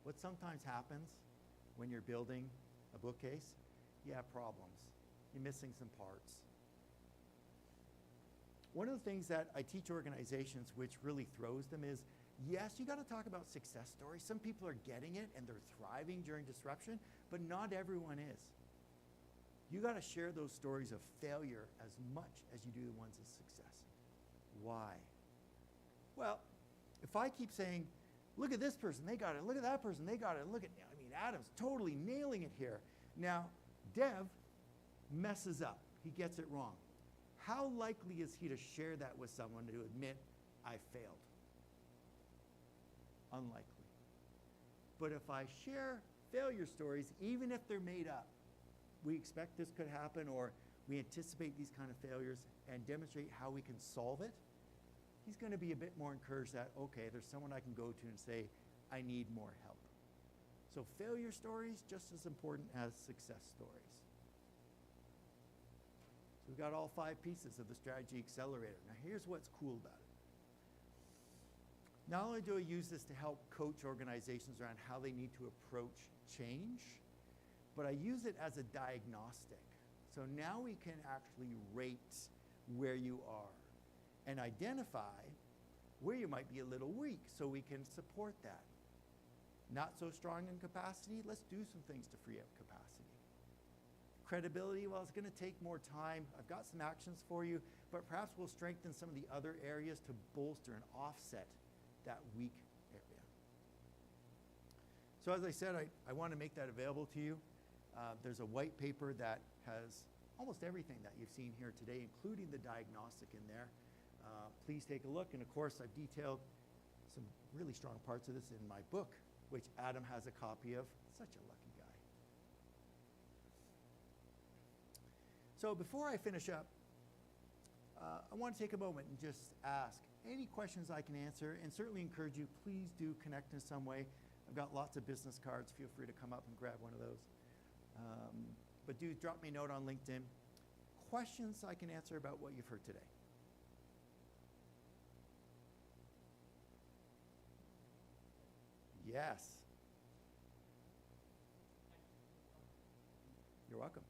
What sometimes happens when you're building a bookcase, you have problems. You're missing some parts. One of the things that I teach organizations which really throws them is, yes, you got to talk about success stories. Some people are getting it and they're thriving during disruption, but not everyone is. You got to share those stories of failure as much as you do the ones of success. Why? Well, if I keep saying, look at this person, they got it, look at that person, they got it, look at, I mean, great. Adam's totally nailing it here. Now, Dev messes up. He gets it wrong. How likely is he to share that with someone to admit, I failed? Unlikely. But if I share failure stories, even if they're made up, we expect this could happen, or we anticipate these kind of failures and demonstrate how we can solve it, he's going to be a bit more encouraged that, okay, there's someone I can go to and say, I need more help. So failure stories, just as important as success stories. So we've got all 5 pieces of the strategy accelerator. Now here's what's cool about it. Not only do I use this to help coach organizations around how they need to approach change, but I use it as a diagnostic. So now we can actually rate where you are and identify where you might be a little weak so we can support that. Not so strong in capacity, let's do some things to free up capacity. Credibility, well, it's going to take more time. I've got some actions for you, but perhaps we'll strengthen some of the other areas to bolster and offset that weak area. So as I said, I want to make that available to you. There's a white paper that has almost everything that you've seen here today, including the diagnostic in there. Please take a look. And of course, I've detailed some really strong parts of this in my book, which Adam has a copy of. Such a lucky guy. So before I finish up, I want to take a moment and just ask any questions I can answer, and certainly encourage you, please do connect in some way. I've got lots of business cards. Feel free to come up and grab one of those. But do drop me a note on LinkedIn. Questions I can answer about what you've heard today. Yes. You're welcome.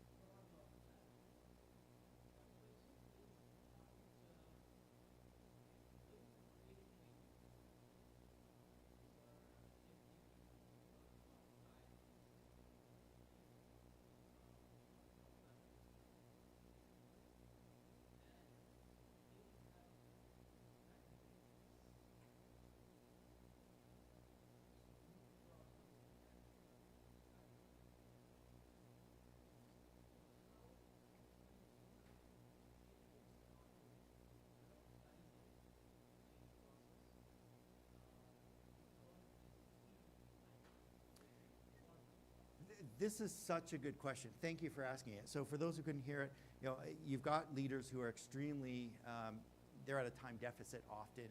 This is such a good question. Thank you for asking it. So for those who couldn't hear it, you've got leaders who are extremely, they're at a time deficit often,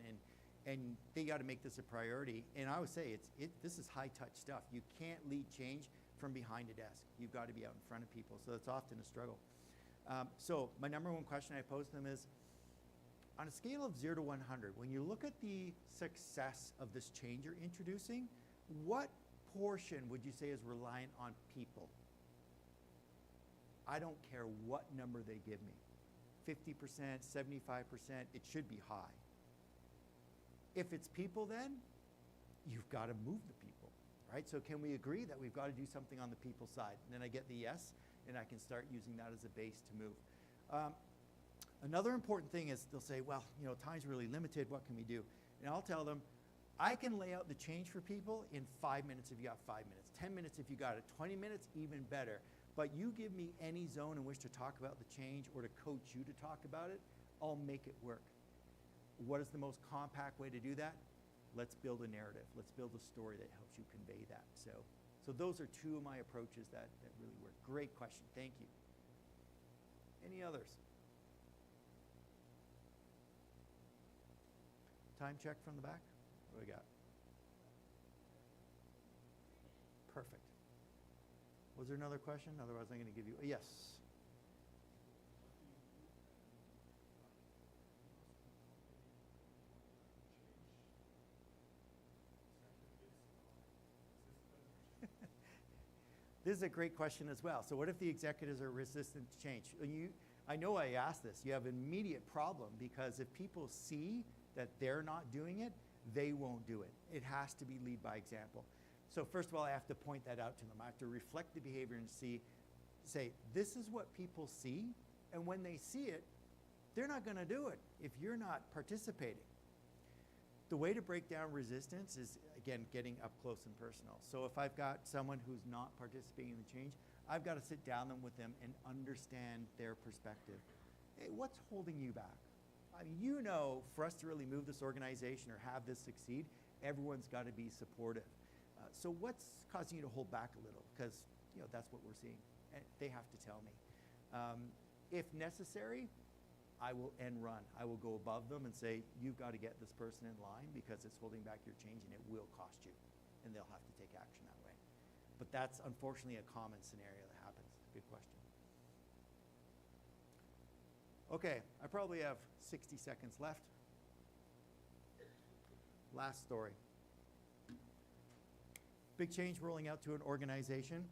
and they got to make this a priority. And I always say this is high touch stuff. You can't lead change from behind a desk. You've got to be out in front of people. So it's often a struggle. So my number one question I pose to them is, on a scale of 0 to 100, when you look at the success of this change you're introducing, what portion would you say is reliant on people? I don't care what number they give me. 50%, 75%, it should be high. If it's people, then you've got to move the people, right? So can we agree that we've got to do something on the people side? And then I get the yes, and I can start using that as a base to move. Another important thing is they'll say, well, time's really limited, what can we do? And I'll tell them, I can lay out the change for people in 5 minutes if you got 5 minutes, 10 minutes if you got it, 20 minutes, even better. But you give me any zone in which to talk about the change or to coach you to talk about it, I'll make it work. What is the most compact way to do that? Let's build a narrative. Let's build a story that helps you convey that. So those are 2 of my approaches that really work. Great question. Thank you. Any others? Time check from the back. What do we got? Perfect. Was there another question? Otherwise, I'm going to give you yes. This is a great question as well. So what if the executives are resistant to change? I know I asked this. You have an immediate problem because if people see that they're not doing it, they won't do it. It has to be lead by example. So first of all, I have to point that out to them. I have to reflect the behavior and say, this is what people see, and when they see it, they're not going to do it if you're not participating. The way to break down resistance is, again, getting up close and personal. So if I've got someone who's not participating in the change, I've got to sit down with them and understand their perspective. Hey, what's holding you back? I mean, you know, for us to really move this organization or have this succeed, everyone's got to be supportive. So what's causing you to hold back a little? Because, you know, that's what we're seeing. And they have to tell me. If necessary, I will end run. I will go above them and say, you've got to get this person in line because it's holding back your change and it will cost you. And they'll have to take action that way. But that's unfortunately a common scenario that happens. Good question. Okay, I probably have 60 seconds left. Last story. Big change rolling out to an organization.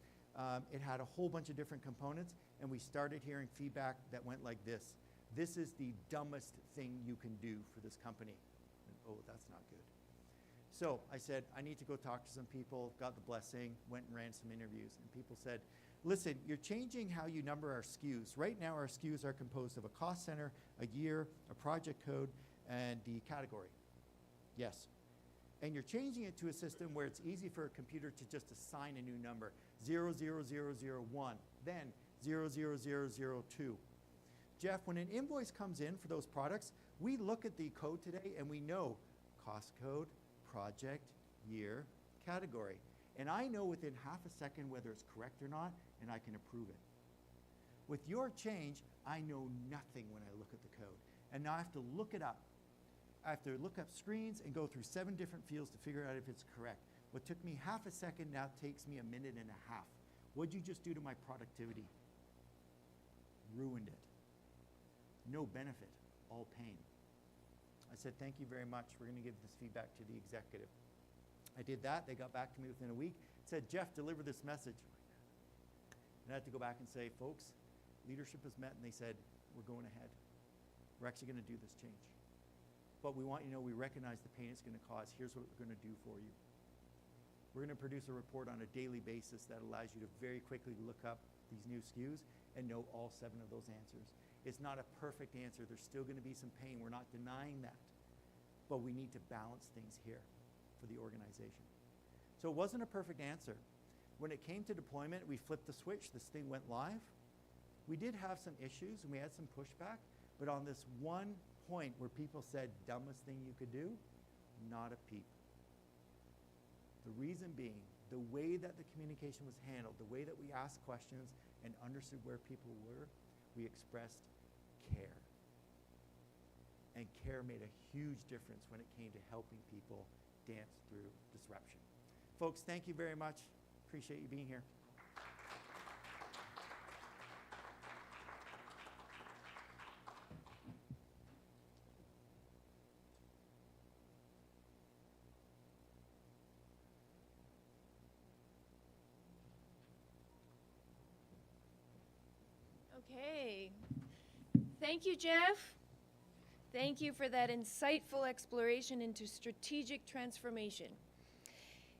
It had a whole bunch of different components, and we started hearing feedback that went like this. This is the dumbest thing you can do for this company. And, oh, that's not good. So I said, I need to go talk to some people, got the blessing, went and ran some interviews, and people said, listen, you're changing how you number our SKUs. Right now, our SKUs are composed of a cost center, a year, a project code, and the category. Yes. And you're changing it to a system where it's easy for a computer to just assign a new number, 00001, then 00002. Jeff, when an invoice comes in for those products, we look at the code today and we know cost code, project, year, category. And I know within half a second whether it's correct or not, and I can approve it. With your change, I know nothing when I look at the code. And now I have to look it up. I have to look up screens and go through 7 different fields to figure out if it's correct. What took me half a second now takes me a minute and a half. What'd you just do to my productivity? Ruined it. No benefit, all pain. I said, thank you very much. We're going to give this feedback to the executive. I did that. They got back to me within a week. Said, Jeff, deliver this message. And I had to go back and say, folks, leadership has met, and they said, we're going ahead. We're actually going to do this change. But we want you to know we recognize the pain it's going to cause. Here's what we're going to do for you. We're going to produce a report on a daily basis that allows you to very quickly look up these new SKUs and know all 7 of those answers. It's not a perfect answer. There's still going to be some pain. We're not denying that. But we need to balance things here for the organization. So it wasn't a perfect answer. When it came to deployment, we flipped the switch. This thing went live. We did have some issues and we had some pushback, but on this one point where people said, dumbest thing you could do, not a peep. The reason being, the way that the communication was handled, the way that we asked questions and understood where people were, we expressed care. And care made a huge difference when it came to helping people dance through disruption. Folks, thank you very much. Appreciate you being here. Okay. Thank you, Jeff. Thank you for that insightful exploration into strategic transformation.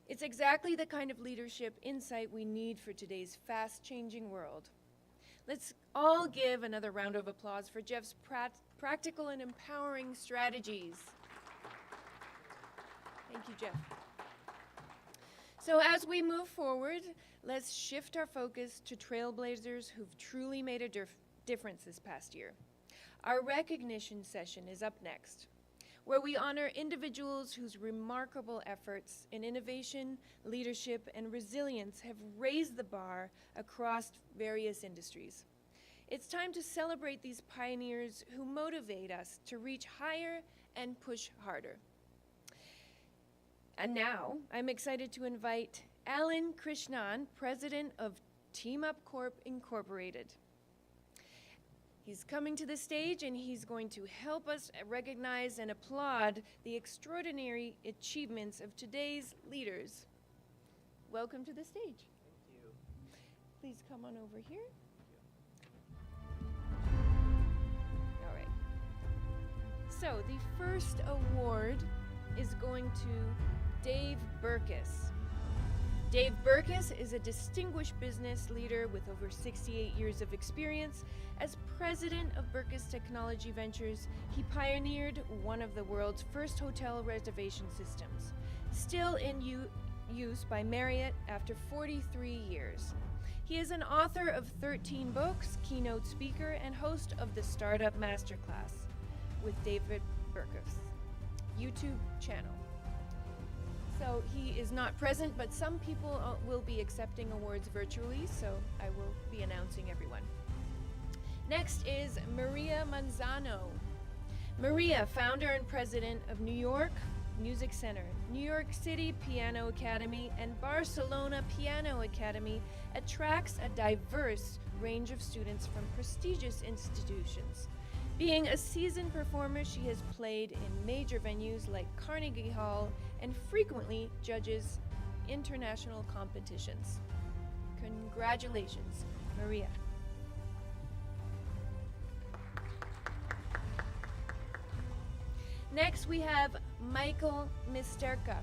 It's exactly the kind of leadership insight we need for today's fast-changing world. Let's all give another round of applause for Jeff's practical and empowering strategies. Thank you, Jeff. So as we move forward, let's shift our focus to trailblazers who've truly made a difference this past year. Our recognition session is up next, where we honor individuals whose remarkable efforts in innovation, leadership, and resilience have raised the bar across various industries. It's time to celebrate these pioneers who motivate us to reach higher and push harder. And now, I'm excited to invite Alan Krishnan, president of Team Up Corp Incorporated. He's coming to the stage and he's going to help us recognize and applaud the extraordinary achievements of today's leaders. Welcome to the stage. Thank you. Please come on over here. All right. So the first award is going to Dave Burkus. Dave Burkus is a distinguished business leader with over 68 years of experience. As president of Burkus Technology Ventures, he pioneered one of the world's first hotel reservation systems, still in use by Marriott after 43 years. He is an author of 13 books, keynote speaker, and host of the Startup Masterclass with David Burkus YouTube channel. So he is not present, but some people will be accepting awards virtually, so I will be announcing everyone. Next is Maria Manzano. Maria, founder and president of New York Music Center, New York City Piano Academy, and Barcelona Piano Academy, attracts a diverse range of students from prestigious institutions. Being a seasoned performer, she has played in major venues like Carnegie Hall and frequently judges international competitions. Congratulations, Maria. Next, we have Michael Misterka,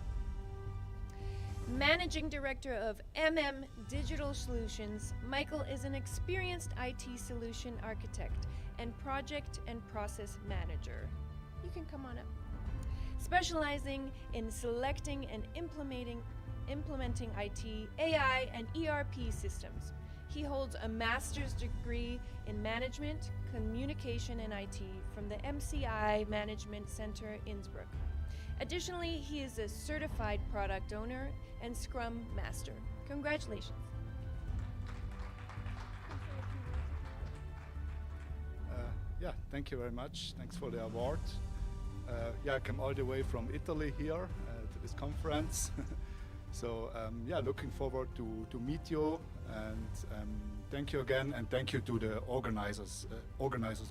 Managing Director of MM Digital Solutions. Michael is an experienced IT solution architect and project and process manager. You can come on up. Specializing in selecting and implementing IT, AI, and ERP systems. He holds a master's degree in management, communication, and IT from the MCI Management Center, Innsbruck. Additionally, he is a certified product owner and Scrum Master. Congratulations. Yeah, thank you very much. Thanks for the award. Yeah, I come all the way from Italy here to this conference. So yeah, looking forward to meet you, and thank you again, and thank you to the organizers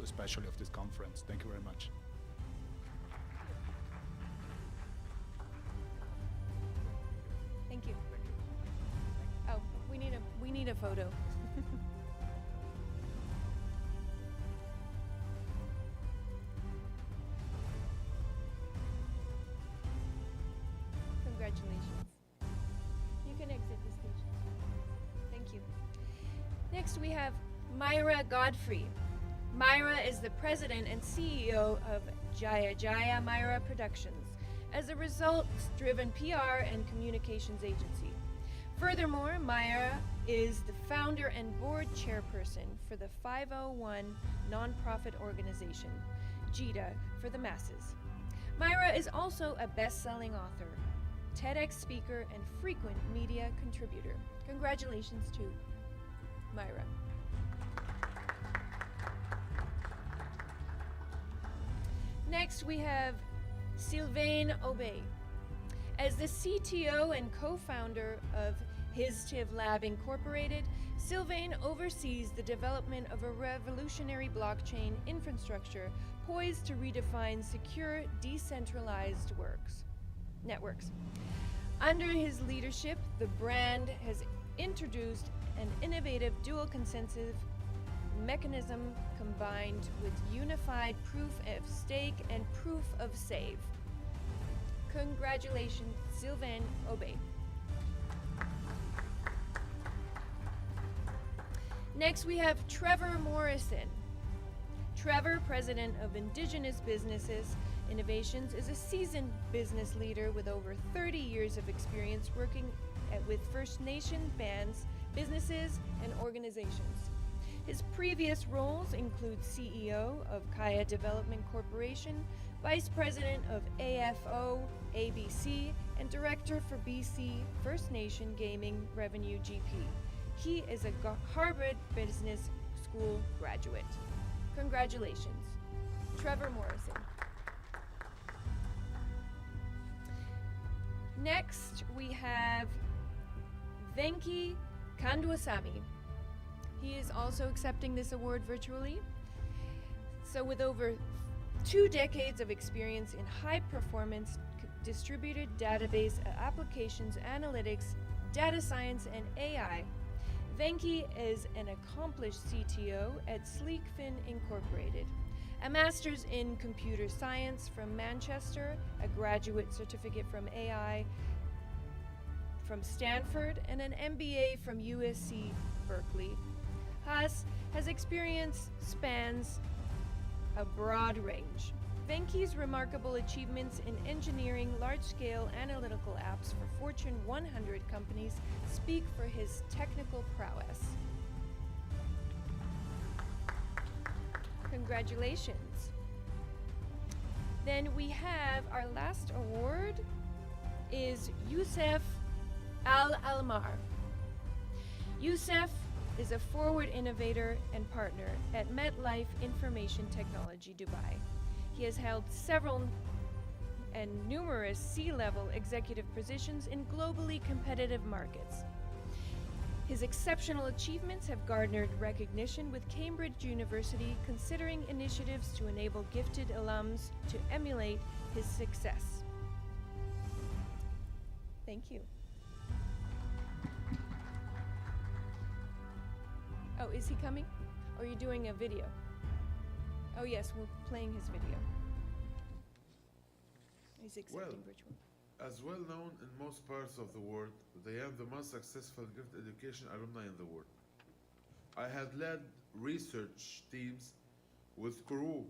especially of this conference. Thank you very much. Thank you. Oh, we need a photo. Congratulations. You can exit the stage. Thank you. Next, we have Myra Godfrey. Myra is the president and CEO of Jaya Jaya Myra Productions, as a results-driven PR and communications agency. Furthermore, Myra is the founder and board chairperson for the 501 nonprofit organization, JITA for the Masses. Myra is also a best-selling author, TEDx speaker, and frequent media contributor. Congratulations to Myra. Next, we have Sylvain Aubé. As the CTO and co-founder of HisTiv Lab Incorporated, Sylvain oversees the development of a revolutionary blockchain infrastructure poised to redefine secure, decentralized networks. Under his leadership, the brand has introduced an innovative dual consensus mechanism combined with unified proof of stake and proof of save. Congratulations, Sylvain Aubé. Next, we have Trevor Morrison. Trevor, president of Indigenous Businesses Innovations, is a seasoned business leader with over 30 years of experience working with First Nation bands, businesses, and organizations. His previous roles include CEO of Kaya Development Corporation, Vice President of AFO ABC, and Director for BC First Nation Gaming Revenue GP. He is a Harvard Business School graduate. Congratulations, Trevor Morrison. Next, we have Venki Kandwasamy. He is also accepting this award virtually. So with over 2 decades of experience in high-performance distributed database applications, analytics, data science, and AI, Venki is an accomplished CTO at Sleekfin Incorporated, a master's in computer science from Manchester, a graduate certificate from AI from Stanford and an MBA from USC Berkeley, Haas has experience spans a broad range. Venki's remarkable achievements in engineering large-scale analytical apps for Fortune 100 companies speak for his technical prowess. Congratulations. Then we have our last award is Youssef Al-Almar. Youssef is a forward innovator and partner at MetLife Information Technology Dubai. He has held several and numerous C-level executive positions in globally competitive markets. His exceptional achievements have garnered recognition with Cambridge University considering initiatives to enable gifted alums to emulate his success. Thank you. Oh, is he coming? Or are you doing a video? Oh yes, we're playing his video. He's accepting virtual. As well known in most parts of the world, they have the most successful gift education alumni in the world. I had led research teams with Kourou,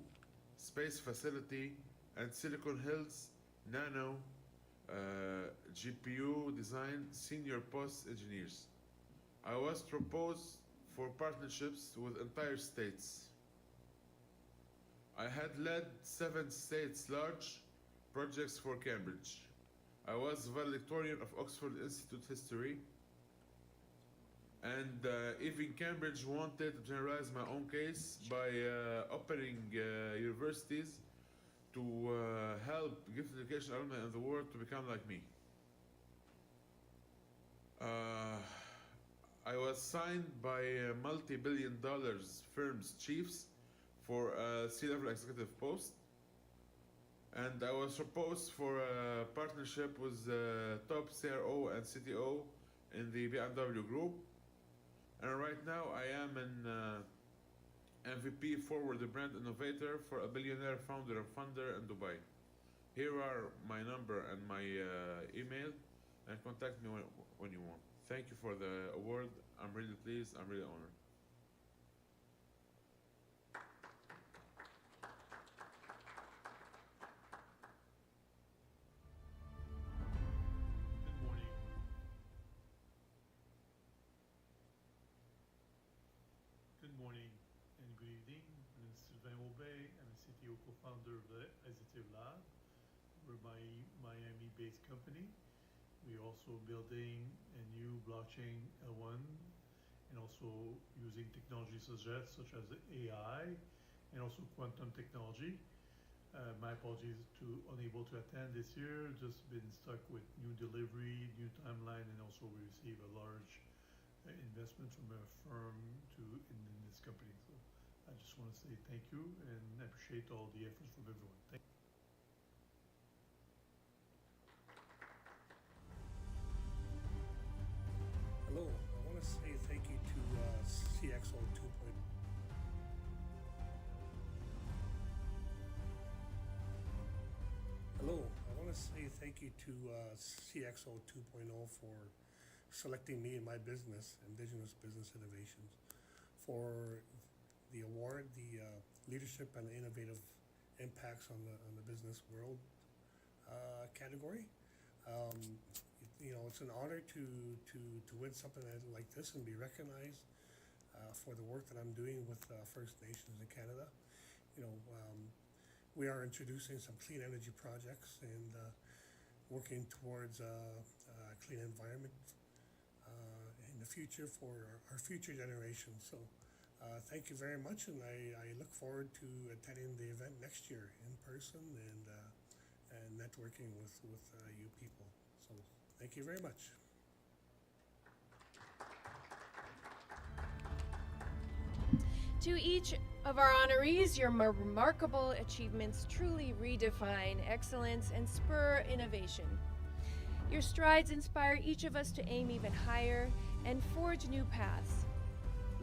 Space Facility, and Silicon Hills Nano GPU design senior post engineers. I was proposed for partnerships with entire states. I had led 7 states large projects for Cambridge. I was valedictorian of Oxford Institute History, and even Cambridge wanted to generalize my own case by opening universities to help gifted education alumni in the world to become like me. I was signed by multi-billion-dollar firms chiefs for a C-level executive post, and I was proposed for a partnership with top CRO and CTO in the BMW group. And right now I am an MVP Forward Brand Innovator for a billionaire founder and funder in Dubai. Here are my number and my email, and contact me when you want. Thank you for the award. I'm really pleased. I'm really honored. Good morning and good evening. My name is Sylvain Aubé. I'm a CTO co-founder of the Additive Lab. We're my Miami-based company. We're also building a new blockchain L1 and also using technologies such as AI and also quantum technology. My apologies to unable to attend this year. Just been stuck with new delivery, new timeline, and also we receive a large investment from a firm in this company. So I just want to say thank you and appreciate all the efforts from everyone. Thank you. Hello, I want to say thank you to CXO 2.0. Hello, I want to say thank you to CXO 2.0 for selecting me and my business, Indigenous Business Innovations, for the award, the leadership and innovative impacts on the business world category. You know, it's an honor to win something like this and be recognized for the work that I'm doing with First Nations in Canada. You know, we are introducing some clean energy projects and working towards a clean environment in the future for our future generations. So thank you very much, and I look forward to attending the event next year in person and networking with you people. So thank you very much. To each of our honorees, your remarkable achievements truly redefine excellence and spur innovation. Your strides inspire each of us to aim even higher and forge new paths.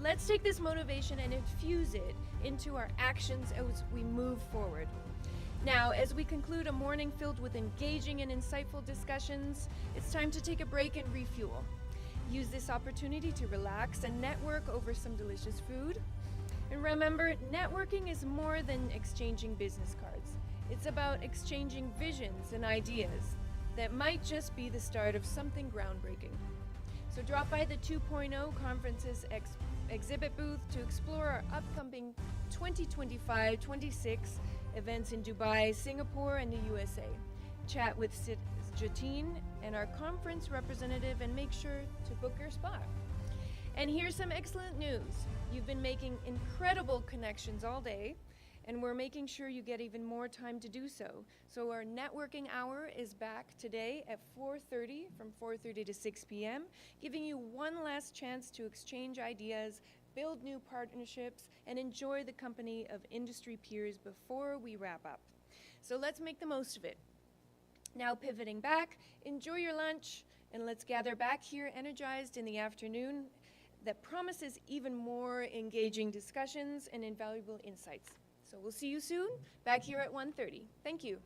Let's take this motivation and infuse it into our actions as we move forward. Now, as we conclude a morning filled with engaging and insightful discussions, it's time to take a break and refuel. Use this opportunity to relax and network over some delicious food. And remember, networking is more than exchanging business cards. It's about exchanging visions and ideas that might just be the start of something groundbreaking. So drop by the 2.0 Conferences exhibit booth to explore our upcoming 2025-26 events in Dubai, Singapore, and the USA. Chat with Jatine and our conference representative and make sure to book your spot. And here's some excellent news. You've been making incredible connections all day, and we're making sure you get even more time to do so. So our networking hour is back today at 4:30, from 4:30 to 6 p.m., giving you one last chance to exchange ideas, build new partnerships, and enjoy the company of industry peers before we wrap up. So let's make the most of it. Now pivoting back, enjoy your lunch, and let's gather back here energized in the afternoon that promises even more engaging discussions and invaluable insights. So we'll see you soon, back here at 1:30. Thank you.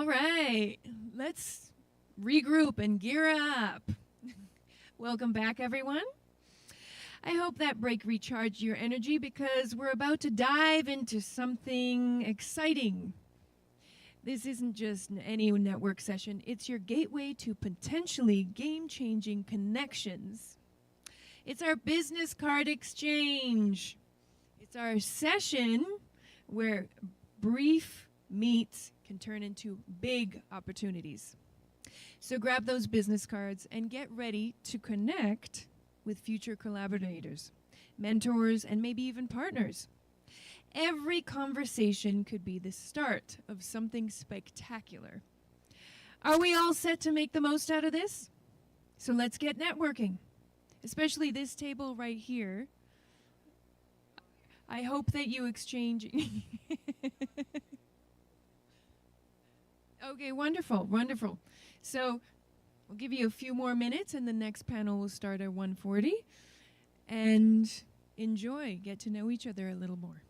All right, let's regroup and gear up. Welcome back, everyone. I hope that break recharged your energy because we're about to dive into something exciting. This isn't just any network session, it's your gateway to potentially game-changing connections. It's our business card exchange. It's our session where brief meets can turn into big opportunities. So grab those business cards and get ready to connect with future collaborators, mentors, and maybe even partners. Every conversation could be the start of something spectacular. Are we all set to make the most out of this? So let's get networking, especially this table right here. I hope that you exchange. Okay, wonderful, wonderful. So we'll give you a few more minutes and the next panel will start at 1:40. And enjoy, get to know each other a little more.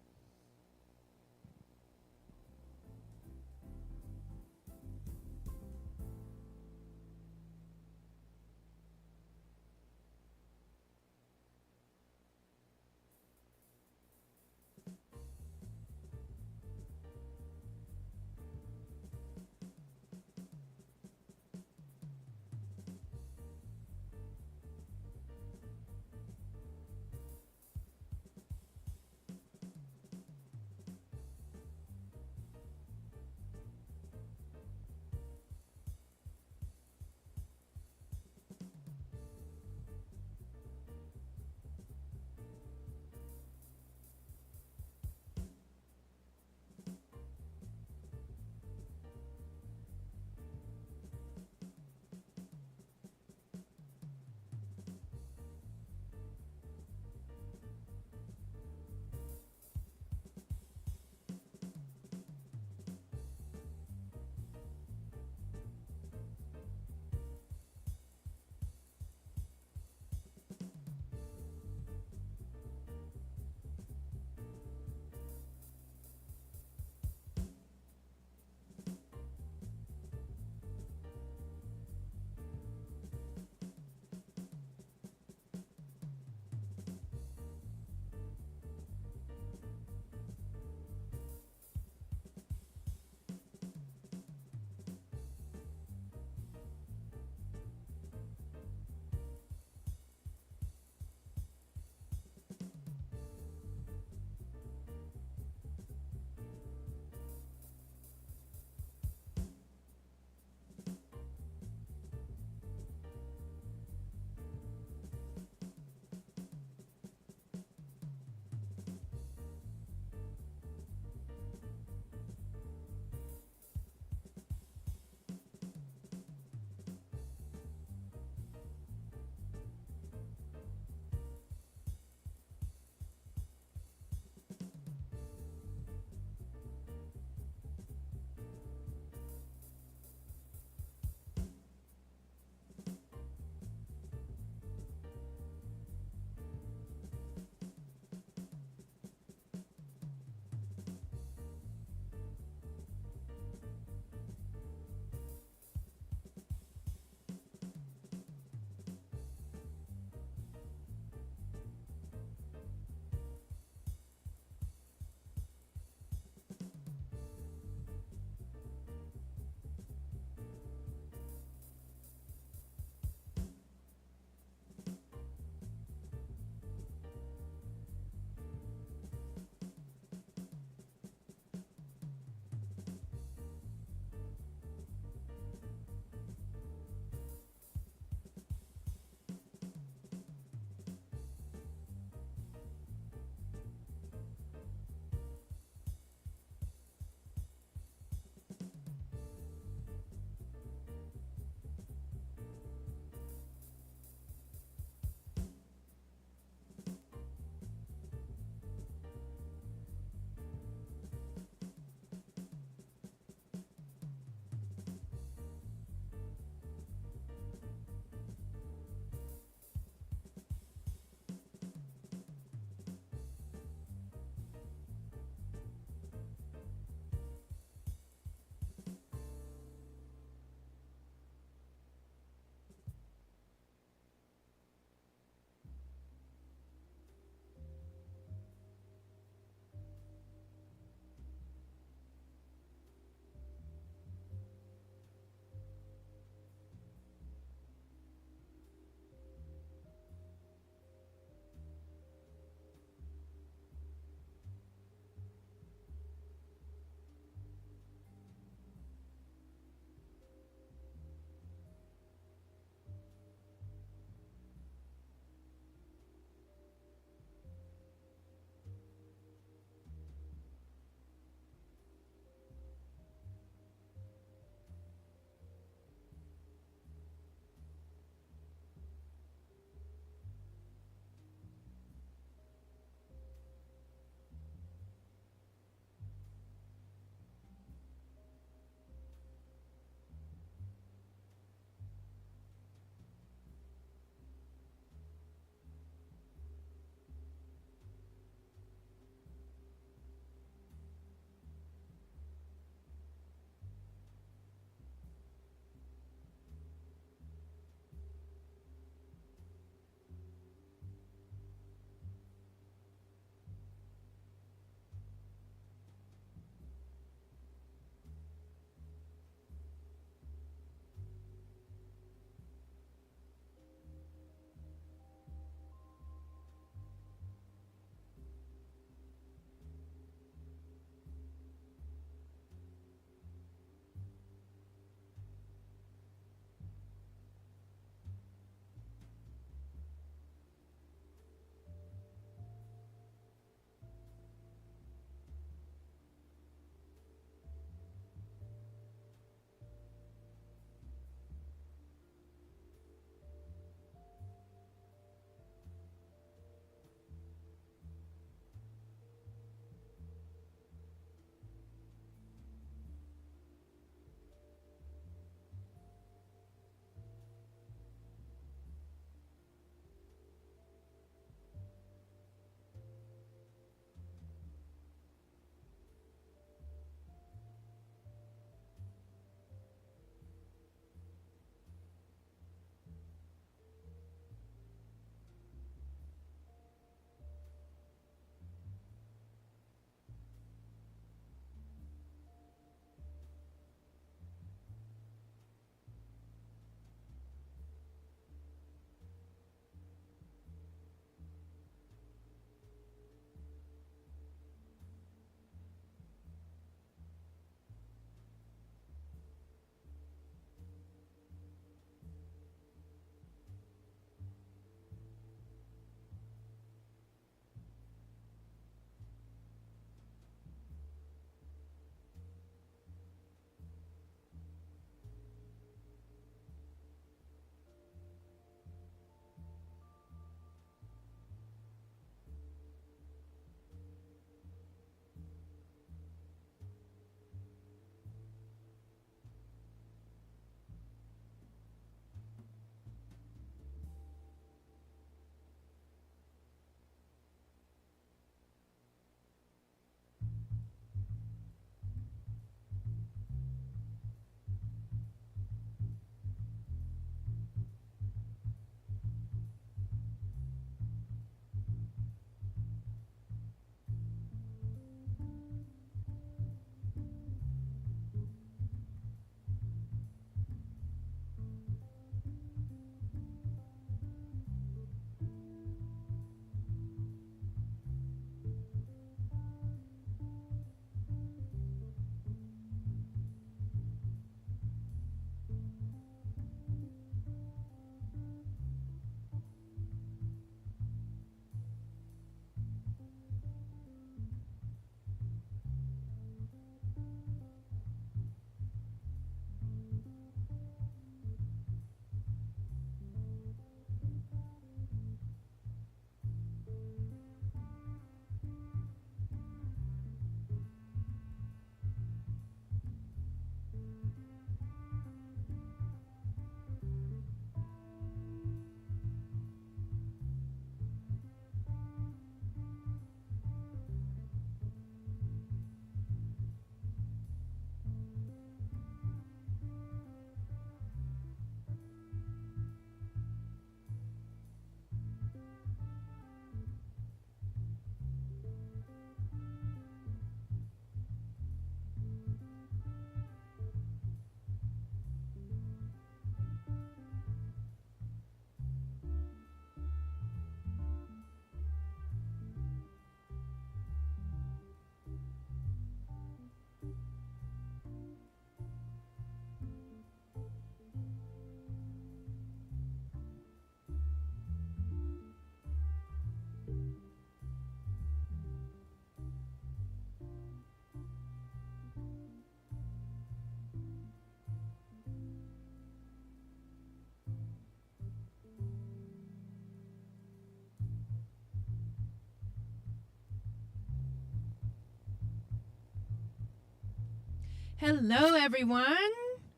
Hello, everyone.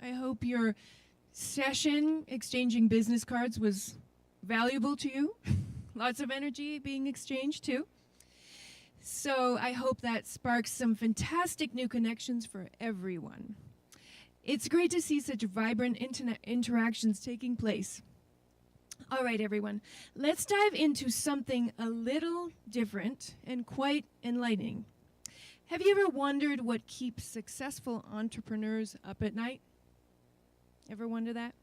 I hope your session exchanging business cards was valuable to you. Lots of energy being exchanged, too. So I hope that sparks some fantastic new connections for everyone. It's great to see such vibrant internet interactions taking place. All right, everyone, let's dive into something a little different and quite enlightening. Have you ever wondered what keeps successful entrepreneurs up at night? Ever wonder that?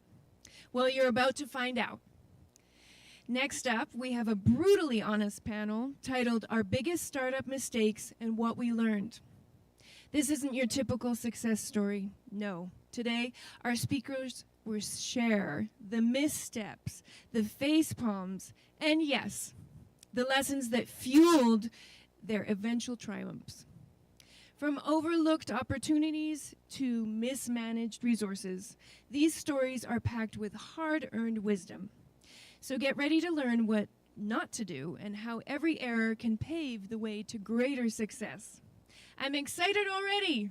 Well, you're about to find out. Next up, we have a brutally honest panel titled Our Biggest Startup Mistakes and What We Learned. This isn't your typical success story. No. Today, our speakers will share the missteps, the face palms, and yes, the lessons that fueled their eventual triumphs. From overlooked opportunities to mismanaged resources, these stories are packed with hard-earned wisdom. So get ready to learn what not to do and how every error can pave the way to greater success. I'm excited already.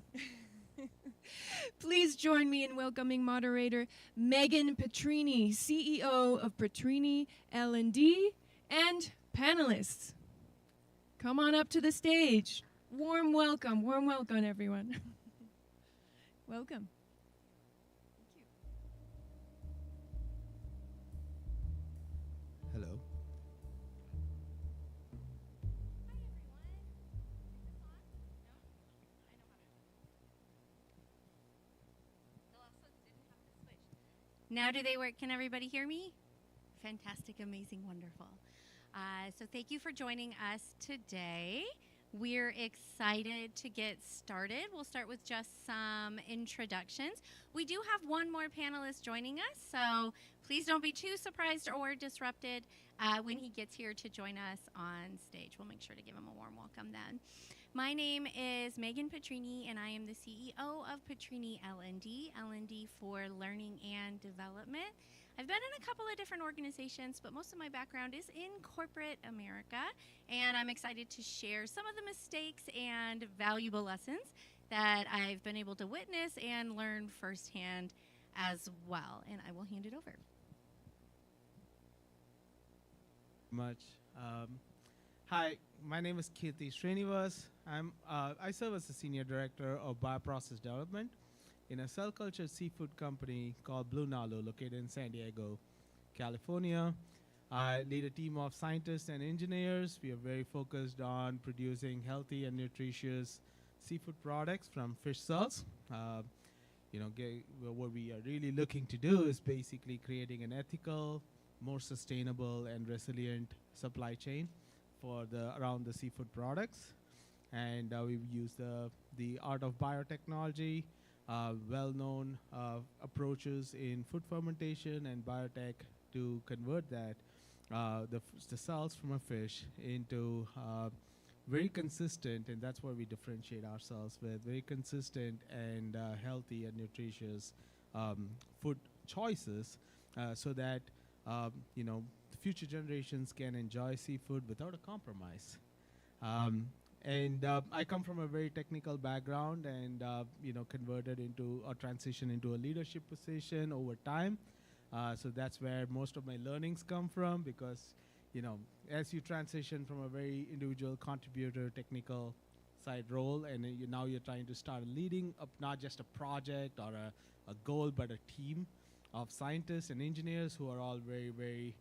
Please join me in welcoming moderator Megan Petrini, CEO of Petrini L&D, and panelists. Come on up to the stage. Warm welcome, everyone. Welcome. Hello. Now do they work? Can everybody hear me? Fantastic, amazing, wonderful. So thank you for joining us today. We're excited to get started. We'll start with just some introductions. We do have one more panelist joining us, so please don't be too surprised or disrupted when he gets here to join us on stage. We'll make sure to give him a warm welcome then. My name is Megan Petrini, and I am the CEO of Petrini L&D, L&D for Learning and Development. I've been in a couple of different organizations, but most of my background is in corporate America, and I'm excited to share some of the mistakes and valuable lessons that I've been able to witness and learn firsthand as well. And I will hand it over. Much. Hi, my name is Kirti Srinivas. I serve as the Senior Director of Bioprocess Development in a cell culture seafood company called Blue Nalu, located in San Diego, California. I lead a team of scientists and engineers. We are very focused on producing healthy and nutritious seafood products from fish cells. What we are really looking to do is basically creating an ethical, more sustainable, and resilient supply chain for around the seafood products. And we've used the art of biotechnology, well-known approaches in food fermentation and biotech to convert that the cells from a fish into very consistent, and that's where we differentiate ourselves with, very consistent and healthy and nutritious food choices so that future generations can enjoy seafood without a compromise. I come from a very technical background and converted into or transitioned into a leadership position over time. So that's where most of my learnings come from, because as you transition from a very individual contributor technical side role, and now you're trying to start leading up not just a project or a goal, but a team of scientists and engineers who are all very, very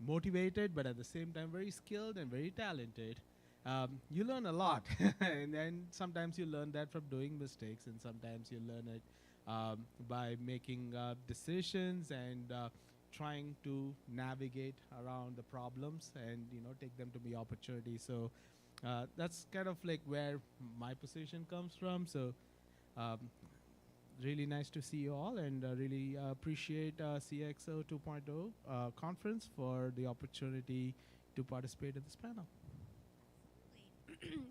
motivated, but at the same time very skilled and very talented. You learn a lot, and then sometimes you learn that from doing mistakes, and sometimes you learn it by making decisions and trying to navigate around the problems and take them to be opportunities. So that's kind of like where my position comes from. So really nice to see you all, and really appreciate CXO 2.0 conference for the opportunity to participate in this panel.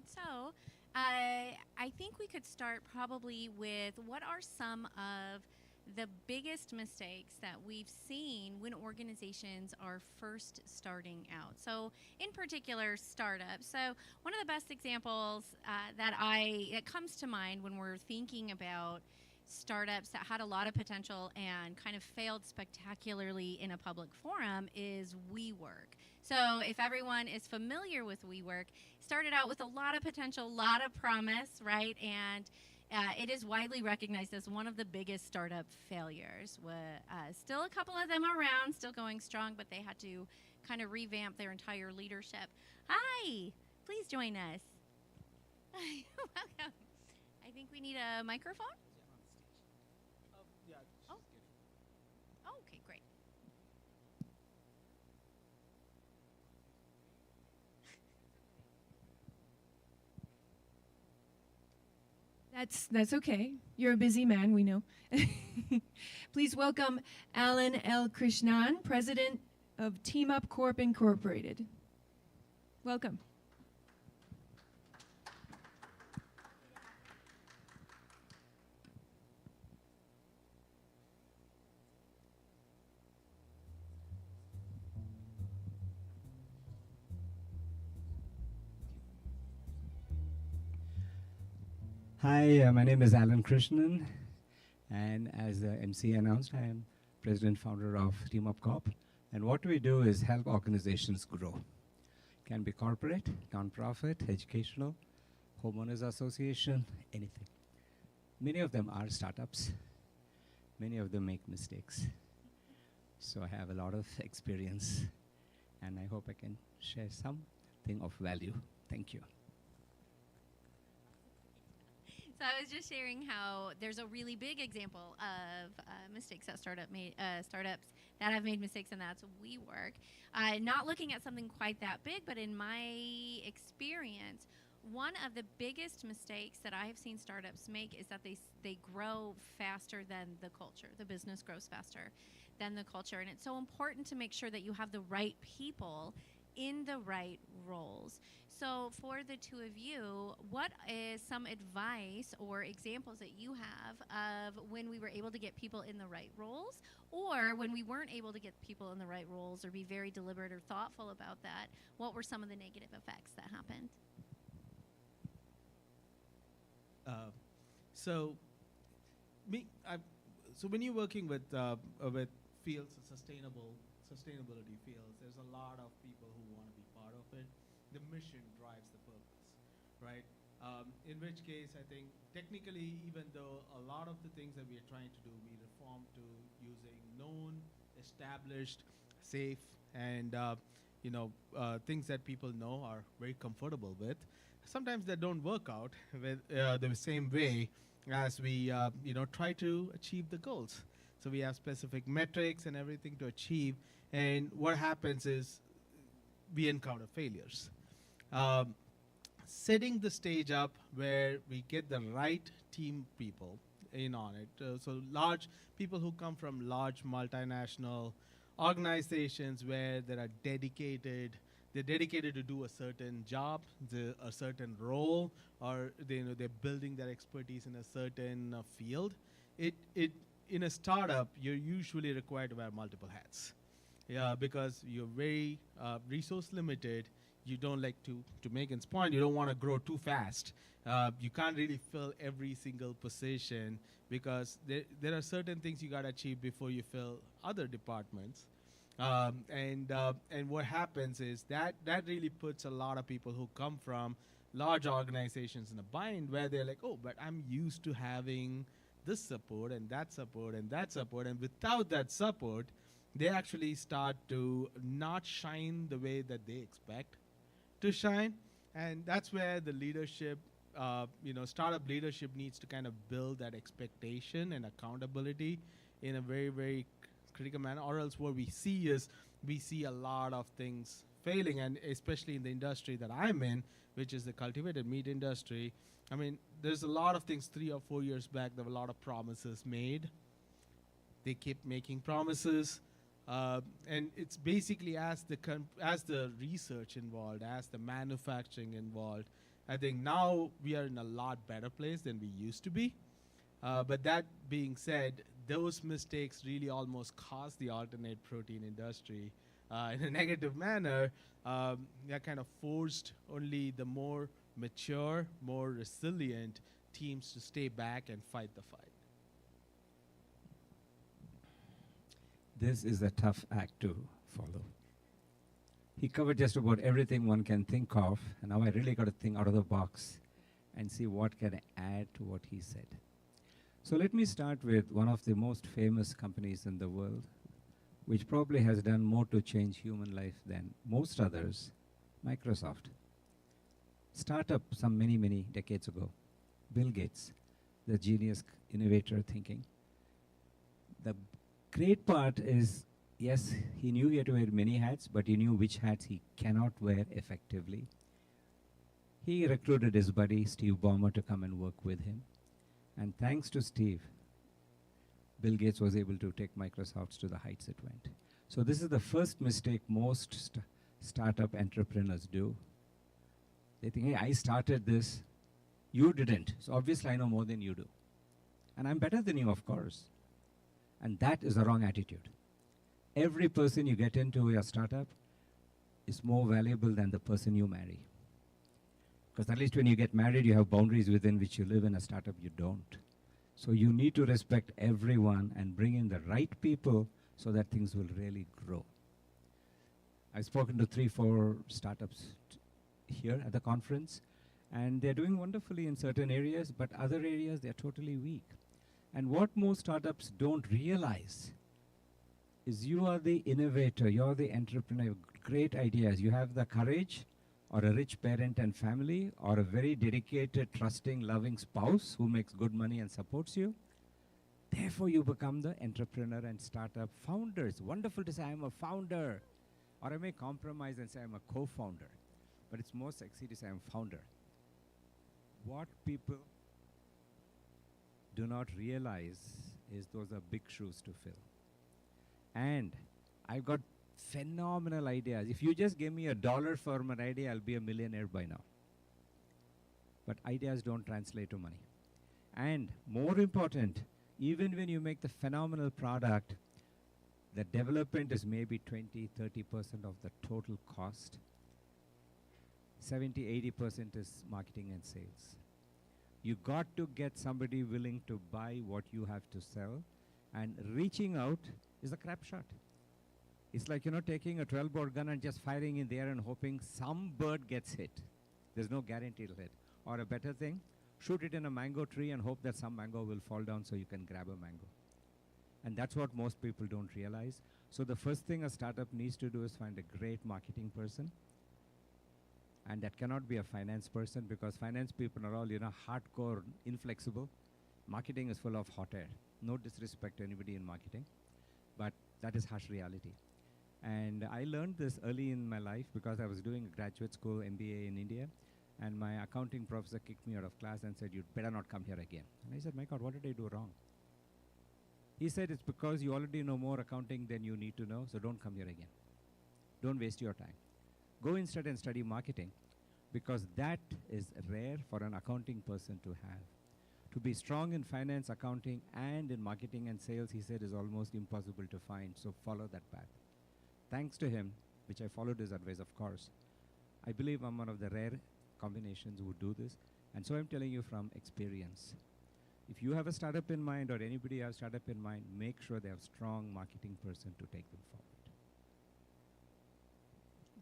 So I think we could start probably with what are some of the biggest mistakes that we've seen when organizations are first starting out. So in particular, startups. So one of the best examples that I it comes to mind when we're thinking about startups that had a lot of potential and kind of failed spectacularly in a public forum is WeWork. So if everyone is familiar with WeWork, started out with a lot of potential, a lot of promise, right? And it is widely recognized as one of the biggest startup failures. Still a couple of them around, still going strong, but they had to kind of revamp their entire leadership. Hi, please join us. Welcome. I think we need a microphone. Oh. Oh, okay, great. That's okay. You're a busy man, we know. Please welcome Alan L. Krishnan, President of Team Up Corp Incorporated. Welcome. Hi, my name is Alan Krishnan, and as the MC announced, I am president founder of Team Up Corp. And what we do is help organizations grow. Can be corporate, nonprofit, educational, homeowners association, anything. Many of them are startups. Many of them make mistakes. So I have a lot of experience, and I hope I can share something of value. Thank you. So I was just sharing how there's a really big example of mistakes that startups that have made mistakes, and that's WeWork. Not looking at something quite that big, but in my experience, one of the biggest mistakes that I have seen startups make is that they grow faster than the culture. The business grows faster than the culture, and it's so important to make sure that you have the right people in the right roles. So for the two of you, what is some advice or examples that you have of when we were able to get people in the right roles, or when we weren't able to get people in the right roles, or be very deliberate or thoughtful about that? What were some of the negative effects that happened? So when you're working with fields, sustainability fields, there's a lot of people who want to be part of it. The mission drives the purpose, right? In which case, I think technically, even though a lot of the things that we are trying to do, we reform to using known, established, safe, and things that people know are very comfortable with. Sometimes they don't work out with the same way as we try to achieve the goals. So we have specific metrics and everything to achieve, and what happens is we encounter failures. Setting the stage up where we get the right team people in on it. So large people who come from large multinational organizations where they're dedicated to do a certain job, a certain role, or they're building their expertise in a certain field. In a startup, you're usually required to wear multiple hats. Yeah, because you're very resource limited. You don't like to Megan's point, you don't want to grow too fast. You can't really fill every single position because there are certain things you got to achieve before you fill other departments. And what happens is that really puts a lot of people who come from large organizations in a bind, where they're like, oh, but I'm used to having this support and that support and that support, and without that support, they actually start to not shine the way that they expect to shine. And that's where the leadership, startup leadership needs to kind of build that expectation and accountability in a very, very critical manner, or else what we see is we see a lot of things failing, and especially in the industry that I'm in, which is the cultivated meat industry. I mean, there's a lot of things 3 or 4 years back, there were a lot of promises made. They keep making promises. And it's basically as the research involved, as the manufacturing involved, I think now we are in a lot better place than we used to be. But that being said, those mistakes really almost cost the alternate protein industry in a negative manner. That kind of forced only the more mature, more resilient teams to stay back and fight the fight. This is a tough act to follow. He covered just about everything one can think of, and now I really got to think out of the box and see what can I add to what he said. So let me start with one of the most famous companies in the world, which probably has done more to change human life than most others, Microsoft. Startup some many, many decades ago. Bill Gates, the genius innovator thinking. The great part is, yes, he knew he had to wear many hats, but he knew which hats he cannot wear effectively. He recruited his buddy, Steve Ballmer, to come and work with him. And thanks to Steve, Bill Gates was able to take Microsoft to the heights it went. So this is the first mistake most startup entrepreneurs do. They think, hey, I started this, you didn't. So obviously I know more than you do. And I'm better than you, of course. And that is the wrong attitude. Every person you get into your startup is more valuable than the person you marry. Because at least when you get married, you have boundaries within which you live. In a startup, you don't. So you need to respect everyone and bring in the right people so that things will really grow. I've spoken to 3-4 startups here at the conference, and they're doing wonderfully in certain areas, but other areas, they're totally weak. And what most startups don't realize is you are the innovator, you're the entrepreneur, great ideas. You have the courage, or a rich parent and family, or a very dedicated, trusting, loving spouse who makes good money and supports you. Therefore, you become the entrepreneur and startup founders. Wonderful to say, I'm a founder. Or I may compromise and say, I'm a co-founder. But it's more sexy to say, I'm founder. What people do not realize is those are big shoes to fill. And I've got phenomenal ideas. If you just give me $1 for an idea, I'll be a millionaire by now. But ideas don't translate to money. And more important, even when you make the phenomenal product, the development is maybe 20-30% of the total cost. 70-80% is marketing and sales. You got to get somebody willing to buy what you have to sell, and reaching out is a crap shot. It's like, taking a 12-bore gun and just firing in the air and hoping some bird gets hit. There's no guarantee it'll hit. Or a better thing, shoot it in a mango tree and hope that some mango will fall down so you can grab a mango. And that's what most people don't realize. So the first thing a startup needs to do is find a great marketing person. And that cannot be a finance person, because finance people are all, hardcore, inflexible. Marketing is full of hot air. No disrespect to anybody in marketing, but that is harsh reality. And I learned this early in my life because I was doing a graduate school MBA in India, and my accounting professor kicked me out of class and said, you'd better not come here again. And I said, my God, what did I do wrong? He said, it's because you already know more accounting than you need to know, so don't come here again. Don't waste your time. Go instead and study marketing, because that is rare for an accounting person to have. To be strong in finance, accounting, and in marketing and sales, he said, is almost impossible to find, so follow that path. Thanks to him, which I followed his advice, of course, I believe I'm one of the rare combinations who do this, and so I'm telling you from experience. If you have a startup in mind, or anybody has a startup in mind, make sure they have a strong marketing person to take them forward.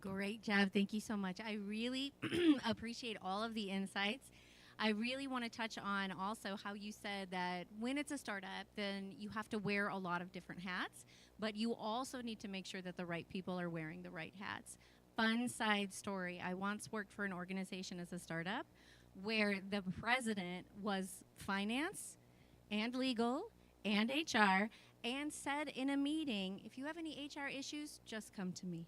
Great job. Thank you so much. I really appreciate all of the insights. I really want to touch on also how you said that when it's a startup, then you have to wear a lot of different hats, but you also need to make sure that the right people are wearing the right hats. Fun side story. I once worked for an organization as a startup where the president was finance and legal and HR, and said in a meeting, if you have any HR issues, just come to me.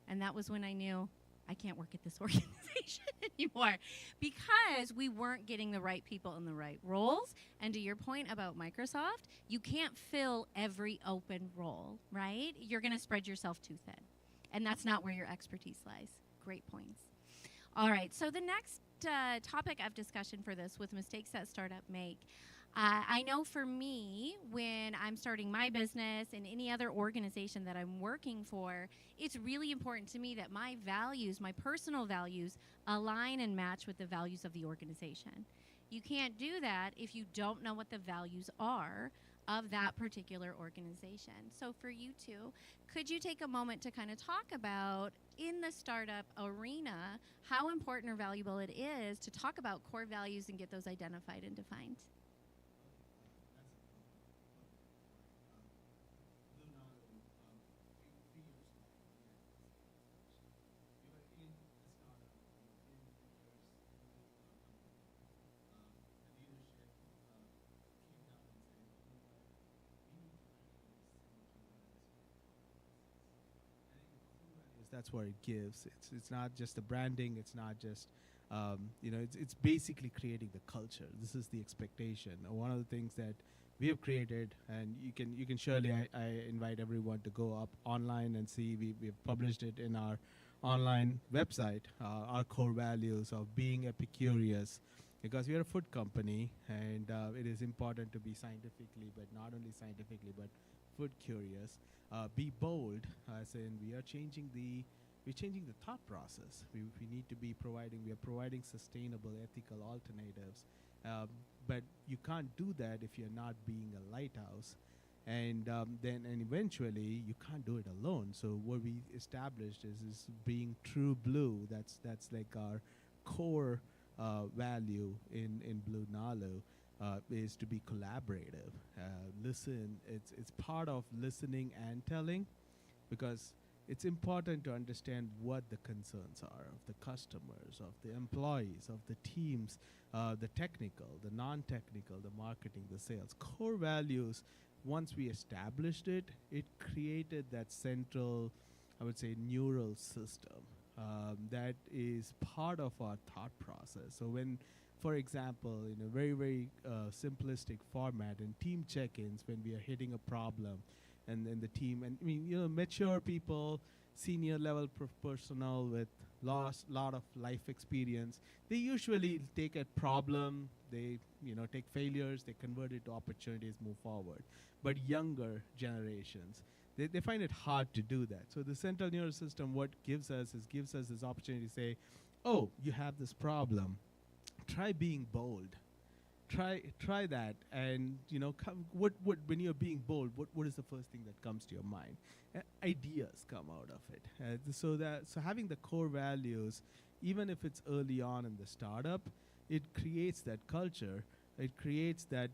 And that was when I knew I can't work at this organization anymore, because we weren't getting the right people in the right roles. And to your point about Microsoft, you can't fill every open role, right? You're going to spread yourself too thin. And that's not where your expertise lies. Great points. All right, so the next topic of discussion for this, with mistakes that startups make, I know for me, when I'm starting my business and any other organization that I'm working for, it's really important to me that my values, my personal values, align and match with the values of the organization. You can't do that if you don't know what the values are of that particular organization. So for you two, could you take a moment to kind of talk about, in the startup arena, how important or valuable it is to talk about core values and get those identified and defined? That's what it gives. It's not just the branding. It's not just it's basically creating the culture. This is the expectation. One of the things that we have created, and you can surely I invite everyone to go up online and see. We've published it in our online website. Our core values of being epicurious, because we are a food company, and it is important to be scientifically, but not only scientifically, but food curious. Be bold, as in we're changing the thought process. We need to be we are providing sustainable, ethical alternatives. But you can't do that if you're not being a lighthouse. And eventually you can't do it alone. So what we established is being true blue. That's like our core value in Blue Nalu. Is to be collaborative. Listen, it's part of listening and telling, because it's important to understand what the concerns are of the customers, of the employees, of the teams, the technical, the non-technical, the marketing, the sales. Core values, once we established it, it created that central, I would say, neural system that is part of our thought process. So when, for example, in a very, very simplistic format, in team check-ins, when we are hitting a problem, and then the team, and I mean, mature people, senior level personnel with lot of life experience, they usually take a problem, they take failures, they convert it to opportunities, move forward. But younger generations, they find it hard to do that. So the central nervous system, what gives us this opportunity to say, oh, you have this problem. Try being bold. Try that, and what when you're being bold, what is the first thing that comes to your mind? Ideas come out of it. So having the core values, even if it's early on in the startup, it creates that culture. It creates that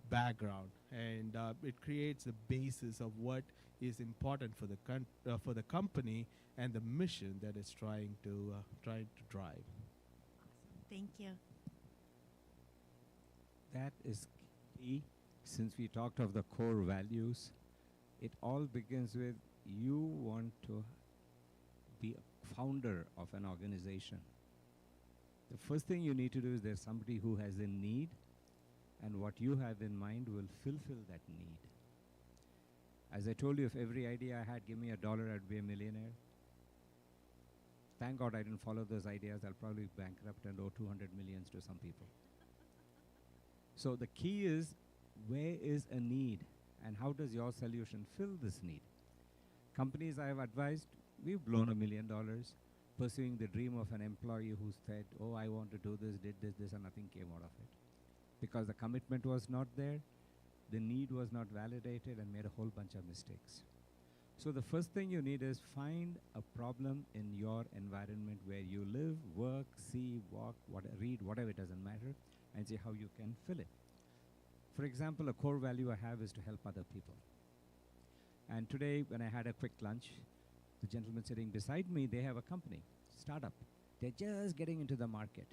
background, and it creates the basis of what is important for the company and the mission that it's trying to drive. Thank you. That is key. Since we talked of the core values, it all begins with you want to be a founder of an organization. The first thing you need to do is there's somebody who has a need, and what you have in mind will fulfill that need. As I told you, if every idea I had, give me $1, I'd be a millionaire. Thank God I didn't follow those ideas. I'll probably be bankrupt and owe 200 millions to some people. So the key is, where is a need, and how does your solution fill this need? Companies I have advised, we've blown $1 million pursuing the dream of an employee who said, oh, I want to do this, did this, and nothing came out of it. Because the commitment was not there, the need was not validated, and made a whole bunch of mistakes. So the first thing you need is find a problem in your environment where you live, work, see, walk, read, whatever, it doesn't matter, and see how you can fill it. For example, a core value I have is to help other people. And today, when I had a quick lunch, the gentleman sitting beside me, they have a company, startup. They're just getting into the market.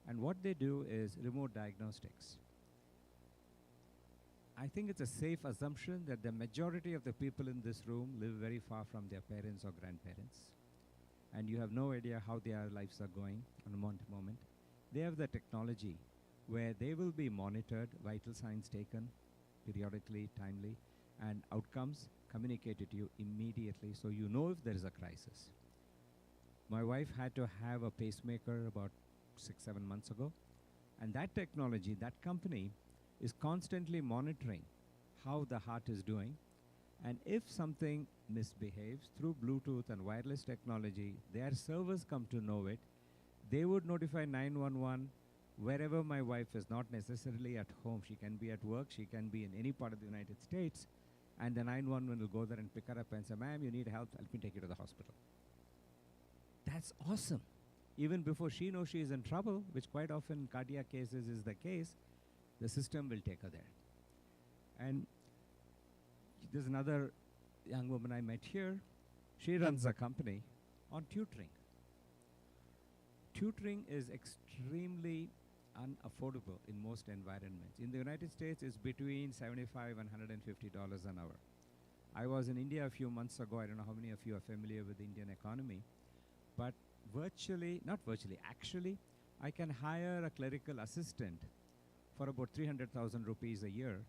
And what they do is remote diagnostics. I think it's a safe assumption that the majority of the people in this room live very far from their parents or grandparents. And you have no idea how their lives are going on a moment. They have the technology where they will be monitored, vital signs taken periodically, timely, and outcomes communicated to you immediately, so you know if there is a crisis. My wife had to have a pacemaker about 6-7 months ago, and that technology, that company, is constantly monitoring how the heart is doing. And if something misbehaves through Bluetooth and wireless technology, their servers come to know it. They would notify 911 wherever my wife is, not necessarily at home. She can be at work, she can be in any part of the United States, and the 911 will go there and pick her up and say, ma'am, you need help, help me take you to the hospital. That's awesome. Even before she knows she is in trouble, which quite often in cardiac cases is the case, the system will take her there. And there's another young woman I met here. She runs a company on tutoring. Tutoring is extremely unaffordable in most environments. In the United States, it's between $75 and $150 an hour. I was in India a few months ago. I don't know how many of you are familiar with the Indian economy, but actually, I can hire a clerical assistant for about 300,000 rupees a year,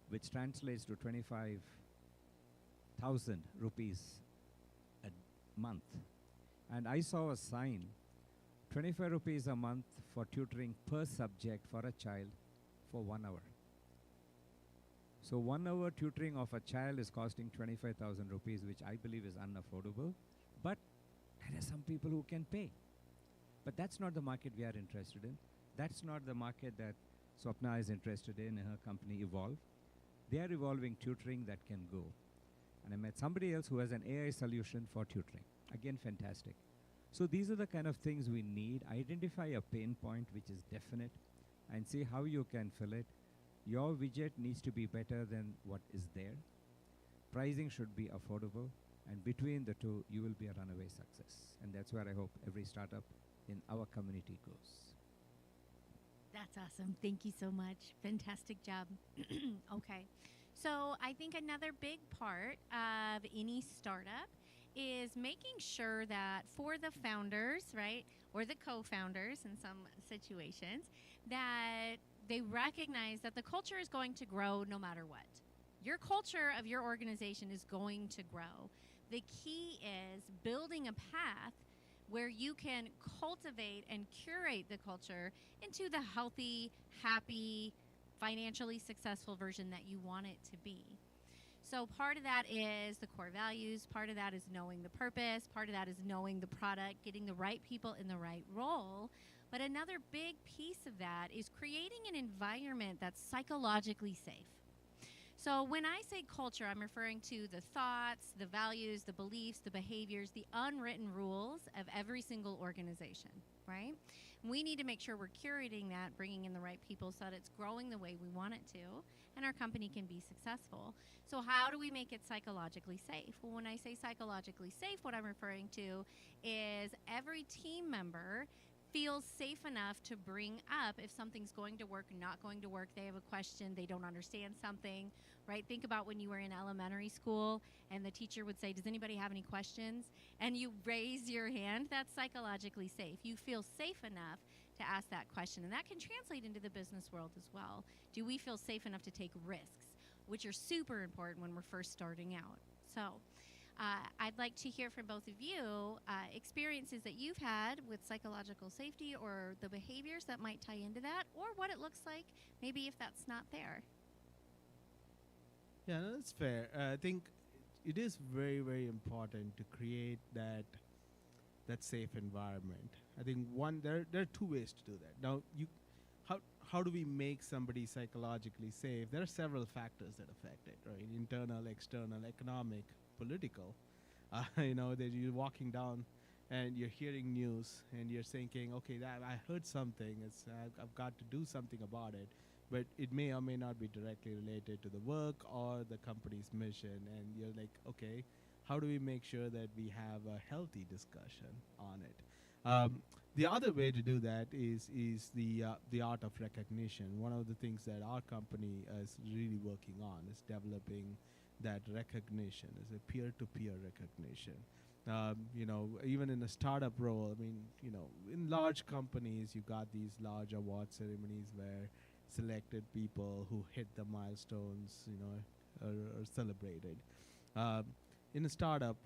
which translates to 25,000 rupees a month. And I saw a sign, 25 rupees a month for tutoring per subject for a child for 1 hour. So 1 hour tutoring of a child is costing 25,000 rupees, which I believe is unaffordable. But there are some people who can pay. But that's not the market we are interested in. That's not the market that Swapna is interested in her company Evolve. They are evolving tutoring that can go. And I met somebody else who has an AI solution for tutoring. Again, fantastic. So these are the kind of things we need. Identify a pain point which is definite and see how you can fill it. Your widget needs to be better than what is there. Pricing should be affordable. And between the two, you will be a runaway success. And that's where I hope every startup in our community goes. That's awesome. Thank you so much. Fantastic job. Okay. So I think another big part of any startup is making sure that for the founders, right, or the co-founders in some situations, that they recognize that the culture is going to grow no matter what. Your culture of your organization is going to grow. The key is building a path where you can cultivate and curate the culture into the healthy, happy, financially successful version that you want it to be. So part of that is the core values, part of that is knowing the purpose, part of that is knowing the product, getting the right people in the right role. But another big piece of that is creating an environment that's psychologically safe. So when I say culture, I'm referring to the thoughts, the values, the beliefs, the behaviors, the unwritten rules of every single organization, right? We need to make sure we're curating that, bringing in the right people so that it's growing the way we want it to, and our company can be successful. So how do we make it psychologically safe? Well, when I say psychologically safe, what I'm referring to is every team member feels safe enough to bring up if something's going to work, not going to work, they have a question, they don't understand something, right? Think about when you were in elementary school and the teacher would say, does anybody have any questions? And you raise your hand, that's psychologically safe. You feel safe enough to ask that question. And that can translate into the business world as well. Do we feel safe enough to take risks, which are super important when we're first starting out? So I'd like to hear from both of you experiences that you've had with psychological safety or the behaviors that might tie into that, or what it looks like maybe if that's not there. Yeah, no, that's fair. I think it is very, very important to create that safe environment. I think there are two ways to do that. Now, how do we make somebody psychologically safe? There are several factors that affect it, right? Internal, external, economic, political. That you're walking down and you're hearing news and you're thinking, okay, I heard something. I've got to do something about it. But it may or may not be directly related to the work or the company's mission. And you're like, okay, how do we make sure that we have a healthy discussion on it? The other way to do that is the art of recognition. One of the things that our company is really working on is developing that recognition, is a peer-to-peer recognition. Even in a startup role, in large companies, you got these large award ceremonies where selected people who hit the milestones, are celebrated. In a startup,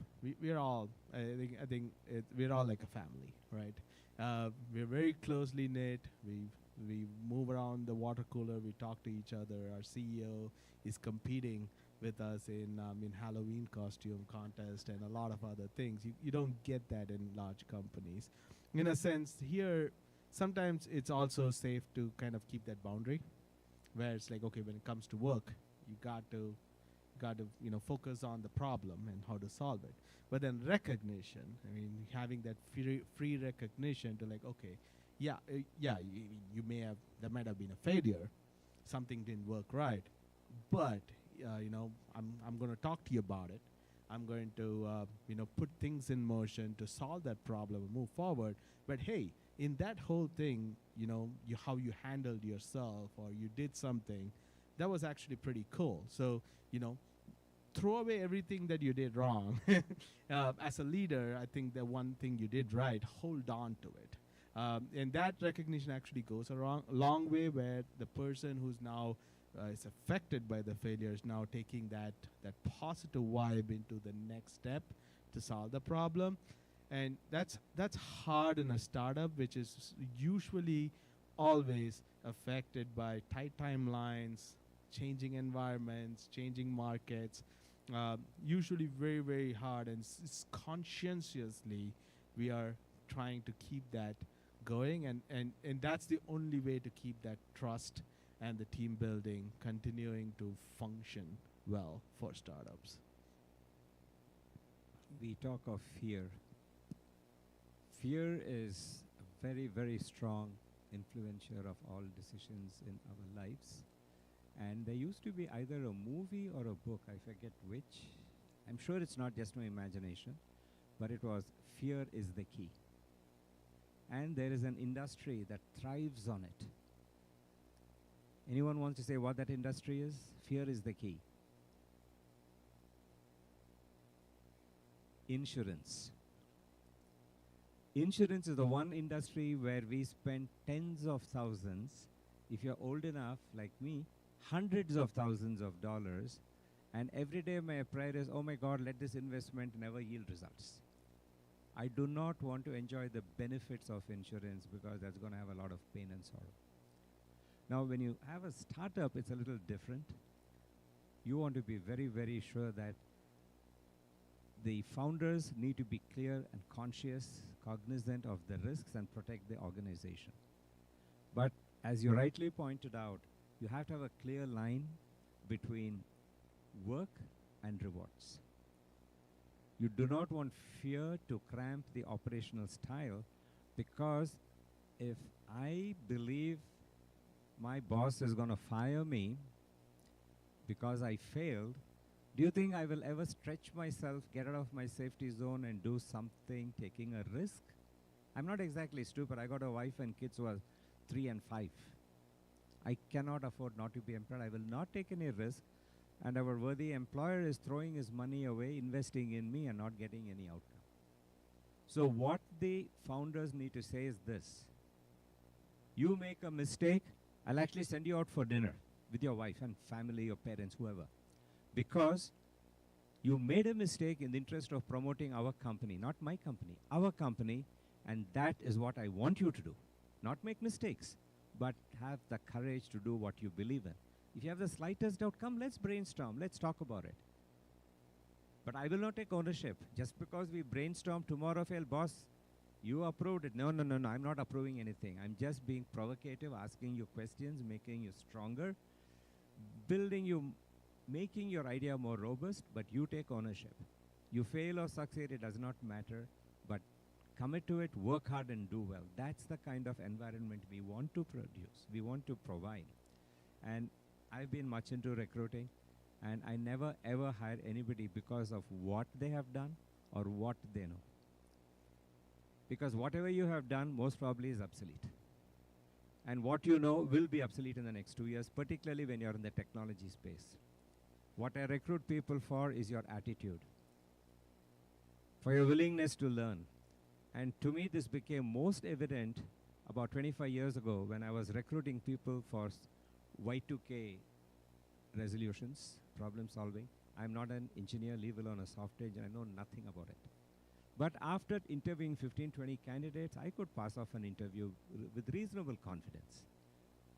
we're all, I think we're all like a family, right? We're very closely knit. We move around from the water cooler, we talk to each other. Our CEO is competing with us in Halloween costume contest and a lot of other things. You don't get that in large companies. In a sense, here, sometimes it's also safe to kind of keep that boundary, where it's like, okay, when it comes to work, you got to focus on the problem and how to solve it. But then recognition, I mean, having that free recognition to like, okay, you may have, there might have been a failure, something didn't work right, but I'm going to talk to you about it. I'm going to put things in motion to solve that problem and move forward. But hey, in that whole thing, how you handled yourself or you did something, that was actually pretty cool. So, throw away everything that you did wrong. As a leader, I think the one thing you did right, hold on to it. And that recognition actually goes a long way, where the person who's now is affected by the failure is now taking that positive vibe into the next step to solve the problem. And that's hard in a startup, which is usually always affected by tight timelines, changing environments, changing markets. Usually very, very hard, and conscientiously we are trying to keep that going, and that's the only way to keep that trust and the team building continuing to function well for startups. We talk of fear. Fear is a very, very strong influencer of all decisions in our lives. And there used to be either a movie or a book, I forget which. I'm sure it's not just my imagination, but it was Fear is the Key. And there is an industry that thrives on it. Anyone wants to say what that industry is? Fear is the key. Insurance. Insurance is the one industry where we spend tens of thousands, if you're old enough like me, hundreds of thousands of dollars, and every day my prayer is, oh my God, let this investment never yield results. I do not want to enjoy the benefits of insurance because that's going to have a lot of pain and sorrow. Now, when you have a startup, it's a little different. You want to be very, very sure that the founders need to be clear and conscious, cognizant of the risks and protect the organization. But as you rightly pointed out, you have to have a clear line between work and rewards. You do not want fear to cramp the operational style, because if I believe my boss is going to fire me because I failed, do you think I will ever stretch myself, get out of my safety zone and do something, taking a risk? I'm not exactly stupid. I got a wife and kids who are 3 and 5. I cannot afford not to be employed. I will not take any risk. And our worthy employer is throwing his money away, investing in me and not getting any outcome. So what the founders need to say is this: you make a mistake, I'll actually send you out for dinner with your wife and family, your parents, whoever. Because you made a mistake in the interest of promoting our company, not my company, our company, and that is what I want you to do. Not make mistakes, but have the courage to do what you believe in. If you have the slightest doubt, come, let's brainstorm, let's talk about it. But I will not take ownership. Just because we brainstorm, tomorrow fail, boss, you approved it. No, I'm not approving anything. I'm just being provocative, asking you questions, making you stronger, building you, making your idea more robust, but you take ownership. You fail or succeed, it does not matter, but commit to it, work hard and do well. That's the kind of environment we want to produce, we want to provide. And I've been much into recruiting, and I never ever hire anybody because of what they have done or what they know. Because whatever you have done most probably is obsolete. And what you know will be obsolete in the next 2 years, particularly when you're in the technology space. What I recruit people for is your attitude, for your willingness to learn. And to me, this became most evident about 25 years ago when I was recruiting people for Y2K resolutions, problem solving. I'm not an engineer, leave alone a software engineer, I know nothing about it. But after interviewing 15, 20 candidates, I could pass off an interview with reasonable confidence.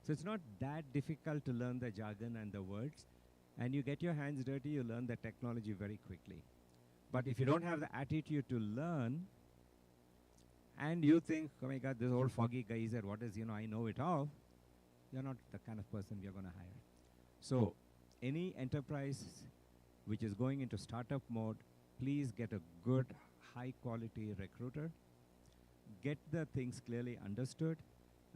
So it's not that difficult to learn the jargon and the words. And you get your hands dirty, you learn the technology very quickly. But if you don't have the attitude to learn, and you think, oh my God, this old foggy guy said, what is, I know it all, you're not the kind of person we are going to hire. So any enterprise which is going into startup mode, please get a good, high-quality recruiter. Get the things clearly understood,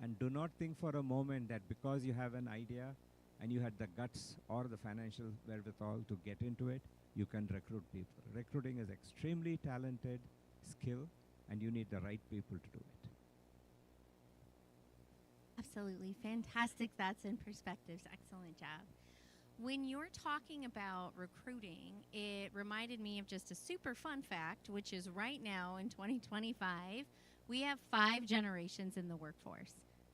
and do not think for a moment that because you have an idea and you had the guts or the financial wherewithal to get into it, you can recruit people. Recruiting is extremely talented skill, and you need the right people to do it. Absolutely. Fantastic thoughts and perspectives. Excellent job. When you're talking about recruiting, it reminded me of just a super fun fact, which is right now in 2025, we have 5 generations in the workforce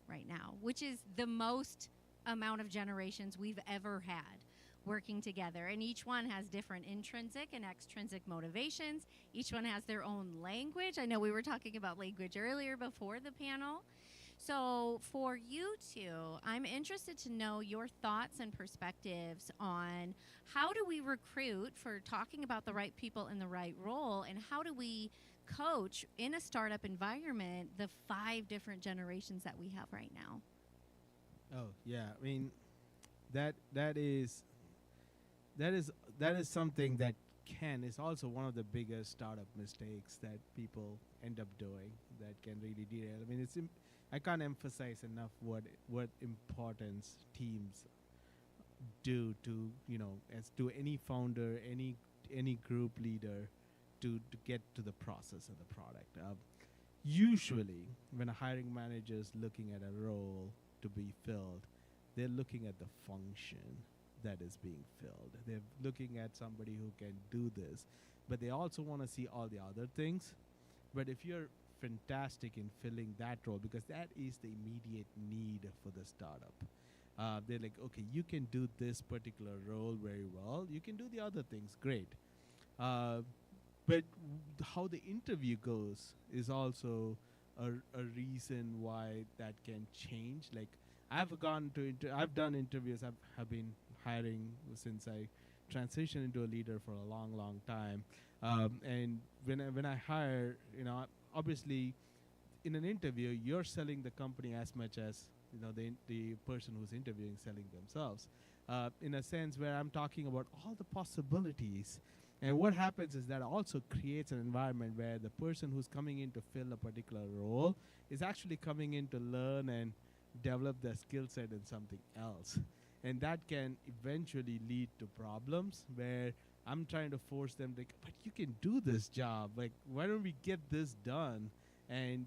right now, which is the most amount of generations we've ever had working together. And each one has different intrinsic and extrinsic motivations. Each one has their own language. I know we were talking about language earlier before the panel. So for you two, I'm interested to know your thoughts and perspectives on how do we recruit, for talking about the right people in the right role, and how do we coach in a startup environment the 5 different generations that we have right now? Oh yeah, I mean, that is something that is also one of the biggest startup mistakes that people end up doing that can really derail. I mean, I can't emphasize enough what importance teams do to, as to any founder, any group leader, to get to the process of the product. Usually, when a hiring manager is looking at a role to be filled, they're looking at the function that is being filled. They're looking at somebody who can do this, but they also want to see all the other things. But if you're fantastic in filling that role, because that is the immediate need for the startup, they're like, okay, you can do this particular role very well. You can do the other things, great. But how the interview goes is also a reason why that can change. Like, I've done interviews. I've been hiring since I transitioned into a leader for a long, long time. And when I hire, obviously, in an interview, you're selling the company as much as the person who's interviewing selling themselves. In a sense where I'm talking about all the possibilities. And what happens is that also creates an environment where the person who's coming in to fill a particular role is actually coming in to learn and develop their skill set in something else. And that can eventually lead to problems where I'm trying to force them to, but you can do this job. Like, why don't we get this done? And,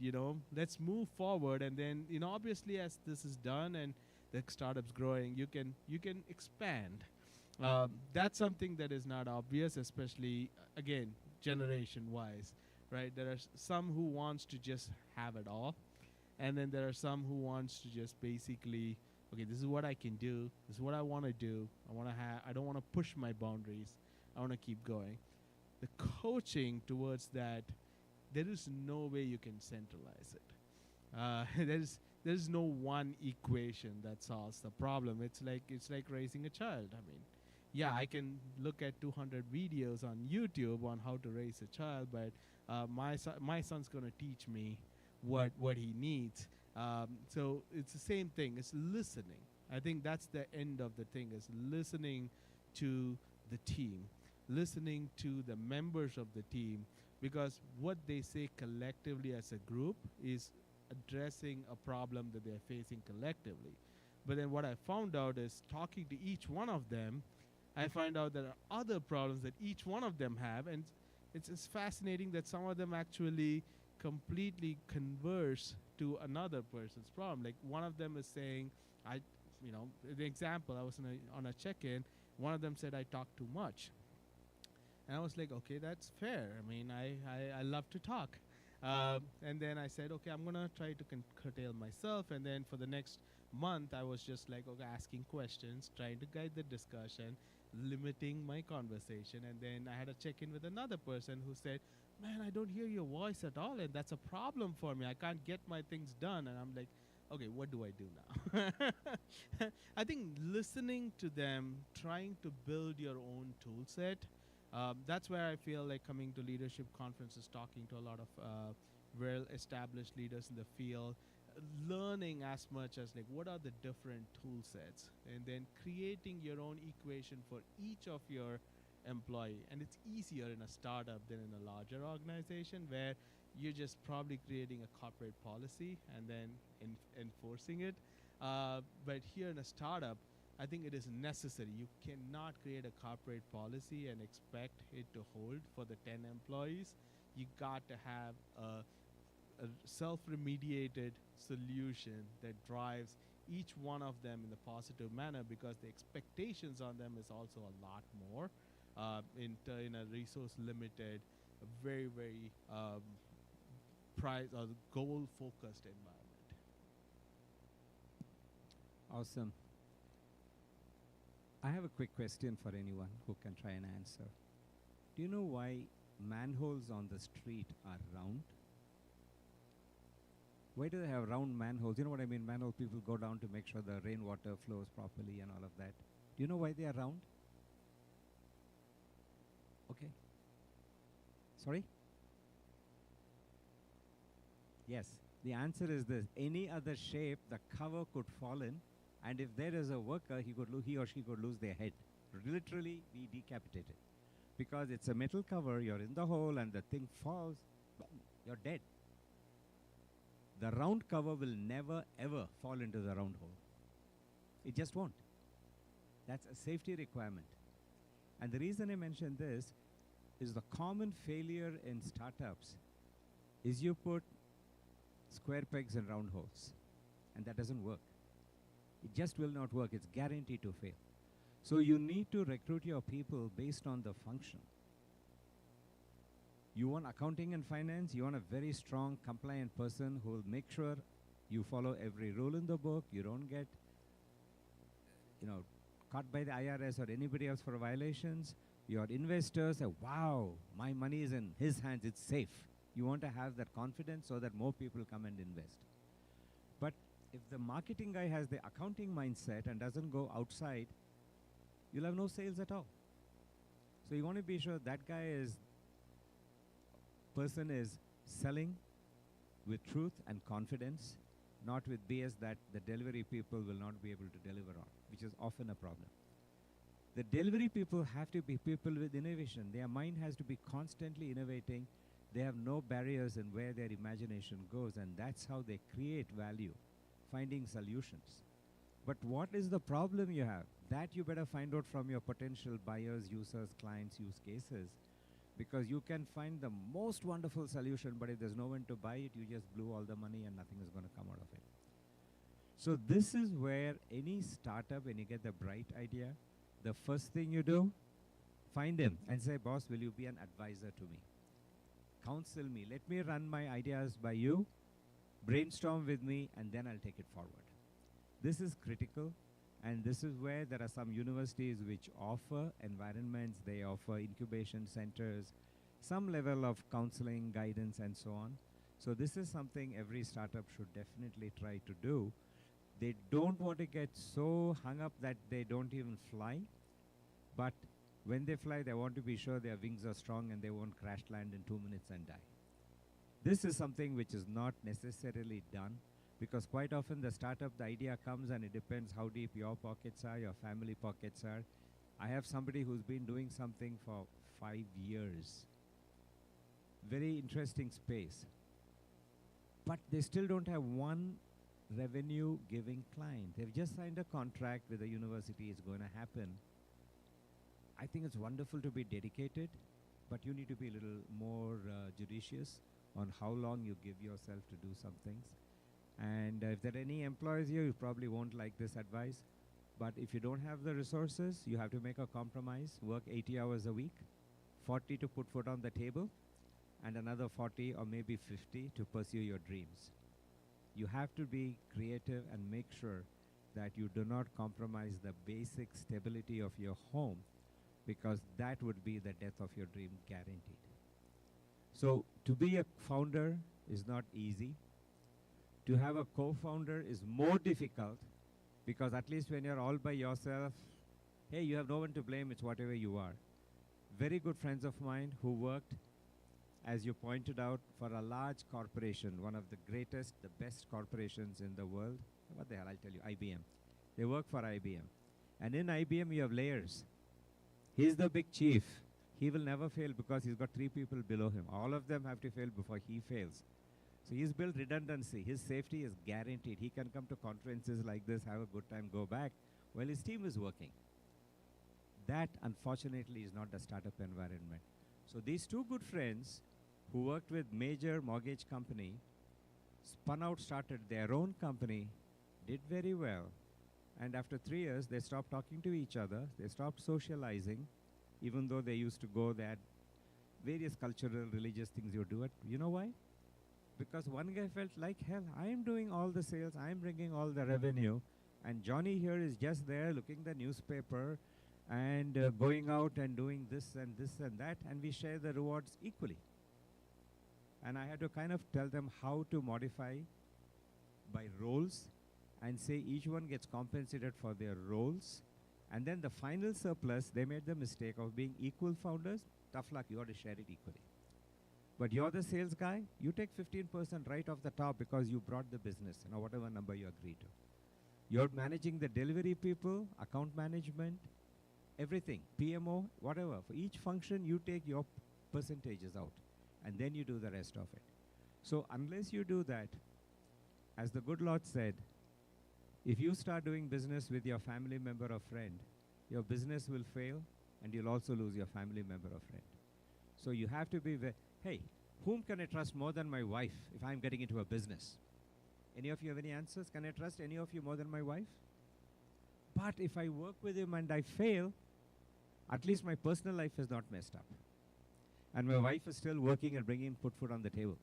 let's move forward. And then, obviously as this is done and the startup's growing, you can expand. That's something that is not obvious, especially, again, generation-wise, right? There are some who wants to just have it all. And then there are some who wants to just basically, okay, this is what I can do. This is what I want to do. I don't want to push my boundaries. I want to keep going. The coaching towards that, there is no way you can centralize it. There's no one equation that solves the problem. It's like raising a child. I mean, yeah, I can look at 200 videos on YouTube on how to raise a child, but my son's going to teach me what he needs. So it's the same thing. It's listening. I think that's the end of the thing, is listening to the team, listening to the members of the team, because what they say collectively as a group is addressing a problem that they're facing collectively. But then what I found out is, talking to each one of them, I find out there are other problems that each one of them have, and it's fascinating that some of them actually completely converse to another person's problem. Like, one of them is saying, the example, I was on a check-in, one of them said, I talk too much. And I was like, okay, that's fair. I mean, I love to talk. And then I said, okay, I'm going to try to curtail myself. And then for the next month, I was just like, okay, asking questions, trying to guide the discussion, limiting my conversation. And then I had a check-in with another person who said, man, I don't hear your voice at all, and that's a problem for me. I can't get my things done. And I'm like, okay, what do I do now? I think listening to them, trying to build your own tool set, that's where I feel like coming to leadership conferences, talking to a lot of well-established leaders in the field, learning as much as like what are the different tool sets, and then creating your own equation for each of your employee. And it's easier in a startup than in a larger organization where you're just probably creating a corporate policy and then enforcing it. But here in a startup, I think it is necessary. You cannot create a corporate policy and expect it to hold for the 10 employees. You got to have a self-remediated solution that drives each one of them in a positive manner, because the expectations on them is also a lot more in a resource-limited, very, very price or goal-focused environment. Awesome. I have a quick question for anyone who can try and answer. Do you know why manholes on the street are round? Why do they have round manholes? You know what I mean? Manhole, people go down to make sure the rainwater flows properly and all of that. Do you know why they are round? Okay. Sorry? Yes. The answer is this. Any other shape, the cover could fall in, and if there is a worker, he or she could lose their head. Literally be decapitated. Because it's a metal cover, you're in the hole, and the thing falls, you're dead. The round cover will never, ever fall into the round hole. It just won't. That's a safety requirement. And the reason I mention this is the common failure in startups is you put square pegs in round holes, and that doesn't work. It just will not work. It's guaranteed to fail. So you need to recruit your people based on the function. You want accounting and finance, you want a very strong, compliant person who will make sure you follow every rule in the book, you don't get caught by the IRS or anybody else for violations. Your investors say, wow, my money is in his hands, it's safe. You want to have that confidence so that more people come and invest. But if the marketing guy has the accounting mindset and doesn't go outside, you'll have no sales at all. So you want to be sure that person is selling with truth and confidence, not with BS that the delivery people will not be able to deliver on, which is often a problem. The delivery people have to be people with innovation. Their mind has to be constantly innovating. They have no barriers in where their imagination goes, and that's how they create value, finding solutions. But what is the problem you have? That you better find out from your potential buyers, users, clients, use cases. Because you can find the most wonderful solution, but if there's no one to buy it, you just blew all the money and nothing is going to come out of it. So this is where any startup, when you get the bright idea, the first thing you do, find him and say, boss, will you be an advisor to me? Counsel me. Let me run my ideas by you, brainstorm with me, and then I'll take it forward. This is critical. And this is where there are some universities which offer environments, they offer incubation centers, some level of counseling, guidance, and so on. So this is something every startup should definitely try to do. They don't want to get so hung up that they don't even fly, but when they fly, they want to be sure their wings are strong and they won't crash land in 2 minutes and die. This is something which is not necessarily done. Because quite often the startup, the idea comes and it depends how deep your pockets are, your family pockets are. I have somebody who's been doing something for 5 years. Very interesting space. But they still don't have one revenue-giving client. They've just signed a contract with the university, it's going to happen. I think it's wonderful to be dedicated, but you need to be a little more judicious on how long you give yourself to do some things. And if there are any employees here, you probably won't like this advice. But if you don't have the resources, you have to make a compromise, work 80 hours a week, 40 to put food on the table, and another 40 or maybe 50 to pursue your dreams. You have to be creative and make sure that you do not compromise the basic stability of your home, because that would be the death of your dream guaranteed. So to be a founder is not easy. To have a co-founder is more difficult because at least when you're all by yourself, hey, you have no one to blame, it's whatever you are. Very good friends of mine who worked, as you pointed out, for a large corporation, one of the greatest, the best corporations in the world. What the hell, I'll tell you, IBM. They work for IBM. And in IBM, you have layers. He's the big chief. He will never fail because he's got 3 people below him. All of them have to fail before he fails. So he's built redundancy. His safety is guaranteed. He can come to conferences like this, have a good time, go back, while his team is working. That, unfortunately, is not the startup environment. So these 2 good friends who worked with major mortgage company, spun out, started their own company, did very well. And after 3 years, they stopped talking to each other. They stopped socializing, even though they used to go, they had various cultural, religious things you do it. You know why? Because one guy felt like, hell, I am doing all the sales, I am bringing all the revenue, and Johnny here is just there looking the newspaper and going out and doing this and that, and we share the rewards equally. And I had to kind of tell them how to modify by roles and say each one gets compensated for their roles. And then the final surplus, they made the mistake of being equal founders. Tough luck, you ought to share it equally. But you're the sales guy, you take 15% right off the top because you brought the business, whatever number you agree to. You're managing the delivery people, account management, everything, PMO, whatever. For each function, you take your percentages out, and then you do the rest of it. So unless you do that, as the good Lord said, if you start doing business with your family member or friend, your business will fail, and you'll also lose your family member or friend. So you have to be, hey, whom can I trust more than my wife if I'm getting into a business? Any of you have any answers? Can I trust any of you more than my wife? But if I work with him and I fail, at least my personal life is not messed up. And my wife is still working and put food on the table.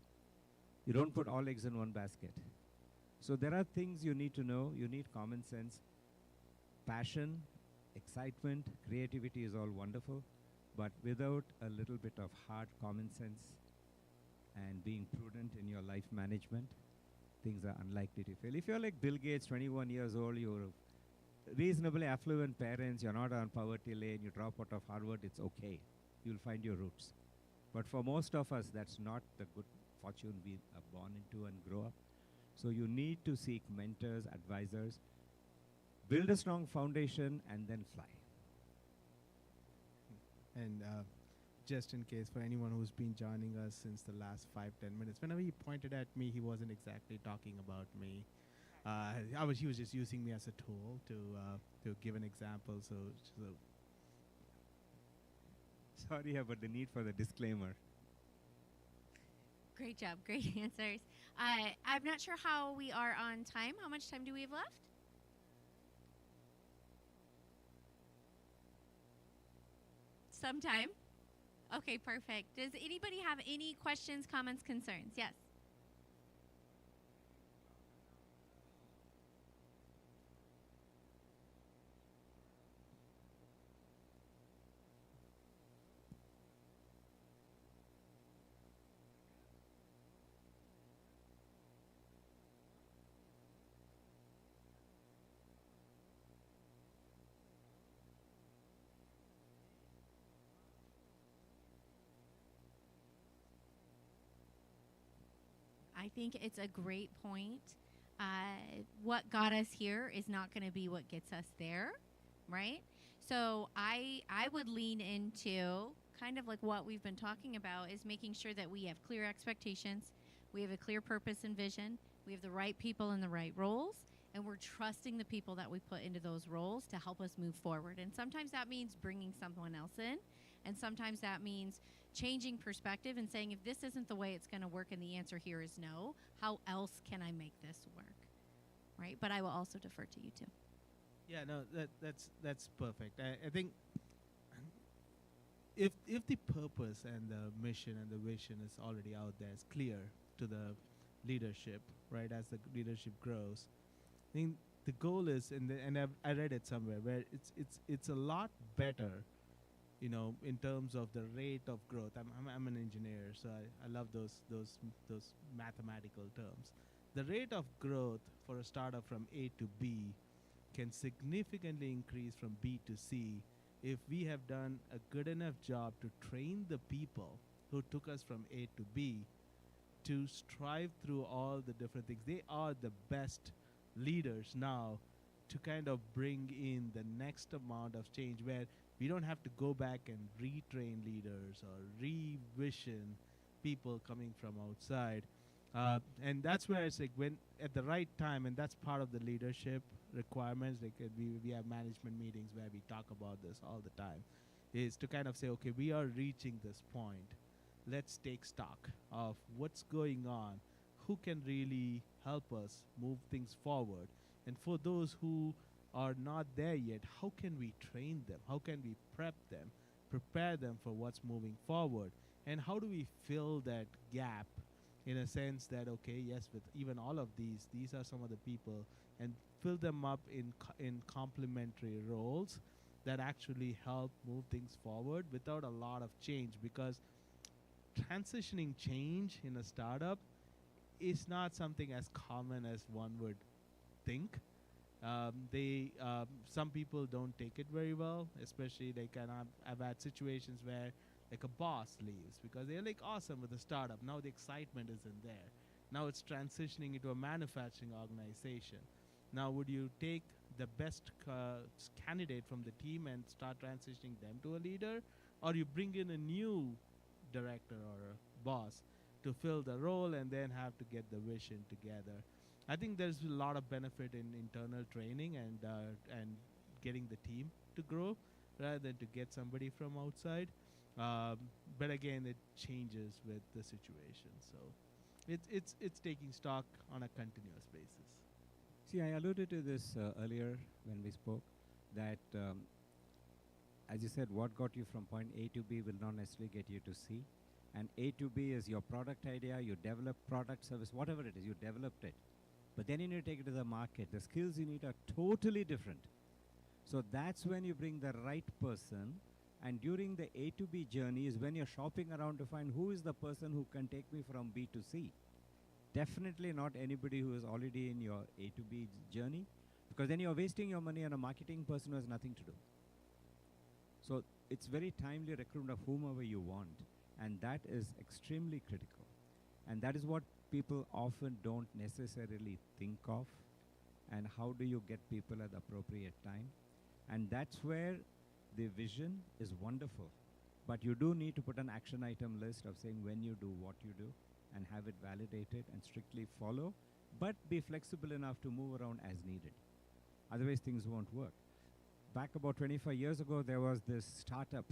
You don't put all eggs in one basket. So there are things you need to know. You need common sense. Passion, excitement, creativity is all wonderful. But without a little bit of hard common sense and being prudent in your life management, things are unlikely to fail. If you're like Bill Gates, 21 years old, you're reasonably affluent parents, you're not on poverty lane, you drop out of Harvard, it's okay. You'll find your roots. But for most of us, that's not the good fortune we are born into and grow up. So you need to seek mentors, advisors, build a strong foundation, and then fly. And just in case for anyone who's been joining us since the last 5-10 minutes, whenever he pointed at me, he wasn't exactly talking about me. He was just using me as a tool to give an example. So sorry about the need for the disclaimer. Great job, great answers. I'm not sure how we are on time. How much time do we have left? Some time. Okay, perfect. Does anybody have any questions, comments, concerns? Yes. I think it's a great point. What got us here is not going to be what gets us there, right? So I would lean into kind of like what we've been talking about is making sure that we have clear expectations, we have a clear purpose and vision, we have the right people in the right roles, and we're trusting the people that we put into those roles to help us move forward. And sometimes that means bringing someone else in, and sometimes that means changing perspective and saying, if this isn't the way it's going to work and the answer here is no, how else can I make this work, right? But I will also defer to you too. Yeah, no, that's perfect. I think if the purpose and the mission and the vision is already out there, it's clear to the leadership, right? As the leadership grows, I think the goal is, I read it somewhere where it's a lot better, you know, in terms of the rate of growth. I'm an engineer, so I love those mathematical terms. the rate of growth for a startup from A to B can significantly increase from B to C if we have done a good enough job to train the people who took us from A to B to strive through all the different things. They are the best leaders now to kind of bring in the next amount of change where we don't have to go back and retrain leaders or revision people coming from outside. And that's where it's like when at the right time, and that's part of the leadership requirements, like we have management meetings where we talk about this all the time, is to kind of say, okay, we are reaching this point. Let's take stock of what's going on, who can really help us move things forward. And for those who are not there yet, how can we train them? How can we prep them, prepare them for what's moving forward? And how do we fill that gap in a sense that, okay, yes, with even all of these are some of the people, and fill them up in complementary roles that actually help move things forward without a lot of change, because transitioning change in a startup is not something as common as one would think. Some people don't take it very well, especially like, and I've had situations where like a boss leaves because they're like awesome with a startup. Now the excitement isn't there. Now it's transitioning into a manufacturing organization. Now would you take the best candidate from the team and start transitioning them to a leader, or you bring in a new director or a boss to fill the role and then have to get the vision together? I think there's a lot of benefit in internal training and getting the team to grow rather than to get somebody from outside. But again, it changes with the situation. So it's taking stock on a continuous basis. See, I alluded to this earlier when we spoke, that as you said, what got you from point A to B will not necessarily get you to C. And A to B is your product idea, you develop product, service, whatever it is, you developed it. But then you need to take it to the market. The skills you need are totally different. So that's when you bring the right person. And during the A to B journey is when you're shopping around to find who is the person who can take me from B to C. Definitely not anybody who is already in your A to B journey, because then you're wasting your money on a marketing person who has nothing to do. So it's very timely recruitment of whomever you want, and that is extremely critical. And that is what people often don't necessarily think of, and how do you get people at the appropriate time. And that's where the vision is wonderful, but you do need to put an action item list of saying when you do, what you do, and have it validated and strictly follow, but be flexible enough to move around as needed. Otherwise, things won't work. Back about 25 years ago, there was this startup,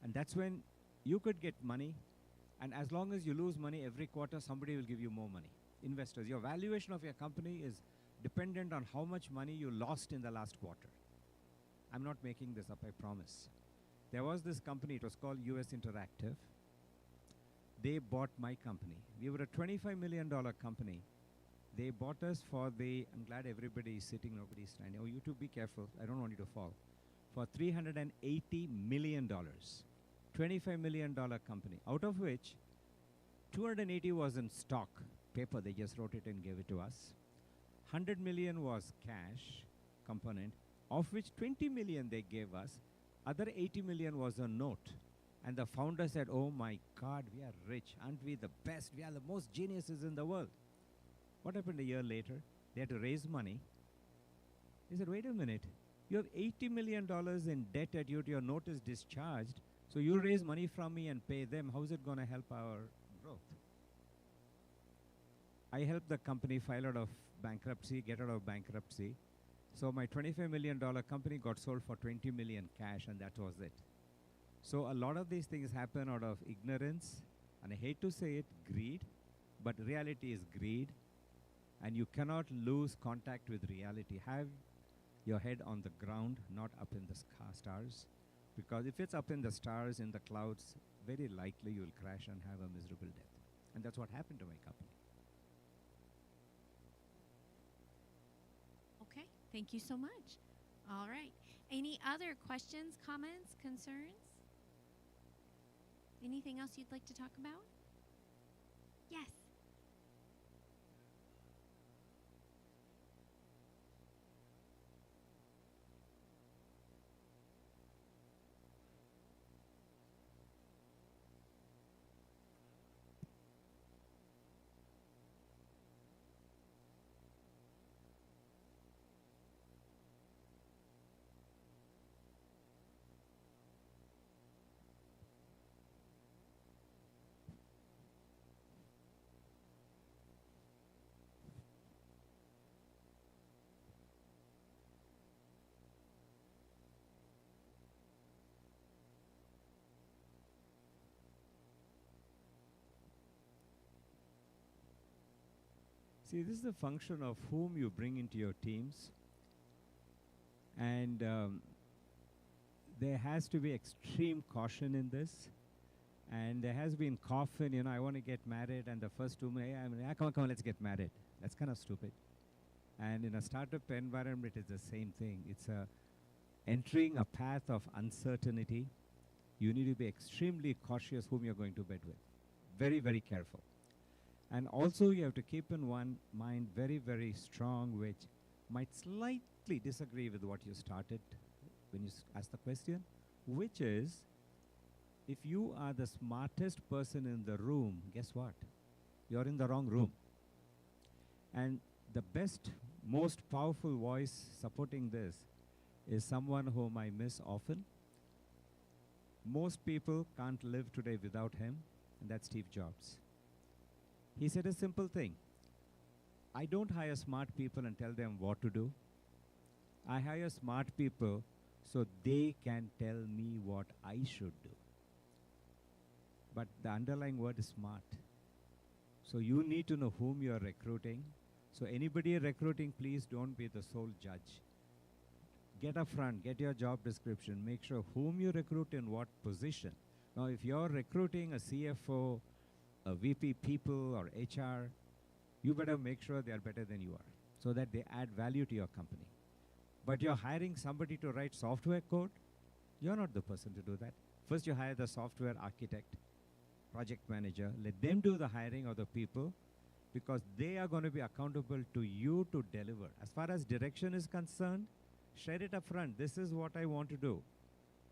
and that's when you could get money, and as long as you lose money every quarter, somebody will give you more money. Investors, your valuation of your company is dependent on how much money you lost in the last quarter. I'm not making this up, I promise. There was this company, it was called US Interactive. They bought my company. We were a $25 million company. They bought us for the, I'm glad everybody is sitting, nobody's standing. Oh, you two be careful, I don't want you to fall. For $380 million. $25 million company, out of which 280 was in stock, paper, they just wrote it and gave it to us. 100 million was cash component, of which 20 million they gave us. Other 80 million was a note. And the founder said, oh my God, we are rich. Aren't we the best? We are the most geniuses in the world. What happened a year later? They had to raise money. He said, wait a minute. You have $80 million in debt at you, your note is discharged. So you raise money from me and pay them. How is it going to help our growth? I helped the company file out of bankruptcy, get out of bankruptcy. So my $25 million company got sold for 20 million cash, and that was it. So a lot of these things happen out of ignorance, and I hate to say it, greed, but reality is greed, and you cannot lose contact with reality. Have your head on the ground, not up in the stars, because if it's up in the stars, in the clouds, very likely you'll crash and have a miserable death. And that's what happened to my company. Okay, thank you so much. All right. Any other questions, comments, concerns? Anything else you'd like to talk about? Yes. See, this is a function of whom you bring into your teams. And there has to be extreme caution in this. And there has been caution, I want to get married, and the first 2 minutes, come on, let's get married. That's kind of stupid. And in a startup environment, it's the same thing. It's entering a path of uncertainty. You need to be extremely cautious whom you're going to bed with. Very, very careful. And also, you have to keep in one mind very, very strong, which might slightly disagree with what you started when you asked the question, which is, if you are the smartest person in the room, guess what? You're in the wrong room. And the best, most powerful voice supporting this is someone whom I miss often. Most people can't live today without him, and that's Steve Jobs. He said a simple thing. I don't hire smart people and tell them what to do. I hire smart people so they can tell me what I should do. But the underlying word is smart. So you need to know whom you're recruiting. So anybody recruiting, please don't be the sole judge. Get up front, get your job description, make sure whom you recruit in what position. Now, if you're recruiting a CFO, a VP people, or HR, you better make sure they are better than you are, so that they add value to your company. But you're hiring somebody to write software code, you're not the person to do that. First, you hire the software architect, project manager, let them do the hiring of the people, because they are going to be accountable to you to deliver. As far as direction is concerned, share it up front. This is what I want to do.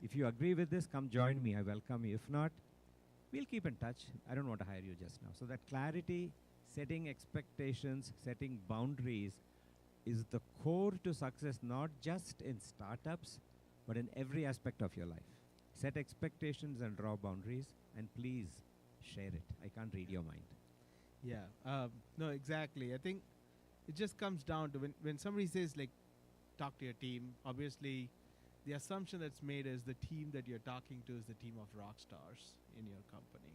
If you agree with this, come join me. I welcome you. If not, we'll keep in touch. I don't want to hire you just now. So that clarity, setting expectations, setting boundaries is the core to success, not just in startups, but in every aspect of your life. Set expectations and draw boundaries, and please share it. I can't read your mind. Yeah, no, exactly. I think it just comes down to when somebody says, like, talk to your team, obviously the assumption that's made is the team that you're talking to is the team of rock stars in your company.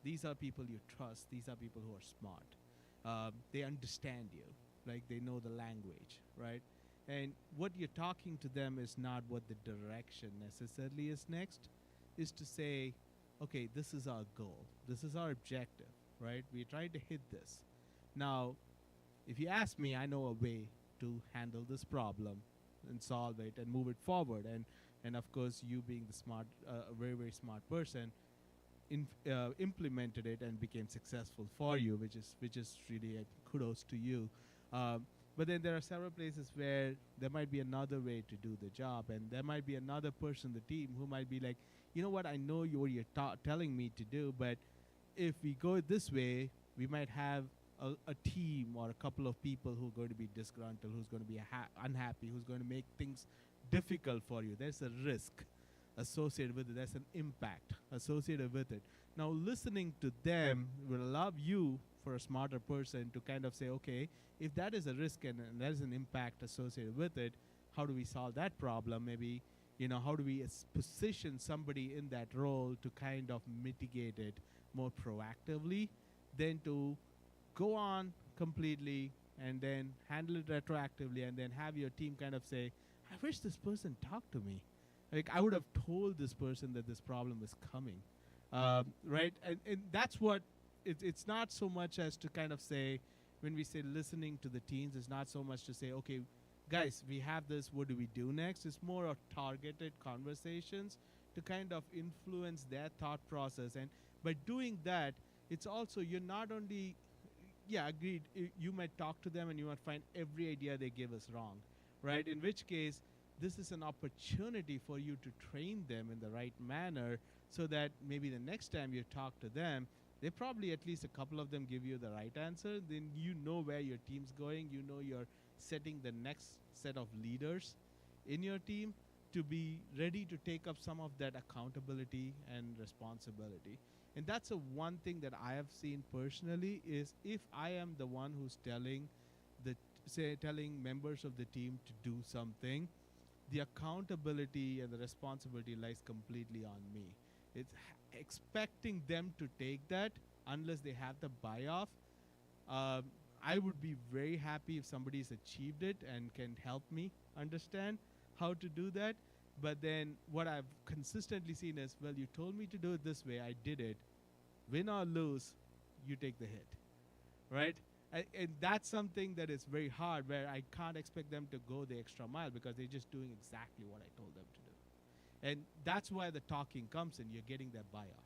These are people you trust. These are people who are smart. They understand you, like they know the language, right? And what you're talking to them is not what the direction necessarily is next, is to say, okay, this is our goal. This is our objective, right? We try to hit this. Now, if you ask me, I know a way to handle this problem and solve it and move it forward. And of course, you being the smart, very, very smart person, implemented it and became successful for you, which is really kudos to you. But then there are several places where there might be another way to do the job, and there might be another person in the team who might be like, you know what, I know what you're telling me to do, but if we go this way, we might have a team or a couple of people who are going to be disgruntled, who's going to be unhappy, who's going to make things difficult for you. There's a risk associated with it. There's an impact associated with it. Now, listening to them will allow you, for a smarter person, to kind of say, okay, if that is a risk and there's an impact associated with it, how do we solve that problem? Maybe, how do we position somebody in that role to kind of mitigate it more proactively than to go on completely and then handle it retroactively and then have your team kind of say, I wish this person talked to me. Like, I would have told this person that this problem is coming, right? And that's what, it's not so much as to kind of say, when we say listening to the teams, it's not so much to say, okay, guys, we have this, what do we do next? It's more of targeted conversations to kind of influence their thought process. And by doing that, it's also, you're not only, yeah, agreed, you might talk to them and you might find every idea they give us wrong, right? In which case, this is an opportunity for you to train them in the right manner so that maybe the next time you talk to them, they probably, at least a couple of them, give you the right answer. Then you know where your team's going. You know you're setting the next set of leaders in your team to be ready to take up some of that accountability and responsibility. And that's one thing that I have seen personally, is if I am the one who's telling members of the team to do something, the accountability and the responsibility lies completely on me. It's expecting them to take that unless they have the buy-off. I would be very happy if somebody's achieved it and can help me understand how to do that. But then what I've consistently seen is, well, you told me to do it this way, I did it. Win or lose, you take the hit, right? And that's something that is very hard, where I can't expect them to go the extra mile because they're just doing exactly what I told them to do. And that's why the talking comes in. You're getting their buy-off.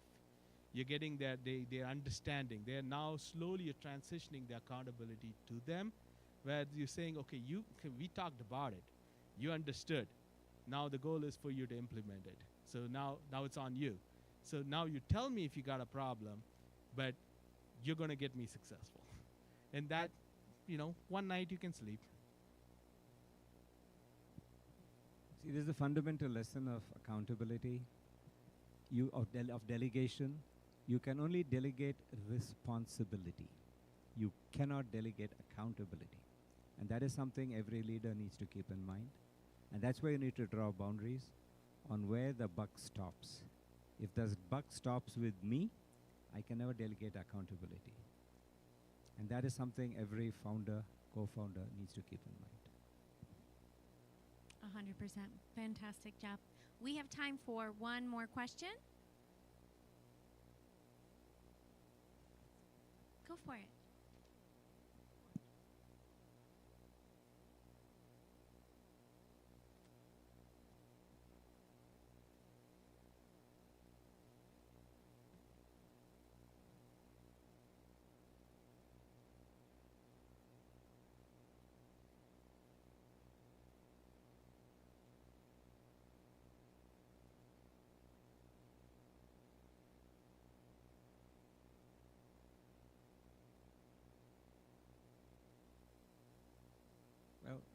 You're getting their understanding. They're now slowly transitioning the accountability to them, where you're saying, okay, we talked about it. You understood. Now the goal is for you to implement it. So now it's on you. So now you tell me if you got a problem, but you're going to get me successful. And that, one night you can sleep. See, this is the fundamental lesson of accountability, of delegation. You can only delegate responsibility. You cannot delegate accountability. And that is something every leader needs to keep in mind. And that's where you need to draw boundaries on where the buck stops. If the buck stops with me, I can never delegate accountability. And that is something every founder, co-founder needs to keep in mind. 100%. Fantastic job. We have time for one more question. Go for it.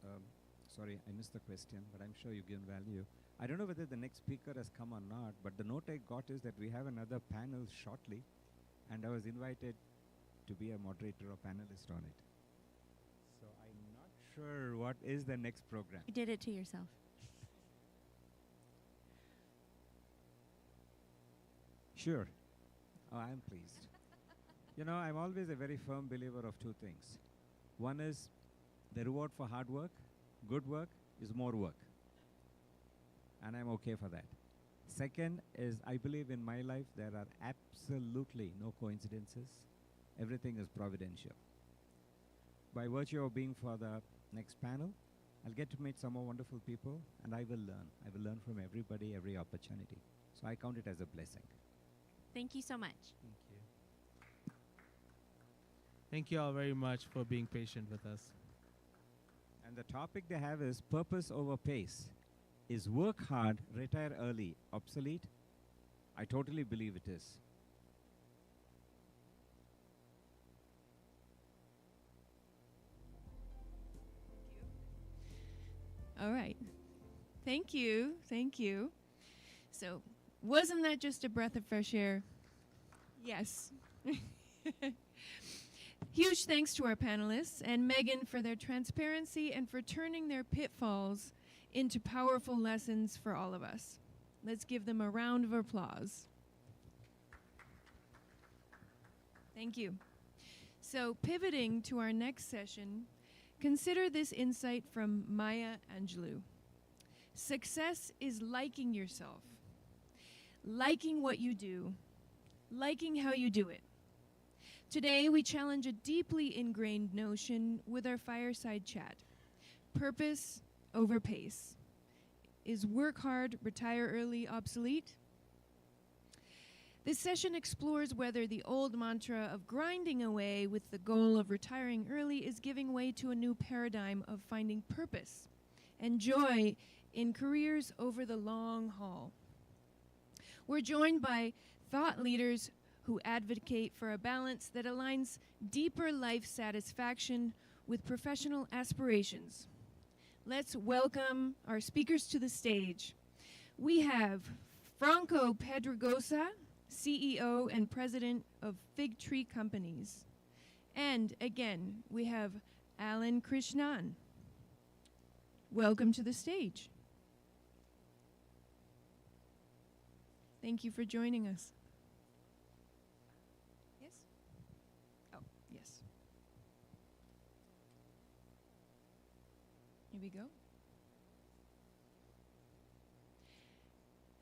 Well, sorry, I missed the question, but I'm sure you've given value. I don't know whether the next speaker has come or not, but the note I got is that we have another panel shortly, and I was invited to be a moderator or panelist on it. So I'm not sure what is the next program. You did it to yourself. Sure. Oh, I'm pleased. I'm always a very firm believer of two things. One is the reward for hard work, good work, is more work. And I'm okay for that. Second is, I believe in my life there are absolutely no coincidences. Everything is providential. By virtue of being for the next panel, I'll get to meet some more wonderful people, and I will learn. I will learn from everybody, every opportunity. So I count it as a blessing. Thank you so much. Thank you. Thank you all very much for being patient with us. And the topic they have is purpose over pace. Is work hard, retire early obsolete? I totally believe it is. All right. Thank you. Thank you. So, wasn't that just a breath of fresh air? Yes. Huge thanks to our panelists and Megan for their transparency and for turning their pitfalls into powerful lessons for all of us. Let's give them a round of applause. Thank you. So, pivoting to our next session, consider this insight from Maya Angelou. Success is liking yourself, liking what you do, liking how you do it. Today, we challenge a deeply ingrained notion with our fireside chat. Purpose over pace. Is work hard, retire early obsolete? This session explores whether the old mantra of grinding away with the goal of retiring early is giving way to a new paradigm of finding purpose and joy in careers over the long haul. We're joined by thought leaders who advocate for a balance that aligns deeper life satisfaction with professional aspirations. Let's welcome our speakers to the stage. We have Franco Pedregosa, CEO and President of Fig Tree Companies. And again, we have Alan Krishnan. Welcome to the stage. Thank you for joining us. Yes? Oh, yes. we go.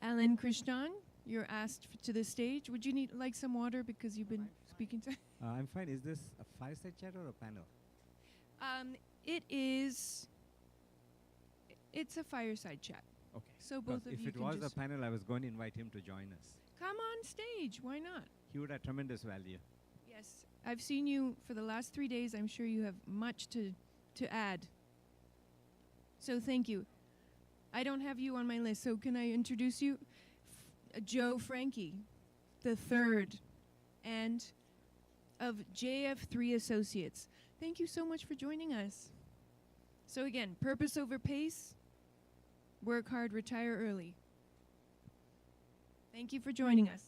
Alan Krishnan, you're asked to the stage. Would you need like some water because you've been speaking to? I'm fine. Is this a fireside chat or a panel? It's a fireside chat. Okay. So both of if you it can was a just panel, I was going to invite him to join us. come on stage. Why not? He would have tremendous value. Yes, I've seen you for the last 3 days. I'm sure you have much to add. So thank you. I don't have you on my list, so can I introduce you? Joe Frankie, the third, and of JF3 Associates. Thank you so much for joining us. So again, purpose over pace, work hard, retire early. Thank you for joining us.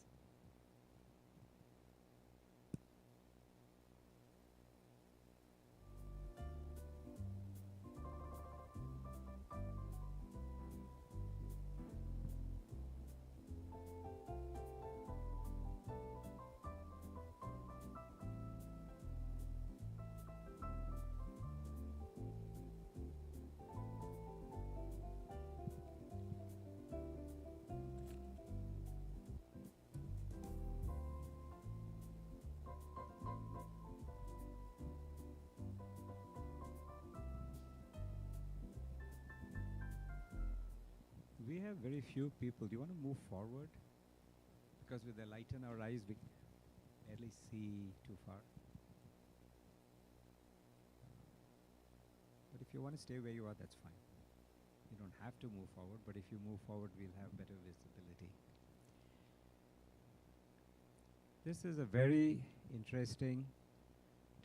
We have very few people. Do you want to move forward? Because with the light in our eyes, we barely see too far. But if you want to stay where you are, that's fine. You don't have to move forward, but if you move forward, we'll have better visibility. This is a very interesting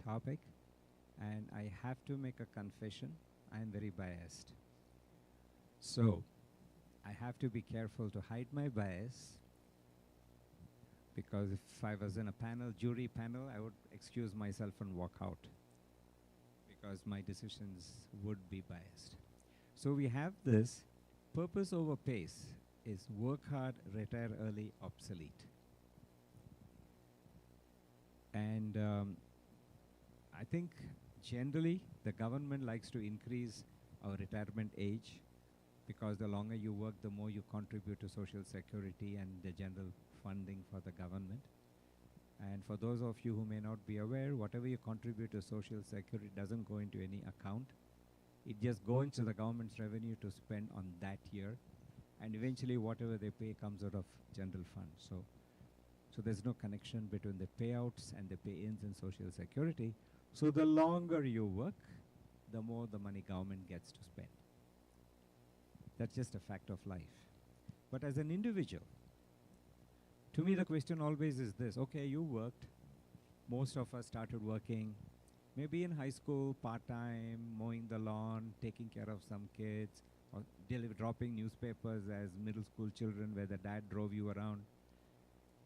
topic, and I have to make a confession. I am very biased. So, I have to be careful to hide my bias, because if I was in a jury panel, I would excuse myself and walk out, because my decisions would be biased. So we have this purpose over pace is work hard, retire early, obsolete. And I think generally the government likes to increase our retirement age, because the longer you work, the more you contribute to social security and the general funding for the government. And for those of you who may not be aware, whatever you contribute to social security doesn't go into any account. It just goes into the government's revenue to spend on that year. And eventually whatever they pay comes out of general fund. So there's no connection between the payouts and the pay-ins in social security. So the longer you work, the more the money government gets to spend. That's just a fact of life. But as an individual, to me the question always is this: okay, you worked. Most of us started working maybe in high school, part-time, mowing the lawn, taking care of some kids, or dropping newspapers as middle school children where the dad drove you around.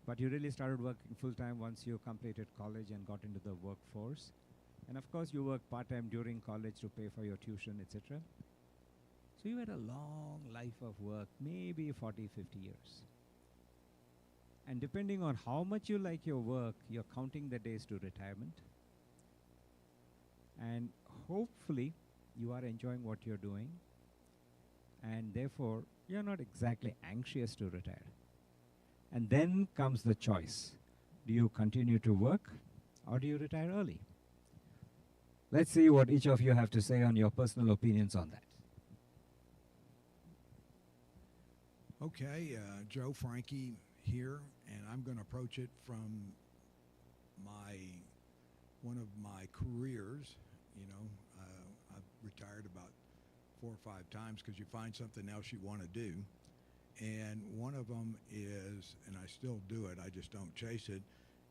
But you really started working full-time once you completed college and got into the workforce. And of course you worked part-time during college to pay for your tuition, etc. So you had a long life of work, maybe 40, 50 years. And depending on how much you like your work, you're counting the days to retirement. And hopefully you are enjoying what you're doing. And therefore, you're not exactly anxious to retire. And then comes the choice. Do you continue to work or do you retire early? Let's see what each of you have to say on your personal opinions on that. Okay, Joe Frankie here, and I'm going to approach it from one of my careers. You know, I've retired about 4 or 5 times because you find something else you want to do. And one of them is, and I still do it, I just don't chase it,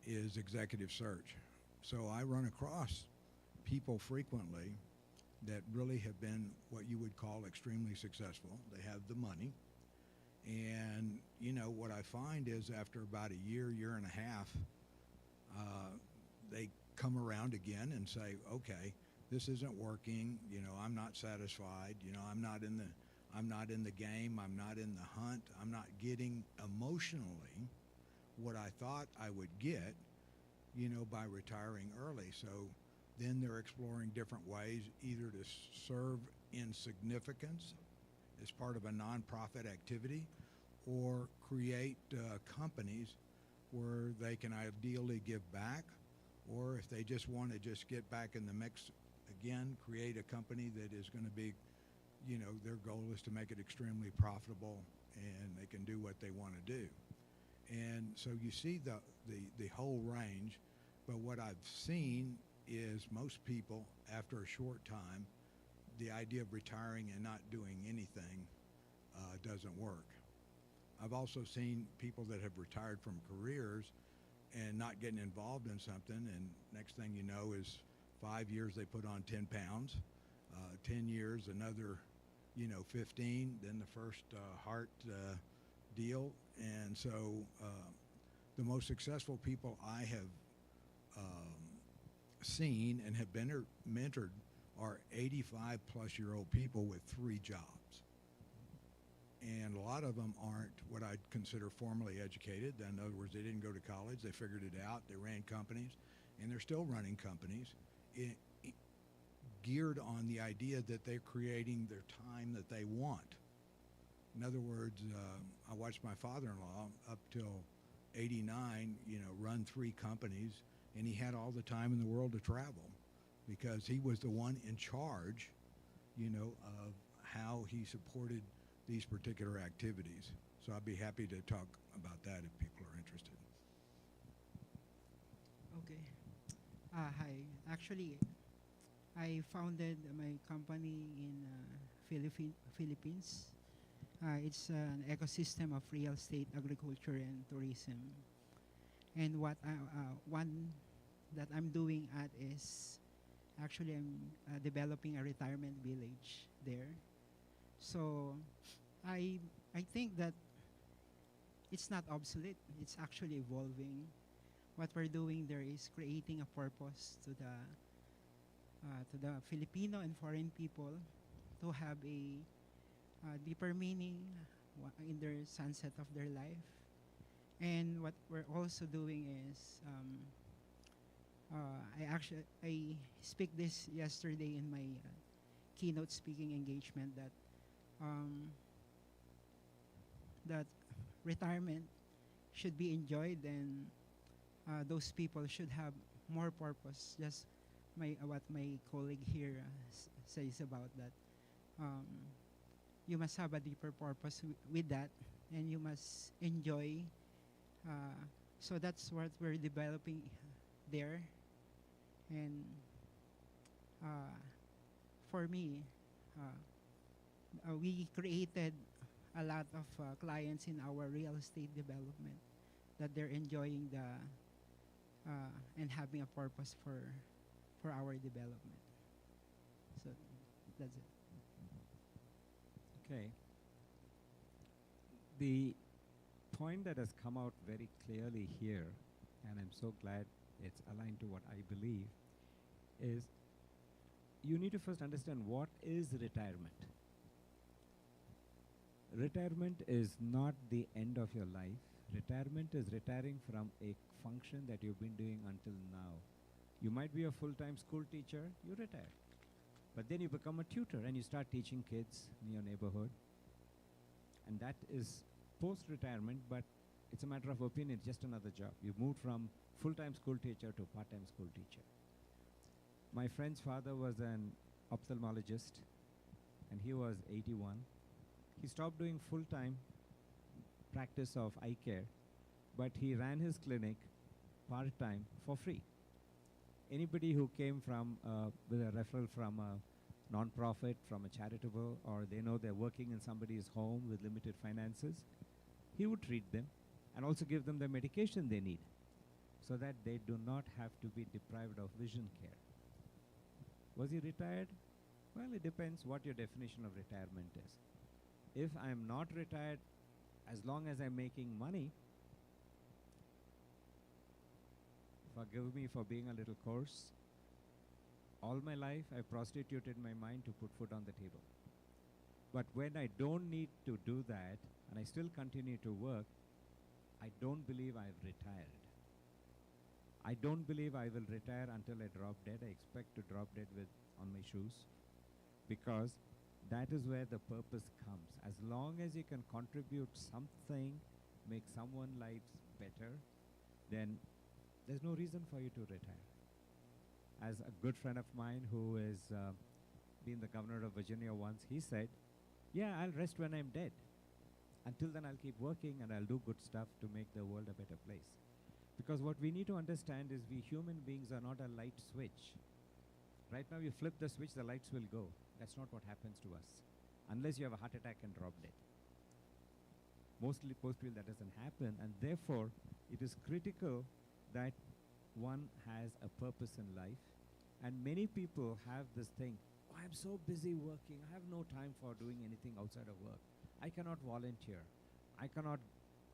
is executive search. So I run across people frequently that really have been what you would call extremely successful. They have the money. And, you know, what I find is after about a year and a half, they come around again and say, okay, this isn't working, you know, I'm not satisfied, you know, I'm not in the game, I'm not in the hunt, I'm not getting emotionally what I thought I would get, you know, by retiring early. So then they're exploring different ways either to serve in significance as part of a nonprofit activity, or create companies where they can ideally give back, or if they just want to just get back in the mix again, create a company that is going to be, you know, their goal is to make it extremely profitable and they can do what they want to do. And so you see the whole range, but what I've seen is most people, after a short time, the idea of retiring and not doing anything doesn't work. I've also seen people that have retired from careers and not getting involved in something, and next thing you know is 5 years they put on 10 pounds, 10 years another, you know, 15, then the first heart deal. And so the most successful people I have seen and have been mentored are 85-plus-year-old people with 3 jobs. And a lot of them aren't what I'd consider formally educated. In other words, they didn't go to college, they figured it out, they ran companies, and they're still running companies geared on the idea that they're creating their time that they want. In other words, I watched my father-in-law up till 89, you know, run 3 companies, and he had all the time in the world to travel because he was the one in charge, you know, of how he supported these particular activities. So I'd be happy to talk about that if people are interested. Okay. Hi. Actually, I founded my company in Philippines. It's an ecosystem of real estate, agriculture, and tourism. And what one that I'm doing at is actually I'm developing a retirement village there. So I think that it's not obsolete. It's actually evolving. What we're doing there is creating a purpose to the Filipino and foreign people to have a deeper meaning in their sunset of their life. And what we're also doing is I speak this yesterday in my keynote speaking engagement that retirement should be enjoyed, and those people should have more purpose. Just what my colleague here says about that. You must have a deeper purpose with that, and you must enjoy. So that's what we're developing there. And for me, we created a lot of clients in our real estate development that they're enjoying and having a purpose for our development. So that's it. Okay. The point that has come out very clearly here, and I'm so glad it's aligned to what I believe, is you need to first understand what is retirement. Retirement is not the end of your life. Retirement is retiring from a function that you've been doing until now. You might be a full-time school teacher, you retire. But then you become a tutor and you start teaching kids in your neighborhood. And that is post-retirement, but it's a matter of opinion, it's just another job. You moved from full-time school teacher to part-time school teacher. My friend's father was an ophthalmologist, and he was 81. He stopped doing full-time practice of eye care, but he ran his clinic part-time for free. Anybody who came from with a referral from a non-profit, from a charitable, or they know they're working in somebody's home with limited finances, he would treat them and also give them the medication they need so that they do not have to be deprived of vision care. Was he retired? Well, it depends what your definition of retirement is. If I'm not retired, as long as I'm making money, forgive me for being a little coarse, all my life I prostituted my mind to put food on the table. But when I don't need to do that, and I still continue to work, I don't believe I've retired. I don't believe I will retire until I drop dead. I expect to drop dead on my shoes, because that is where the purpose comes. As long as you can contribute something, make someone's lives better, then there's no reason for you to retire. As a good friend of mine who is been the governor of Virginia once, he said, yeah, I'll rest when I'm dead. Until then, I'll keep working and I'll do good stuff to make the world a better place. Because what we need to understand is we human beings are not a light switch. Right now, you flip the switch, the lights will go. That's not what happens to us, unless you have a heart attack and drop dead. Mostly post-will that doesn't happen, and therefore, it is critical that one has a purpose in life. And many people have this thing, oh, I'm so busy working, I have no time for doing anything outside of work. I cannot volunteer. I cannot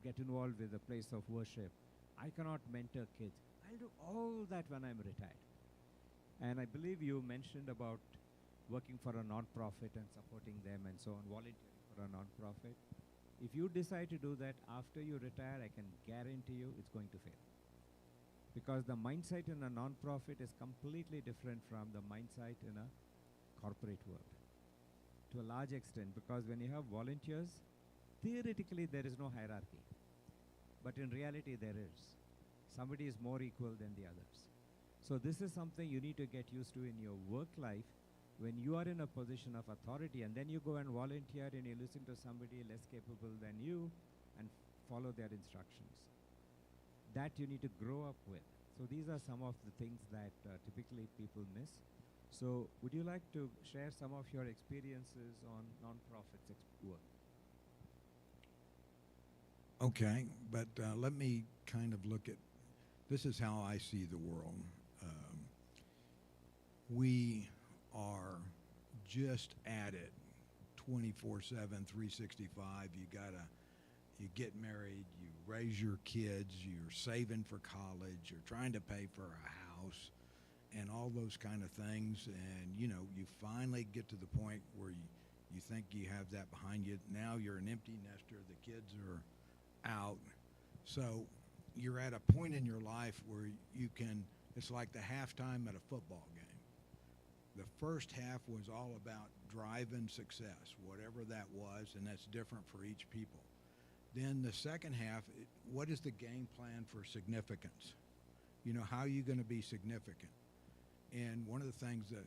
get involved with a place of worship. I cannot mentor kids. I'll do all that when I'm retired. And I believe you mentioned about working for a non-profit and supporting them and so on, volunteering for a non-profit. If you decide to do that after you retire, I can guarantee you it's going to fail. Because the mindset in a non-profit is completely different from the mindset in a corporate world. To a large extent, because when you have volunteers, theoretically there is no hierarchy. But in reality there is. Somebody is more equal than the others. So this is something you need to get used to in your work life when you are in a position of authority and then you go and volunteer and you listen to somebody less capable than you and follow their instructions. That you need to grow up with. So these are some of the things that typically people miss. So would you like to share some of your experiences on non-profits work? Okay, but let me kind of look at, this is how I see the world. We are just at it 24/7, 365. You get married, you raise your kids, you're saving for college, you're trying to pay for a house, and all those kind of things. And, you finally get to the point where you think you have that behind you. Now you're an empty nester, the kids are out. So you're at a point in your life where it's like the halftime at a football game. The first half was all about driving success, whatever that was, and that's different for each people. Then the second half, what is the game plan for significance? How are you going to be significant? And one of the things that,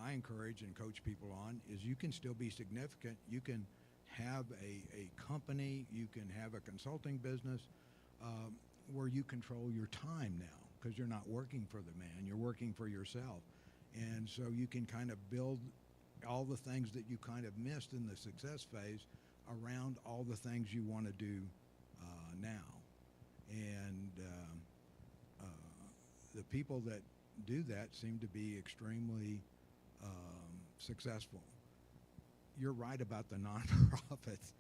I encourage and coach people on is you can still be significant. You can have a company, you can have a consulting business where you control your time now because you're not working for the man, you're working for yourself. And so you can kind of build all the things that you kind of missed in the success phase around all the things you want to do now. And the people that do that seem to be extremely successful. You're right about the nonprofits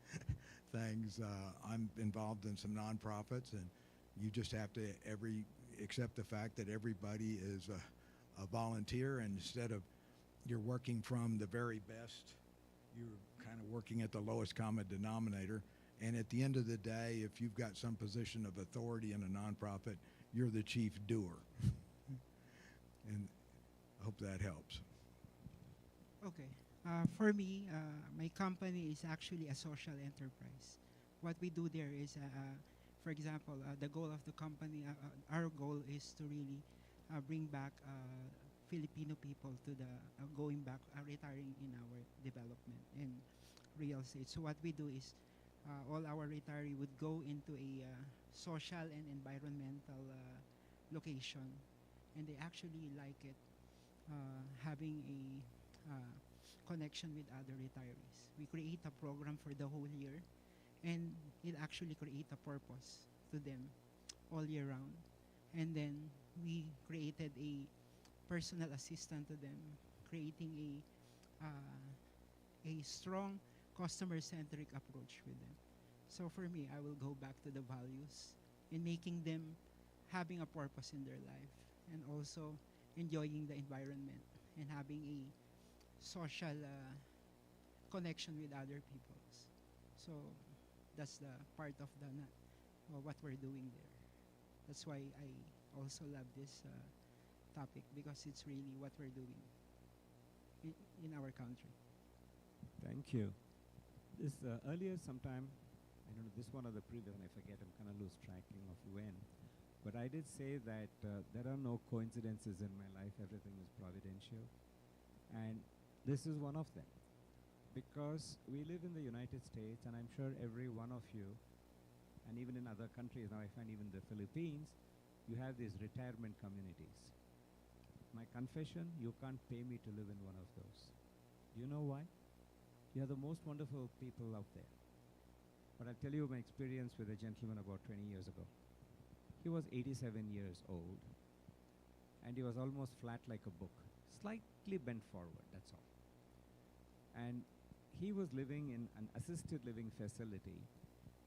things. I'm involved in some nonprofits, and you just have to accept the fact that everybody is a volunteer, and instead of you're working from the very best, you're kind of working at the lowest common denominator. And at the end of the day, if you've got some position of authority in a nonprofit, you're the chief doer. And I hope that helps. Okay. For me, my company is actually a social enterprise. What we do there is, for example, the goal of the company, our goal is to really bring back Filipino people to the going back, retiring in our development in real estate. So what we do is all our retiree would go into a social and environmental location, and they actually like it, having a connection with other retirees. We create a program for the whole year, and it actually create a purpose to them all year round. And then we created a personal assistant to them, creating a strong customer-centric approach with them. So for me, I will go back to the values in making them having a purpose in their life, and also enjoying the environment and having a social connection with other peoples. So that's the part of what we're doing there. That's why I also love this topic, because it's really what we're doing in our country. Thank you. This earlier sometime, I don't know, this one or the previous, and I forget, I'm kind of lose tracking of when. But I did say that there are no coincidences in my life. Everything is providential. And this is one of them. Because we live in the United States, and I'm sure every one of you, and even in other countries, now I find even the Philippines, you have these retirement communities. My confession, you can't pay me to live in one of those. Do you know why? You are the most wonderful people out there. But I'll tell you my experience with a gentleman about 20 years ago. He was 87 years old, and he was almost flat like a book, slightly bent forward, that's all. And he was living in an assisted living facility,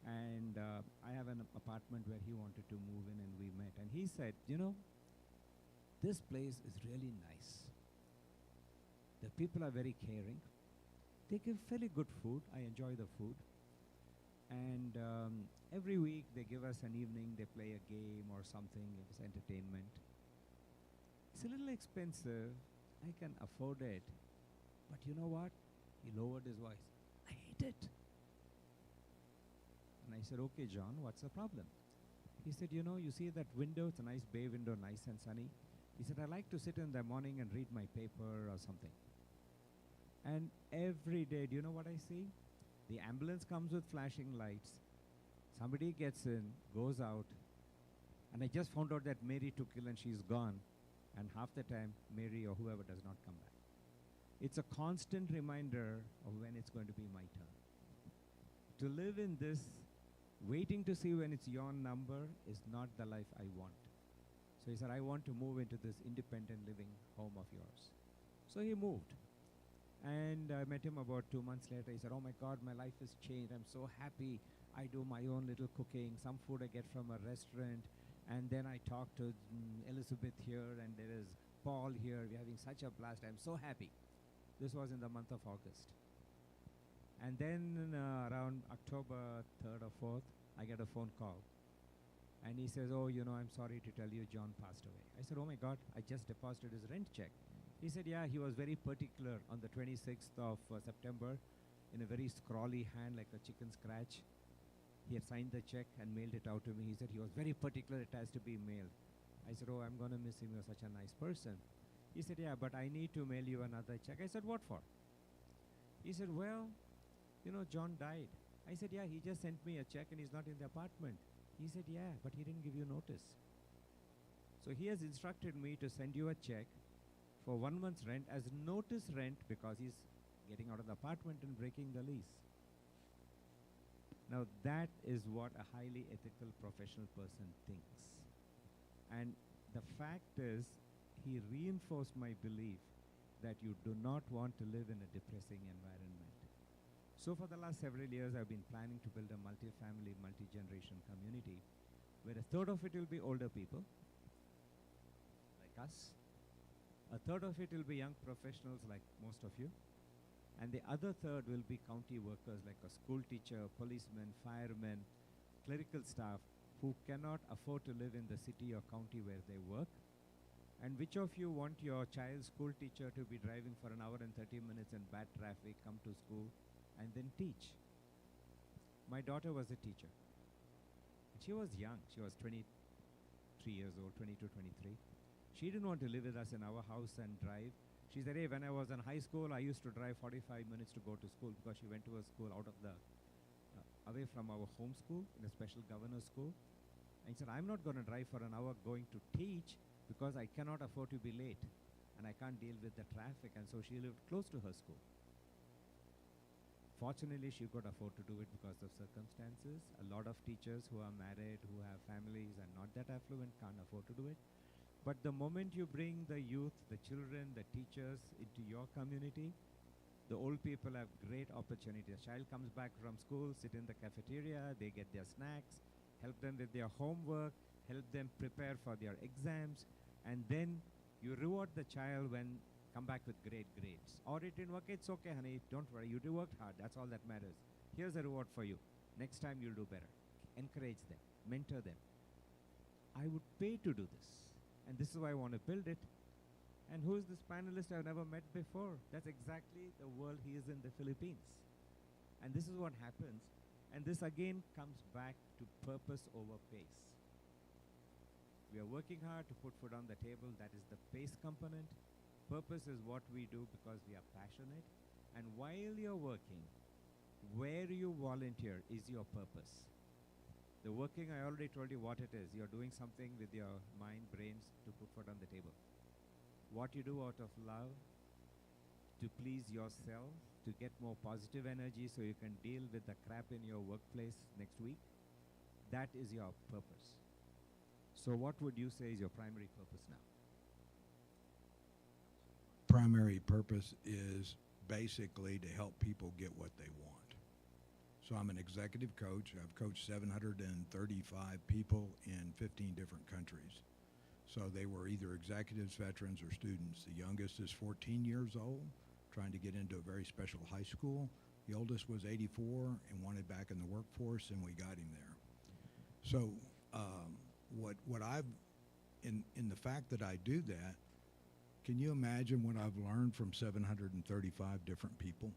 and I have an apartment where he wanted to move in, and we met. And he said, you know, this place is really nice. The people are very caring. They give fairly good food. I enjoy the food. And every week they give us an evening, they play a game or something, it's entertainment. It's a little expensive. I can afford it. But you know what? He lowered his voice. I hate it. And I said, okay, John, what's the problem? He said, you know, you see that window? It's a nice bay window, nice and sunny. He said, I like to sit in the morning and read my paper or something. And every day, do you know what I see? The ambulance comes with flashing lights. Somebody gets in, goes out. And I just found out that Mary took ill and she's gone. And half the time, Mary or whoever does not come back. It's a constant reminder of when it's going to be my turn. To live in this, waiting to see when it's your number, is not the life I want. So he said, I want to move into this independent living home of yours. So he moved. And I met him about 2 months later. He said, oh my God, my life has changed. I'm so happy. I do my own little cooking. Some food I get from a restaurant. And then I talk to Elizabeth here, and there is Paul here. We're having such a blast. I'm so happy. This was in the month of August. And then around October 3rd or 4th, I get a phone call. And he says, oh, you know, I'm sorry to tell you, John passed away. I said, oh my God, I just deposited his rent check. He said, yeah, he was very particular on the 26th of September in a very scrawly hand, like a chicken scratch. He had signed the check and mailed it out to me. He said he was very particular, it has to be mailed. I said, oh, I'm going to miss him, you're such a nice person. He said, yeah, but I need to mail you another check. I said, what for? He said, well, you know, John died. I said, yeah, he just sent me a check and he's not in the apartment. He said, yeah, but he didn't give you notice. So he has instructed me to send you a check for 1 month's rent as notice rent because he's getting out of the apartment and breaking the lease. Now that is what a highly ethical professional person thinks. And the fact is, he reinforced my belief that you do not want to live in a depressing environment. So for the last several years, I've been planning to build a multi-family, multi-generation community where a third of it will be older people, like us. A third of it will be young professionals like most of you. And the other third will be county workers like a school teacher, policeman, fireman, clerical staff who cannot afford to live in the city or county where they work. And which of you want your child's school teacher to be driving for an hour and 30 minutes in bad traffic, come to school, and then teach? My daughter was a teacher. She was young. She was 23 years old, 22, 23. She didn't want to live with us in our house and drive. She said, hey, when I was in high school, I used to drive 45 minutes to go to school because she went to a school out of the, away from our home school, in a special governor's school. And she said, I'm not going to drive for an hour going to teach because I cannot afford to be late and I can't deal with the traffic. And so she lived close to her school. Fortunately, she could afford to do it because of circumstances. A lot of teachers who are married, who have families and not that affluent can't afford to do it. But the moment you bring the youth, the children, the teachers into your community, the old people have great opportunities. A child comes back from school, sit in the cafeteria, they get their snacks, help them with their homework, help them prepare for their exams, and then you reward the child when come back with great grades. Or it didn't work, it's okay, honey, don't worry, you worked hard, that's all that matters. Here's a reward for you. Next time you'll do better. Encourage them, mentor them. I would pay to do this. And this is why I want to build it. And who is this panelist I've never met before? That's exactly the world he is in the Philippines. And this is what happens. And this again comes back to purpose over pace. We are working hard to put food on the table. That is the pace component. Purpose is what we do because we are passionate. And while you're working, where you volunteer is your purpose. The working, I already told you what it is. You're doing something with your mind, brains to put food on the table. What you do out of love, to please yourself, to get more positive energy so you can deal with the crap in your workplace next week, that is your purpose. So what would you say is your primary purpose now? Primary purpose is basically to help people get what they want. So I'm an executive coach. I've coached 735 people in 15 different countries. So they were either executives, veterans, or students. The youngest is 14 years old, trying to get into a very special high school. The oldest was 84 and wanted back in the workforce, and we got him there. So what I've, in the fact that I do that, can you imagine what I've learned from 735 different people?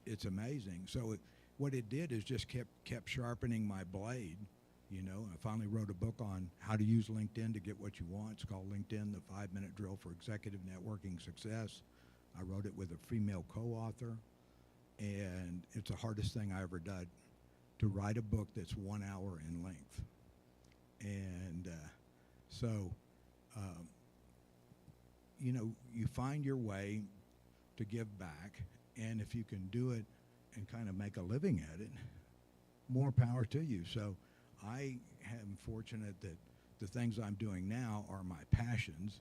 It's amazing. So what it did is just kept sharpening my blade. You know, I finally wrote a book on how to use LinkedIn to get what you want. It's called LinkedIn, the 5-Minute Drill for Executive Networking Success. I wrote it with a female co-author, and it's the hardest thing I ever did, to write a book that's 1 hour in length. And you know, you find your way to give back, and if you can do it and kind of make a living at it, more power to you. So I am fortunate that the things I'm doing now are my passions,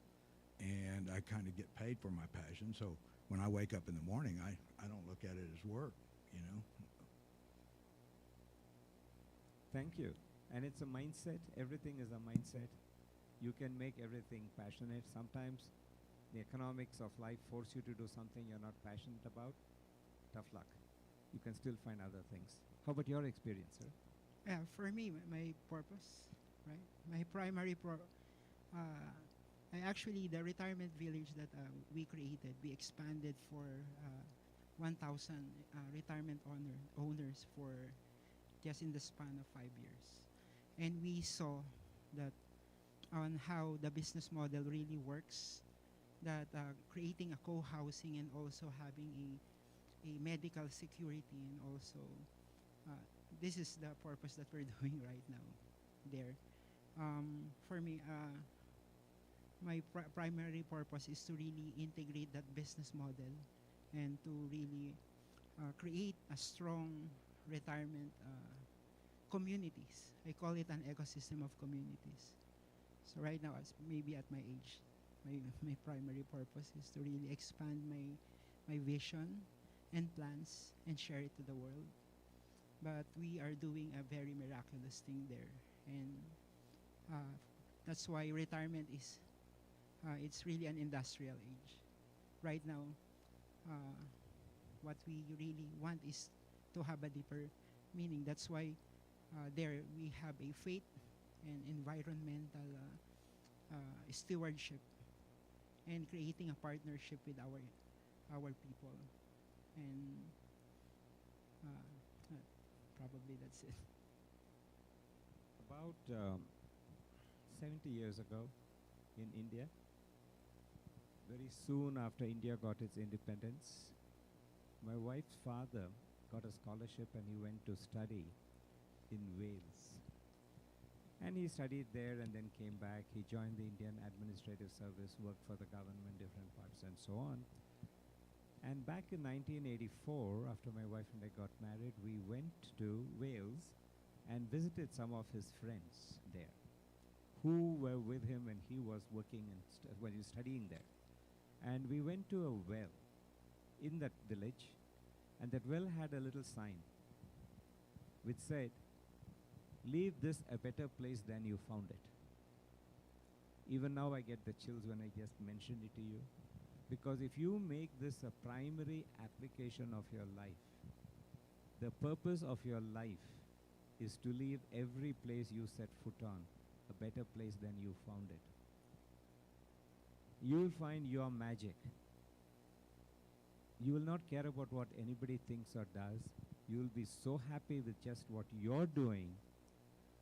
and I kind of get paid for my passion. So when I wake up in the morning, I don't look at it as work, you know. Thank you. And it's a mindset. Everything is a mindset. You can make everything passionate. Sometimes the economics of life force you to do something you're not passionate about. Tough luck. You can still find other things. How about your experience, sir? Yeah, for me, my purpose, right? My primary actually, the retirement village that we created, we expanded for 1,000 retirement owners for just in the span of 5 years. And we saw that on how the business model really works, that creating a co-housing and also having a medical security, and also this is the purpose that we're doing right now there. For me, my primary purpose is to really integrate that business model and to really create a strong retirement communities. I call it an ecosystem of communities. So right now, maybe at my age, my primary purpose is to really expand my vision and plans and share it to the world. But we are doing a very miraculous thing there, and that's why retirement is it's really an industrial age. Right now, what we really want is to have a deeper meaning. That's why there we have a faith and environmental stewardship, and creating a partnership with our people, and probably that's it. About 70 years ago in India, very soon after India got its independence, my wife's father got a scholarship and he went to study in Wales. And he studied there and then came back. He joined the Indian Administrative Service, worked for the government, different parts, and so on. And back in 1984, after my wife and I got married, we went to Wales and visited some of his friends there who were with him when he was working and when he was studying there. And we went to a well in that village, and that well had a little sign which said, "Leave this a better place than you found it." Even now I get the chills when I just mentioned it to you, because if you make this a primary application of your life, the purpose of your life is to leave every place you set foot on a better place than you found it. you will find your magic. You will not care about what anybody thinks or does. You will be so happy with just what you're doing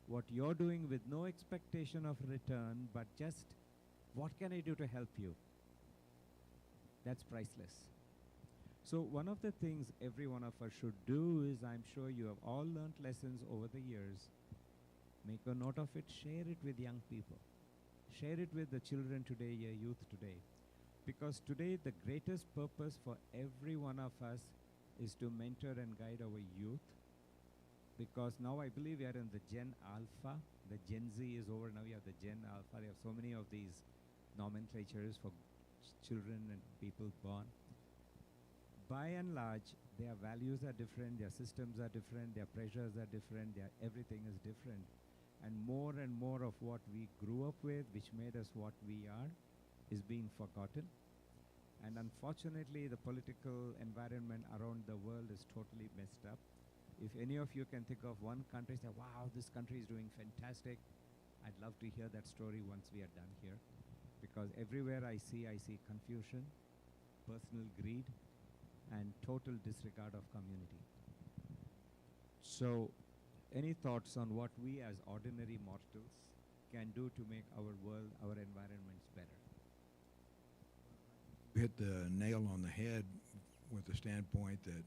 with no expectation of return, but just what can I do to help you? That's priceless. So one of the things every one of us should do is, I'm sure you have all learned lessons over the years. Make a note of it, share it with young people. Share it with the children today, your youth today. Because today the greatest purpose for every one of us is to mentor and guide our youth. Because now I believe we are in the Gen Alpha. The Gen Z is over, now we have the Gen Alpha. There are so many of these nomenclatures for children and people born. By and large, their values are different, their systems are different, their pressures are different, everything is different. And more of what we grew up with, which made us what we are, is being forgotten. And unfortunately, the political environment around the world is totally messed up. If any of you can think of one country, say, wow, this country is doing fantastic, I'd love to hear that story once we are done here. Because everywhere I see confusion, personal greed, and total disregard of community. So, any thoughts on what we as ordinary mortals can do to make our world, our environments better? You hit the nail on the head with the standpoint that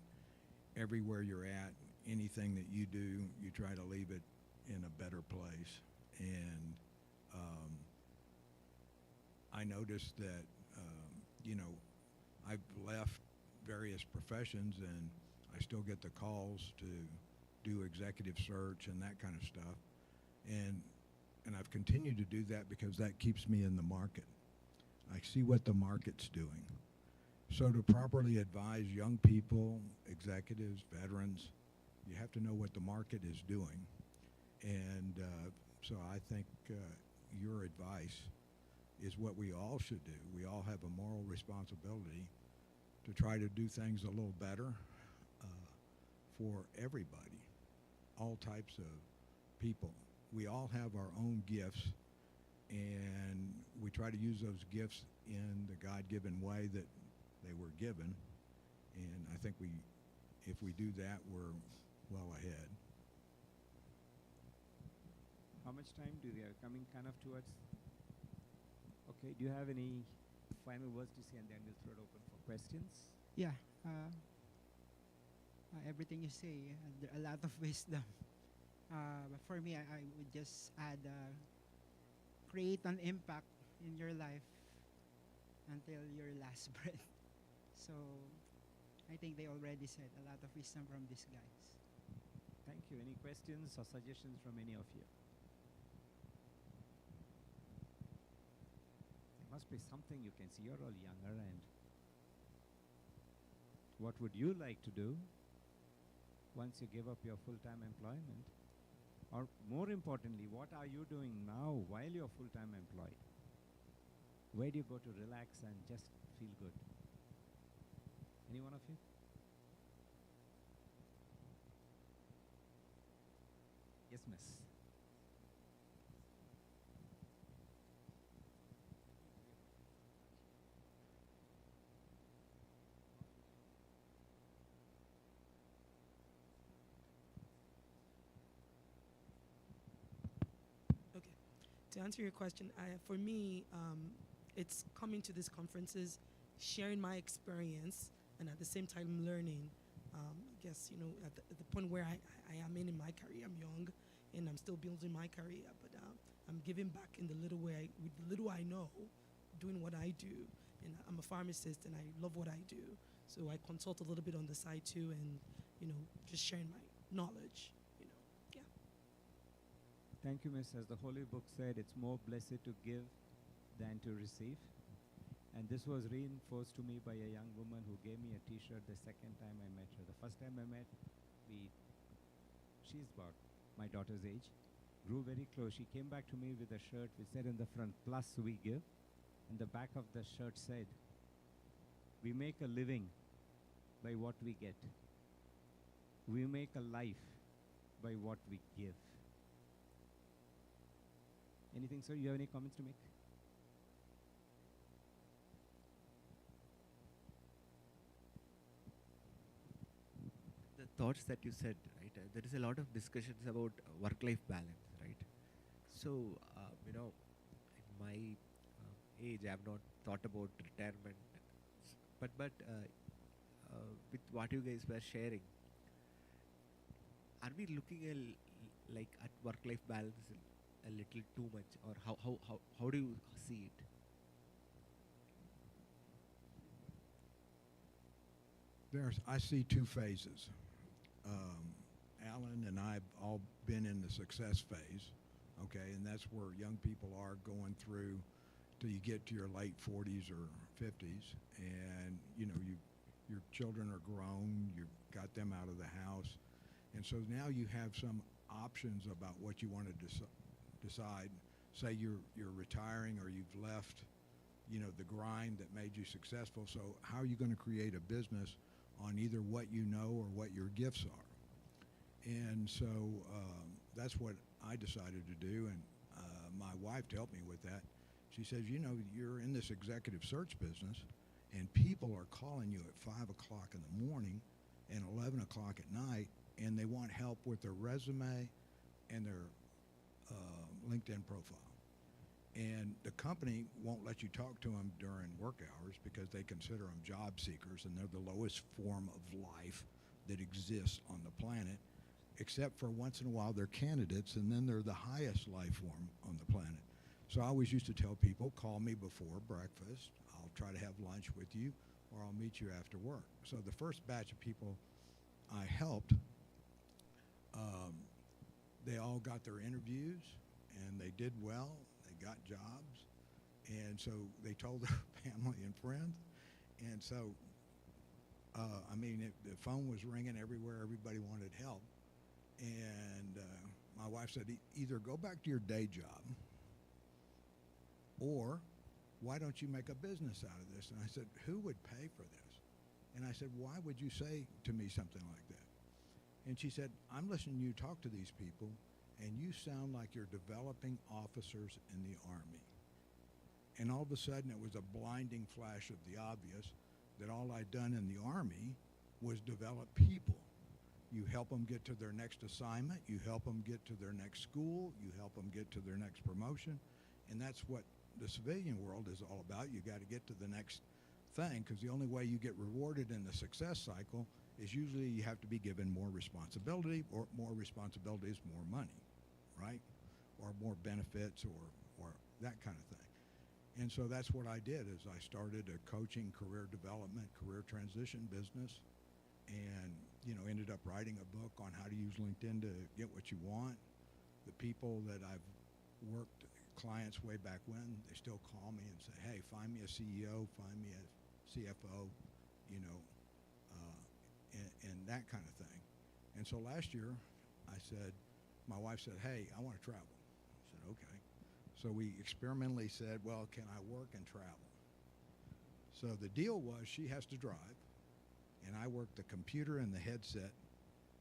everywhere you're at, anything that you do, you try to leave it in a better place. And I noticed that, I've left various professions and I still get the calls to do executive search and that kind of stuff. And I've continued to do that because that keeps me in the market. I see what the market's doing. So to properly advise young people, executives, veterans, you have to know what the market is doing. And so I think your advice is what we all should do. We all have a moral responsibility to try to do things a little better for everybody, all types of people. We all have our own gifts, and we try to use those gifts in the God-given way that they were given. And I think if we do that, we're well ahead. How much time do we have? Coming kind of towards. Okay, do you have any final words to say, and then we'll throw it open for questions? Yeah. Everything you say, there are a lot of wisdom. But for me, I would just add, create an impact in your life until your last breath. So I think they already said a lot of wisdom from these guys. Thank you. Any questions or suggestions from any of you? There must be something you can see. You're all younger, and what would you like to do once you give up your full-time employment? Or more importantly, what are you doing now while you're full-time employed? Where do you go to relax and just feel good? Any one of you? Yes, miss. Okay. To answer your question, for me, it's coming to these conferences, sharing my experience, and at the same time learning. I guess, at the point where I am in my career, I'm young, and I'm still building my career, but I'm giving back in the little way, with the little I know, doing what I do. And I'm a pharmacist, and I love what I do. So I consult a little bit on the side too, and, just sharing my knowledge, yeah. Thank you, miss. As the Holy Book said, it's more blessed to give than to receive. And this was reinforced to me by a young woman who gave me a t-shirt the second time I met her. The first time I met, she's about my daughter's age, grew very close. She came back to me with a shirt which said in the front, "Plus we give." And the back of the shirt said, "We make a living by what we get. We make a life by what we give." Anything, sir? You have any comments to make? thoughts that you said, right? There is a lot of discussions about work-life balance, right? So, in my age, I have not thought about retirement, but with what you guys were sharing, are we looking like at work-life balance a little too much, or how do you see it? I see two phases. Alan and I have all been in the success phase, okay, and that's where young people are going through till you get to your late 40s or 50s, and your children are grown, you've got them out of the house, and so now you have some options about what you want to decide. Say you're retiring or you've left, the grind that made you successful. So how are you going to create a business on either what you know or what your gifts are? And so that's what I decided to do, and my wife helped me with that. She says, you're in this executive search business, and people are calling you at 5 o'clock in the morning and 11 o'clock at night, and they want help with their resume and their LinkedIn profile. And the company won't let you talk to them during work hours because they consider them job seekers, and they're the lowest form of life that exists on the planet, except for once in a while they're candidates, and then they're the highest life form on the planet. So I always used to tell people, call me before breakfast, I'll try to have lunch with you, or I'll meet you after work. So the first batch of people I helped, they all got their interviews, and they did well, they got jobs, and so they told their family and friends, and so, the phone was ringing everywhere, everybody wanted help, and my wife said, either go back to your day job, or why don't you make a business out of this? And I said, who would pay for this? And I said, why would you say to me something like that? And she said, I'm listening to you talk to these people, and you sound like you're developing officers in the Army. And all of a sudden, it was a blinding flash of the obvious that all I'd done in the Army was develop people. You help them get to their next assignment, you help them get to their next school, you help them get to their next promotion, and that's what the civilian world is all about. You got to get to the next thing, because the only way you get rewarded in the success cycle is usually you have to be given more responsibility, or more responsibility is more money, right? Or more benefits, or that kind of thing. And so that's what I did, is I started a coaching, career development, career transition business, and ended up writing a book on how to use LinkedIn to get what you want. The people that I've worked, clients way back when, they still call me and say, hey, find me a CEO, find me a CFO, and that kind of thing. And so last year, my wife said, hey, I want to travel. I said, okay. So we experimentally said, well, can I work and travel? So the deal was she has to drive, and I work the computer and the headset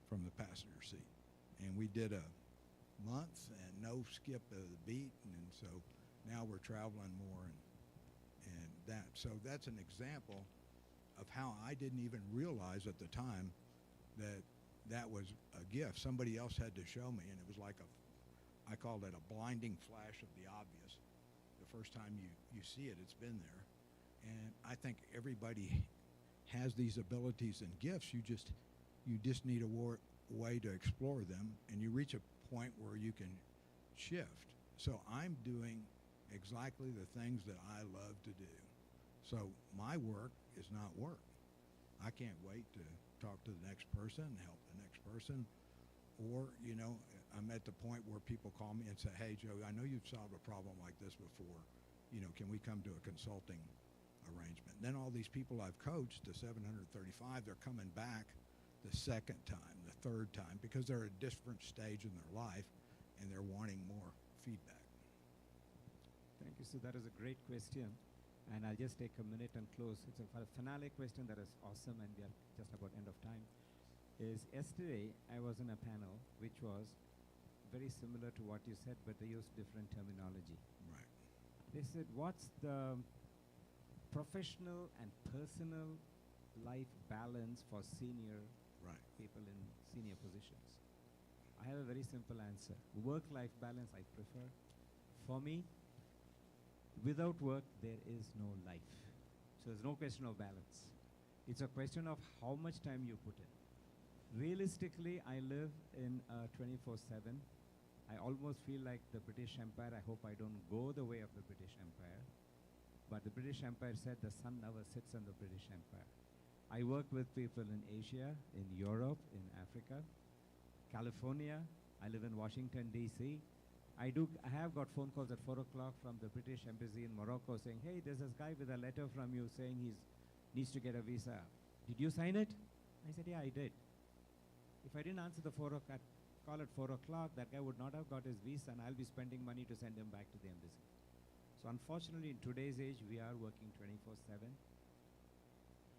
from the passenger seat. And we did a month and no skip of the beat, and so now we're traveling more and that. So that's an example of how I didn't even realize at the time that was a gift. Somebody else had to show me, and it was like I called it a blinding flash of the obvious. The first time you see it, it's been there. And I think everybody has these abilities and gifts. You just need a way to explore them, and you reach a point where you can shift. So I'm doing exactly the things that I love to do. So my work is not work. I can't wait to talk to the next person, help the next person. Or, I'm at the point where people call me and say, hey, Joe, I know you've solved a problem like this before. Can we come to a consulting arrangement? Then all these people I've coached, the 735, they're coming back the second time, the third time, because they're at a different stage in their life, and they're wanting more feedback. Thank you. So that is a great question. And I'll just take a minute and close. It's a finale question that is awesome, and we are just about end of time. Yesterday, I was in a panel which was very similar to what you said, but they used different terminology. Right. They said, what's the professional and personal life balance for senior Right. people in senior positions. I have a very simple answer. Work-life balance I prefer. For me, without work, there is no life. So there's no question of balance. It's a question of how much time you put in. Realistically, I live in 24/7. I almost feel like the British Empire. I hope I don't go the way of the British Empire. But the British Empire said the sun never sits on the British Empire. I work with people in Asia, in Europe, in Africa, California. I live in Washington, D.C. I have got phone calls at 4 o'clock from the British Embassy in Morocco saying, hey, there's this guy with a letter from you saying he needs to get a visa. Did you sign it? I said, yeah, I did. If I didn't answer the call at 4 o'clock, that guy would not have got his visa, and I'll be spending money to send him back to the embassy. So unfortunately, in today's age, we are working 24/7,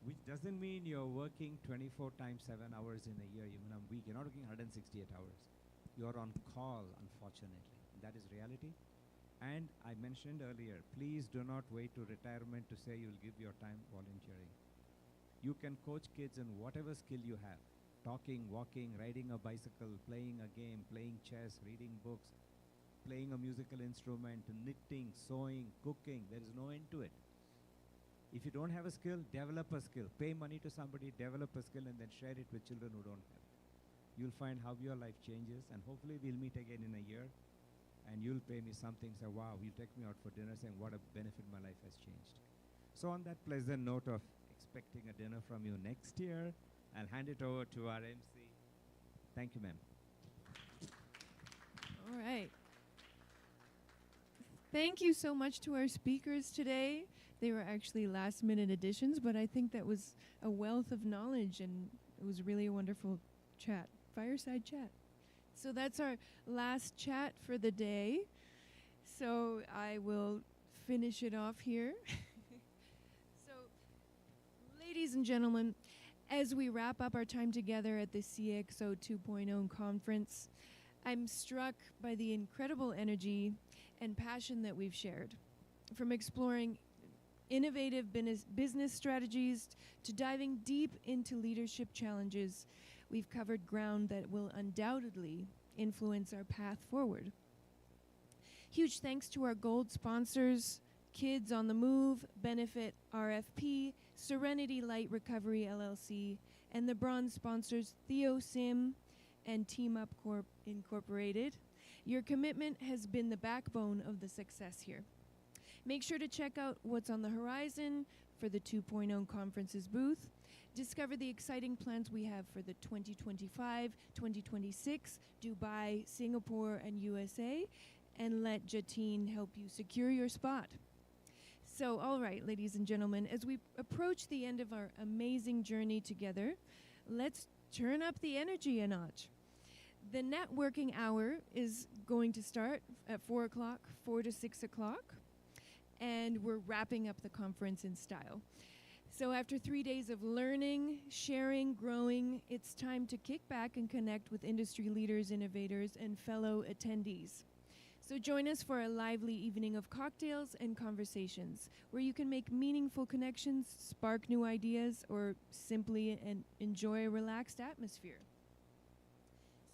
which doesn't mean you're working 24 times 7 hours in a year, even a week. You're not working 168 hours. You're on call, unfortunately. That is reality. And I mentioned earlier, please do not wait to retirement to say you'll give your time volunteering. You can coach kids in whatever skill you have. Talking, walking, riding a bicycle, playing a game, playing chess, reading books, playing a musical instrument, knitting, sewing, cooking. There is no end to it. If you don't have a skill, develop a skill. Pay money to somebody, develop a skill, and then share it with children who don't have it. You'll find how your life changes, and hopefully we'll meet again in a year, and you'll pay me something, say, wow, you'll take me out for dinner, saying what a benefit my life has changed. So on that pleasant note of expecting a dinner from you next year, I'll hand it over to our MC. Thank you, ma'am. All right. Thank you so much to our speakers today. They were actually last-minute additions, but I think that was a wealth of knowledge, and it was really a wonderful chat, fireside chat. So that's our last chat for the day. So I will finish it off here. So, ladies and gentlemen, as we wrap up our time together at the CXO 2.0 conference, I'm struck by the incredible energy and passion that we've shared. From exploring innovative business strategies to diving deep into leadership challenges, we've covered ground that will undoubtedly influence our path forward. Huge thanks to our gold sponsors, Kids on the Move, Benefit RFP, Serenity Light Recovery LLC, and the bronze sponsors Theo Sim and Team Up Corp Incorporated. Your commitment has been the backbone of the success here. Make sure to check out what's on the horizon for the 2.0 conference's booth. Discover the exciting plans we have for the 2025, 2026, Dubai, Singapore, and USA, and let Jatine help you secure your spot. So, all right, ladies and gentlemen, as we approach the end of our amazing journey together, let's turn up the energy a notch. The networking hour is going to start at 4 o'clock, 4 to 6 o'clock, and we're wrapping up the conference in style. So after 3 days of learning, sharing, growing, it's time to kick back and connect with industry leaders, innovators, and fellow attendees. So join us for a lively evening of cocktails and conversations where you can make meaningful connections, spark new ideas, or simply enjoy a relaxed atmosphere.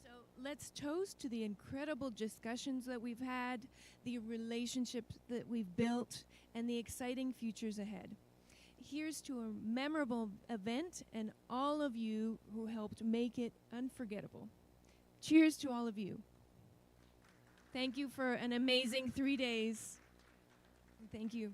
So let's toast to the incredible discussions that we've had, the relationships that we've built, and the exciting futures ahead. Here's to a memorable event and all of you who helped make it unforgettable. Cheers to all of you. Thank you for an amazing 3 days. Thank you.